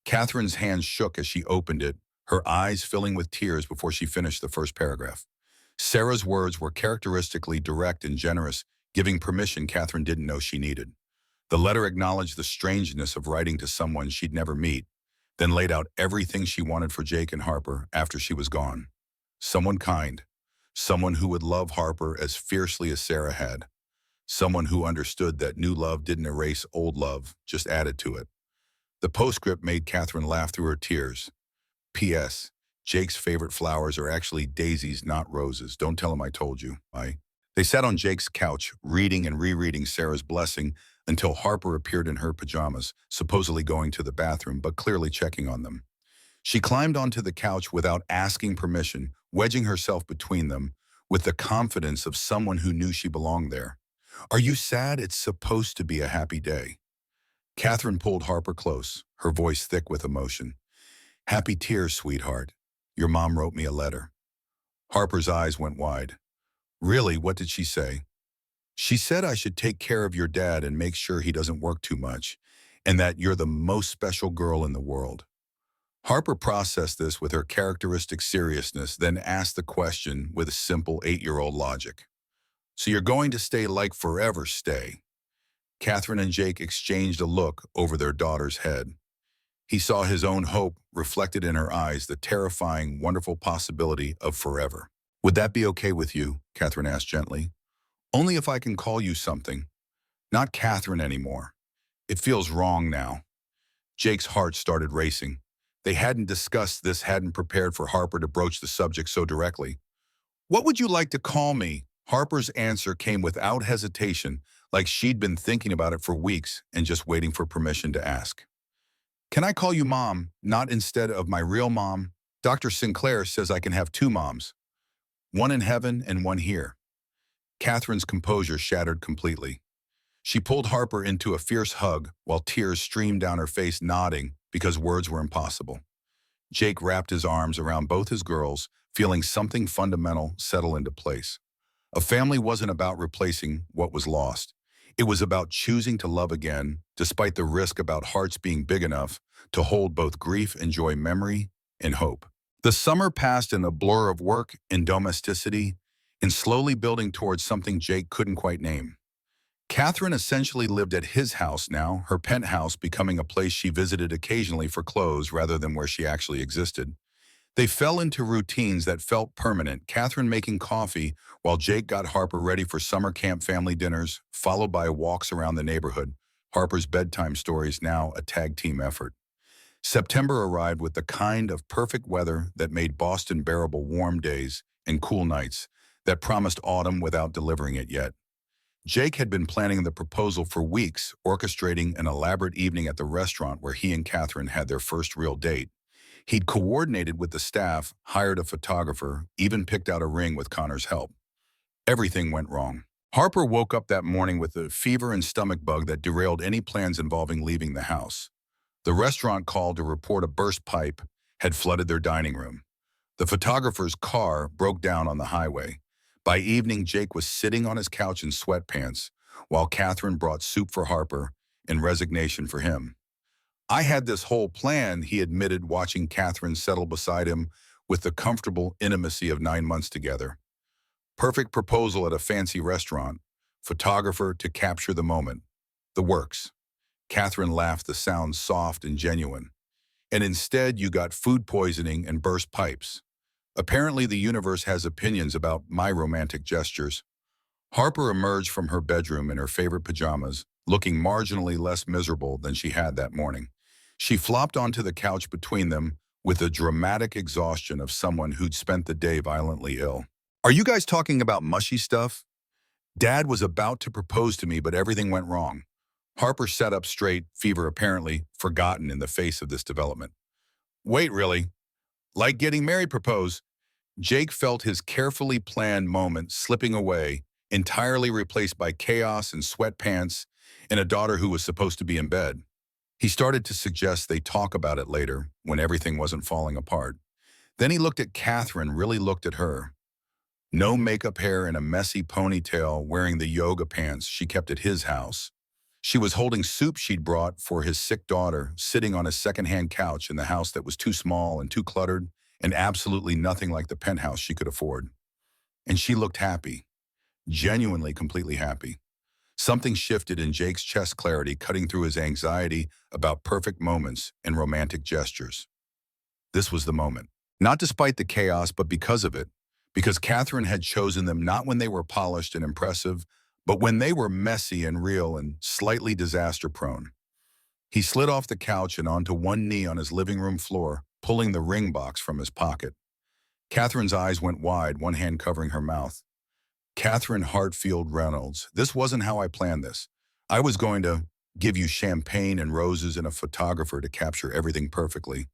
Catherine's hands shook as she opened it, her eyes filling with tears before she finished the first paragraph. Sarah's words were characteristically direct and generous, giving permission Catherine didn't know she needed. The letter acknowledged the strangeness of writing to someone she'd never meet, then laid out everything she wanted for Jake and Harper after she was gone. Someone kind, someone who would love Harper as fiercely as Sarah had, someone who understood that new love didn't erase old love, just added to it. The postscript made Catherine laugh through her tears. P.S. Jake's favorite flowers are actually daisies, not roses. Don't tell him I told you. They sat on Jake's couch, reading and rereading Sarah's blessing until Harper appeared in her pajamas, supposedly going to the bathroom, but clearly checking on them. She climbed onto the couch without asking permission, wedging herself between them, with the confidence of someone who knew she belonged there. "Are you sad? It's supposed to be a happy day." Catherine pulled Harper close, her voice thick with emotion. "Happy tears, sweetheart. Your mom wrote me a letter." Harper's eyes went wide. "Really? What did she say?" "She said I should take care of your dad and make sure he doesn't work too much, and that you're the most special girl in the world." Harper processed this with her characteristic seriousness, then asked the question with a simple 8-year-old logic. "So you're going to stay like forever stay?" Catherine and Jake exchanged a look over their daughter's head. He saw his own hope reflected in her eyes, the terrifying, wonderful possibility of forever. Would that be okay with you? Catherine asked gently. Only if I can call you something. Not Catherine anymore. It feels wrong now. Jake's heart started racing. They hadn't discussed this, hadn't prepared for Harper to broach the subject so directly. What would you like to call me? Harper's answer came without hesitation, like she'd been thinking about it for weeks and just waiting for permission to ask. Can I call you Mom, not instead of my real mom? Dr. Sinclair says I can have two moms, one in heaven and one here. Catherine's composure shattered completely. She pulled Harper into a fierce hug while tears streamed down her face, nodding because words were impossible. Jake wrapped his arms around both his girls, feeling something fundamental settle into place. A family wasn't about replacing what was lost. It was about choosing to love again, despite the risk about hearts being big enough to hold both grief and joy, memory and hope. The summer passed in a blur of work and domesticity, and slowly building towards something Jake couldn't quite name. Catherine essentially lived at his house now, her penthouse becoming a place she visited occasionally for clothes rather than where she actually existed. They fell into routines that felt permanent, Catherine making coffee while Jake got Harper ready for summer camp family dinners, followed by walks around the neighborhood, Harper's bedtime stories now a tag team effort. September arrived with the kind of perfect weather that made Boston bearable, warm days and cool nights that promised autumn without delivering it yet. Jake had been planning the proposal for weeks, orchestrating an elaborate evening at the restaurant where he and Catherine had their first real date. He'd coordinated with the staff, hired a photographer, even picked out a ring with Connor's help. Everything went wrong. Harper woke up that morning with a fever and stomach bug that derailed any plans involving leaving the house. The restaurant called to report a burst pipe had flooded their dining room. The photographer's car broke down on the highway. By evening, Jake was sitting on his couch in sweatpants, while Catherine brought soup for Harper and resignation for him. I had this whole plan, he admitted, watching Catherine settle beside him with the comfortable intimacy of 9 months together. Perfect proposal at a fancy restaurant, photographer to capture the moment. The works. Catherine laughed, the sound soft and genuine. And instead, you got food poisoning and burst pipes. Apparently, the universe has opinions about my romantic gestures. Harper emerged from her bedroom in her favorite pajamas, looking marginally less miserable than she had that morning. She flopped onto the couch between them with the dramatic exhaustion of someone who'd spent the day violently ill. Are you guys talking about mushy stuff? Dad was about to propose to me, but everything went wrong. Harper sat up straight, fever apparently forgotten in the face of this development. Wait, really? Like getting married propose? Jake felt his carefully planned moment slipping away, entirely replaced by chaos and sweatpants and a daughter who was supposed to be in bed. He started to suggest they talk about it later, when everything wasn't falling apart. Then he looked at Catherine, really looked at her. No makeup, hair in a messy ponytail, wearing the yoga pants she kept at his house. She was holding soup she'd brought for his sick daughter, sitting on a secondhand couch in the house that was too small and too cluttered and absolutely nothing like the penthouse she could afford. And she looked happy, genuinely completely happy. Something shifted in Jake's chest, clarity cutting through his anxiety about perfect moments and romantic gestures. This was the moment. Not despite the chaos, but because of it. Because Catherine had chosen them not when they were polished and impressive, but when they were messy and real and slightly disaster-prone. He slid off the couch and onto one knee on his living room floor, pulling the ring box from his pocket. Catherine's eyes went wide, one hand covering her mouth. Catherine Hartfield Reynolds, this wasn't how I planned this. I was going to give you champagne and roses and a photographer to capture everything perfectly.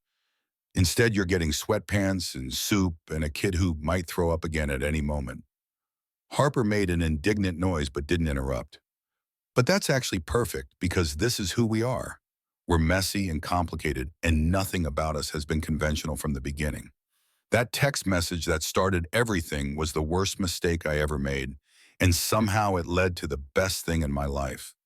Instead, you're getting sweatpants and soup and a kid who might throw up again at any moment. Harper made an indignant noise but didn't interrupt. But that's actually perfect because this is who we are. We're messy and complicated, and nothing about us has been conventional from the beginning. That text message that started everything was the worst mistake I ever made, and somehow it led to the best thing in my life.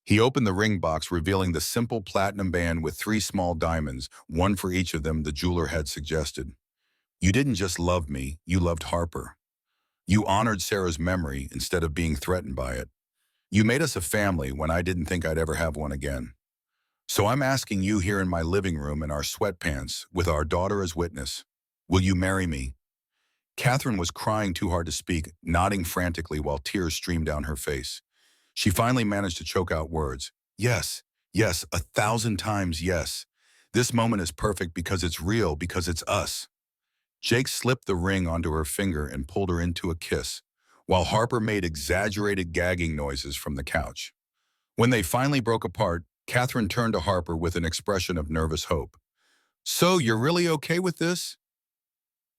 He opened the ring box, revealing the simple platinum band with 3 small diamonds, one for each of them, the jeweler had suggested. You didn't just love me, you loved Harper. You honored Sarah's memory instead of being threatened by it. You made us a family when I didn't think I'd ever have one again. So I'm asking you here in my living room in our sweatpants, with our daughter as witness, will you marry me? Catherine was crying too hard to speak, nodding frantically while tears streamed down her face. She finally managed to choke out words. Yes, yes, 1,000 times yes. This moment is perfect because it's real, because it's us. Jake slipped the ring onto her finger and pulled her into a kiss, while Harper made exaggerated gagging noises from the couch. When they finally broke apart, Catherine turned to Harper with an expression of nervous hope. So you're really okay with this?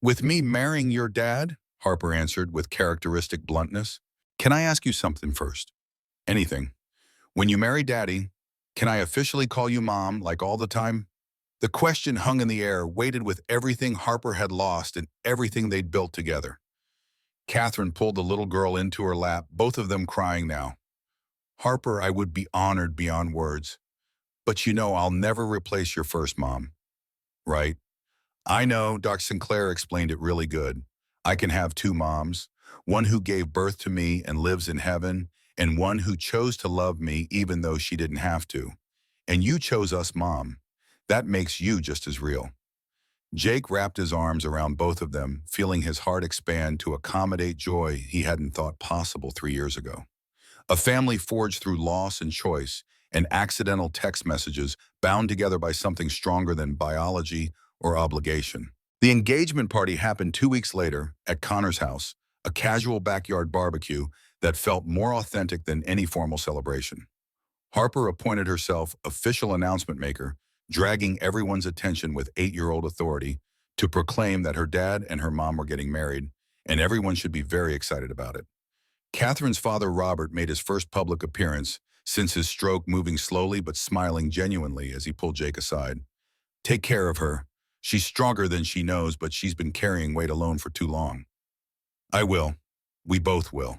With me marrying your dad? Harper answered with characteristic bluntness. Can I ask you something first? Anything. When you marry Daddy, can I officially call you Mom like all the time? The question hung in the air, weighted with everything Harper had lost and everything they'd built together. Catherine pulled the little girl into her lap, both of them crying now. Harper, I would be honored beyond words. But you know I'll never replace your first mom, right? I know, Doc Sinclair explained it really good. I can have two moms, one who gave birth to me and lives in heaven, and one who chose to love me even though she didn't have to. And you chose us, Mom. That makes you just as real. Jake wrapped his arms around both of them, feeling his heart expand to accommodate joy he hadn't thought possible 3 years ago. A family forged through loss and choice, and accidental text messages bound together by something stronger than biology or obligation. The engagement party happened 2 weeks later at Connor's house, a casual backyard barbecue that felt more authentic than any formal celebration. Harper appointed herself official announcement maker, dragging everyone's attention with 8-year-old authority to proclaim that her dad and her mom were getting married, and everyone should be very excited about it. Catherine's father, Robert, made his first public appearance since his stroke, moving slowly but smiling genuinely as he pulled Jake aside. Take care of her. She's stronger than she knows, but she's been carrying weight alone for too long. I will. We both will.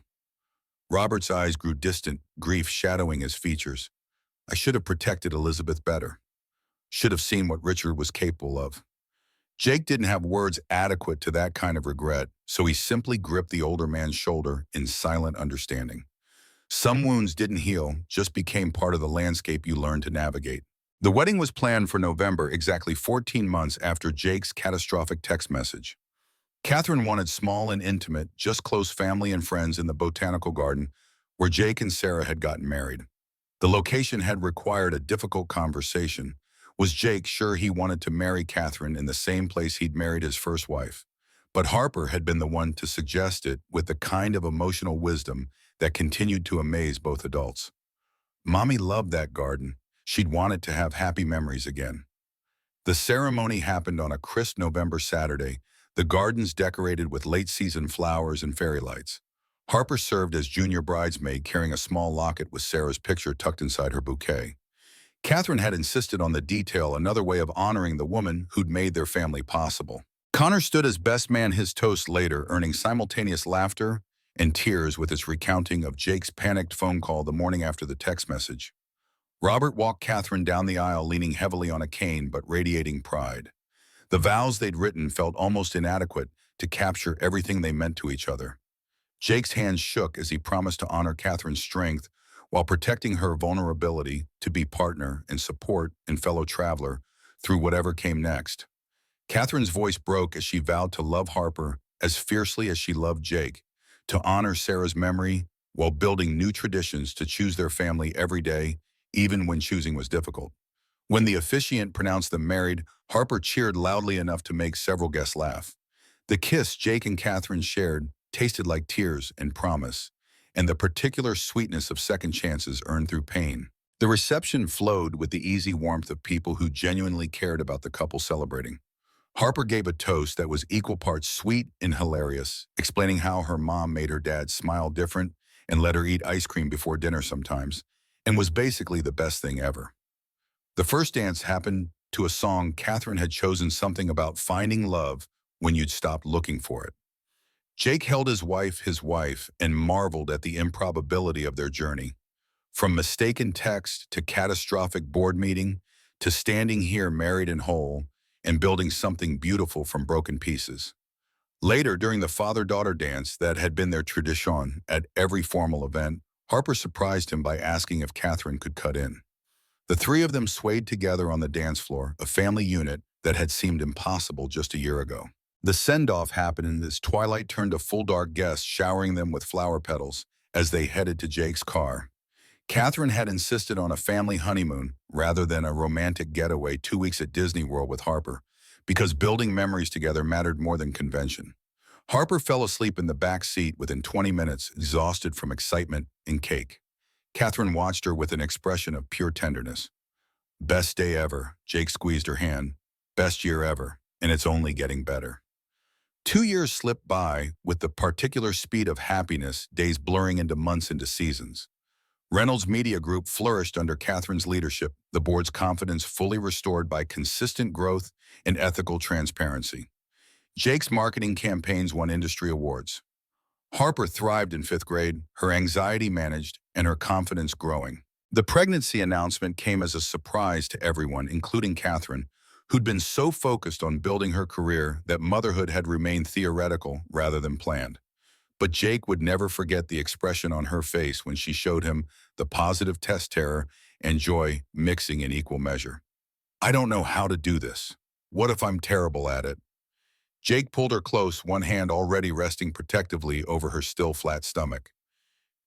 Robert's eyes grew distant, grief shadowing his features. I should have protected Elizabeth better. Should have seen what Richard was capable of. Jake didn't have words adequate to that kind of regret, so he simply gripped the older man's shoulder in silent understanding. Some wounds didn't heal, just became part of the landscape you learned to navigate. The wedding was planned for November, exactly 14 months after Jake's catastrophic text message. Catherine wanted small and intimate, just close family and friends in the botanical garden where Jake and Sarah had gotten married. The location had required a difficult conversation. Was Jake sure he wanted to marry Catherine in the same place he'd married his first wife? But Harper had been the one to suggest it with the kind of emotional wisdom that continued to amaze both adults. Mommy loved that garden. She'd wanted to have happy memories again. The ceremony happened on a crisp November Saturday, the gardens decorated with late-season flowers and fairy lights. Harper served as junior bridesmaid, carrying a small locket with Sarah's picture tucked inside her bouquet. Catherine had insisted on the detail, another way of honoring the woman who'd made their family possible. Connor stood as best man his toast later, earning simultaneous laughter and tears with his recounting of Jake's panicked phone call the morning after the text message. Robert walked Catherine down the aisle, leaning heavily on a cane but radiating pride. The vows they'd written felt almost inadequate to capture everything they meant to each other. Jake's hands shook as he promised to honor Catherine's strength while protecting her vulnerability, to be partner and support and fellow traveler through whatever came next. Catherine's voice broke as she vowed to love Harper as fiercely as she loved Jake, to honor Sarah's memory while building new traditions to choose their family every day, even when choosing was difficult. When the officiant pronounced them married, Harper cheered loudly enough to make several guests laugh. The kiss Jake and Catherine shared tasted like tears and promise, and the particular sweetness of second chances earned through pain. The reception flowed with the easy warmth of people who genuinely cared about the couple celebrating. Harper gave a toast that was equal parts sweet and hilarious, explaining how her mom made her dad smile different and let her eat ice cream before dinner sometimes, and was basically the best thing ever. The first dance happened to a song Catherine had chosen, something about finding love when you'd stopped looking for it. Jake held his wife, and marveled at the improbability of their journey. From mistaken text to catastrophic board meeting to standing here married and whole and building something beautiful from broken pieces. Later, during the father-daughter dance that had been their tradition at every formal event, Harper surprised him by asking if Catherine could cut in. The three of them swayed together on the dance floor, a family unit that had seemed impossible just a year ago. The send-off happened as twilight turned to full dark guests showering them with flower petals as they headed to Jake's car. Catherine had insisted on a family honeymoon rather than a romantic getaway 2 weeks at Disney World with Harper, because building memories together mattered more than convention. Harper fell asleep in the back seat within 20 minutes, exhausted from excitement and cake. Catherine watched her with an expression of pure tenderness. Best day ever, Jake squeezed her hand. Best year ever, and it's only getting better. 2 years slipped by with the particular speed of happiness, days blurring into months into seasons. Reynolds Media Group flourished under Catherine's leadership, the board's confidence fully restored by consistent growth and ethical transparency. Jake's marketing campaigns won industry awards. Harper thrived in fifth grade, her anxiety managed, and her confidence growing. The pregnancy announcement came as a surprise to everyone, including Catherine, who'd been so focused on building her career that motherhood had remained theoretical rather than planned. But Jake would never forget the expression on her face when she showed him the positive test terror and joy mixing in equal measure. I don't know how to do this. What if I'm terrible at it? Jake pulled her close, one hand already resting protectively over her still flat stomach.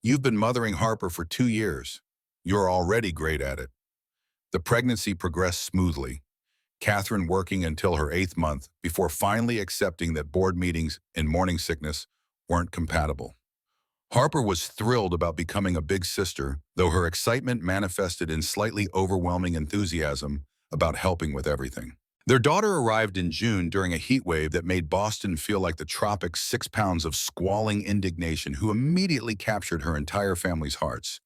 You've been mothering Harper for 2 years. You're already great at it. The pregnancy progressed smoothly, Catherine working until her 8th month before finally accepting that board meetings and morning sickness weren't compatible. Harper was thrilled about becoming a big sister, though her excitement manifested in slightly overwhelming enthusiasm about helping with everything. Their daughter arrived in June during a heat wave that made Boston feel like the tropics, 6 pounds of squalling indignation who immediately captured her entire family's hearts.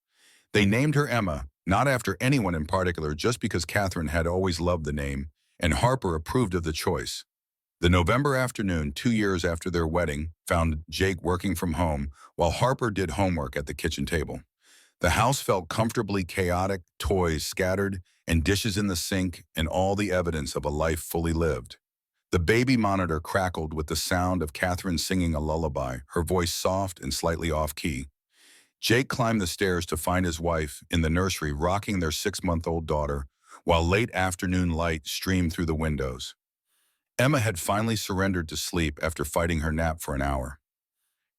They named her Emma, not after anyone in particular, just because Catherine had always loved the name, and Harper approved of the choice. The November afternoon, 2 years after their wedding, found Jake working from home while Harper did homework at the kitchen table. The house felt comfortably chaotic, toys scattered, and dishes in the sink, and all the evidence of a life fully lived. The baby monitor crackled with the sound of Catherine singing a lullaby, her voice soft and slightly off-key. Jake climbed the stairs to find his wife in the nursery rocking their 6-month-old daughter, while late afternoon light streamed through the windows. Emma had finally surrendered to sleep after fighting her nap for an hour.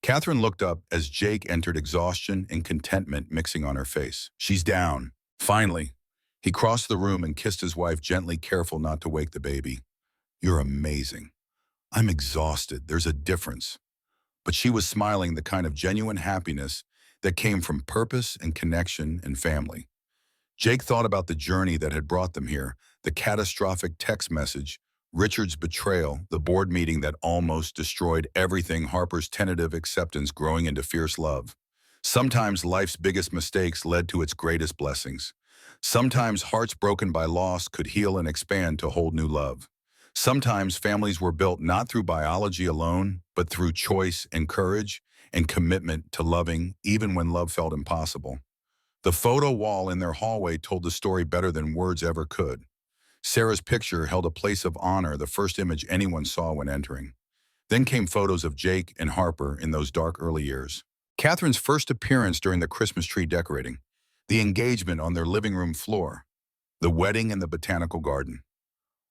Catherine looked up as Jake entered, exhaustion and contentment mixing on her face. She's down. Finally. He crossed the room and kissed his wife gently, careful not to wake the baby. You're amazing. I'm exhausted. There's a difference. But she was smiling, the kind of genuine happiness that came from purpose and connection and family. Jake thought about the journey that had brought them here, the catastrophic text message, Richard's betrayal, the board meeting that almost destroyed everything, Harper's tentative acceptance growing into fierce love. Sometimes life's biggest mistakes led to its greatest blessings. Sometimes hearts broken by loss could heal and expand to hold new love. Sometimes families were built not through biology alone, but through choice and courage and commitment to loving, even when love felt impossible. The photo wall in their hallway told the story better than words ever could. Sarah's picture held a place of honor, the first image anyone saw when entering. Then came photos of Jake and Harper in those dark early years. Catherine's first appearance during the Christmas tree decorating, the engagement on their living room floor, the wedding in the botanical garden,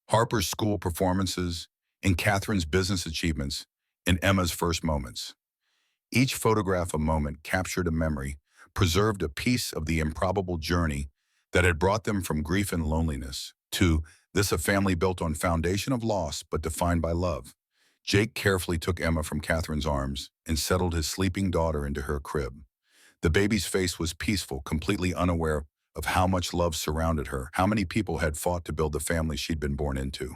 Harper's school performances, and Catherine's business achievements, and Emma's first moments. Each photograph a moment captured a memory, preserved a piece of the improbable journey that had brought them from grief and loneliness to this, a family built on foundation of loss but defined by love. Jake carefully took Emma from Catherine's arms and settled his sleeping daughter into her crib. The baby's face was peaceful, completely unaware of how much love surrounded her, how many people had fought to build the family she'd been born into.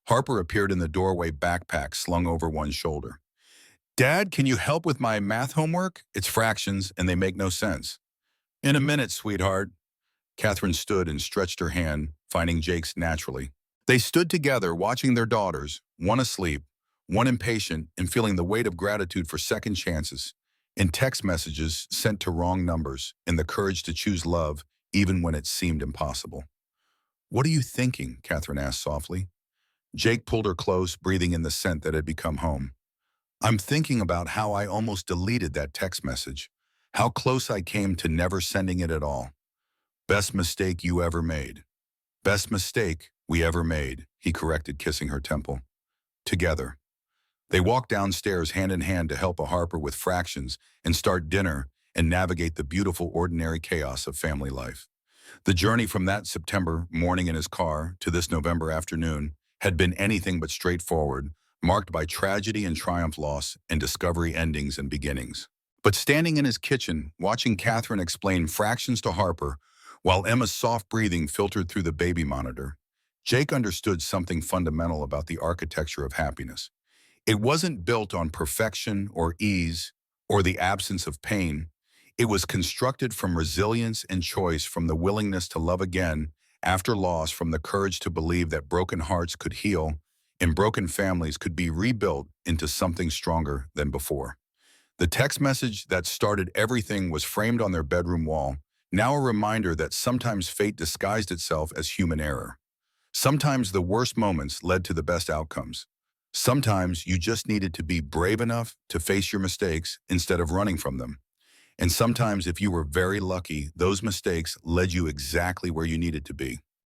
Harper appeared in the doorway, backpack slung over one shoulder. Dad, can you help with my math homework? It's fractions and they make no sense. In a minute, sweetheart. Catherine stood and stretched her hand, finding Jake's naturally. They stood together, watching their daughters, one asleep, one impatient and feeling the weight of gratitude for second chances, in text messages sent to wrong numbers, and the courage to choose love even when it seemed impossible. What are you thinking? Catherine asked softly. Jake pulled her close, breathing in the scent that had become home. I'm thinking about how I almost deleted that text message, how close I came to never sending it at all. Best mistake you ever made. Best mistake we ever made, he corrected, kissing her temple. Together. They walked downstairs hand in hand to help a Harper with fractions and start dinner and navigate the beautiful ordinary chaos of family life. The journey from that September morning in his car to this November afternoon had been anything but straightforward, marked by tragedy and triumph, loss and discovery, endings and beginnings. But standing in his kitchen, watching Catherine explain fractions to Harper, while Emma's soft breathing filtered through the baby monitor, Jake understood something fundamental about the architecture of happiness. It wasn't built on perfection or ease or the absence of pain. It was constructed from resilience and choice, from the willingness to love again after loss, from the courage to believe that broken hearts could heal and broken families could be rebuilt into something stronger than before. The text message that started everything was framed on their bedroom wall, now a reminder that sometimes fate disguised itself as human error. Sometimes the worst moments led to the best outcomes. Sometimes you just needed to be brave enough to face your mistakes instead of running from them. And sometimes, if you were very lucky, those mistakes led you exactly where you needed to be.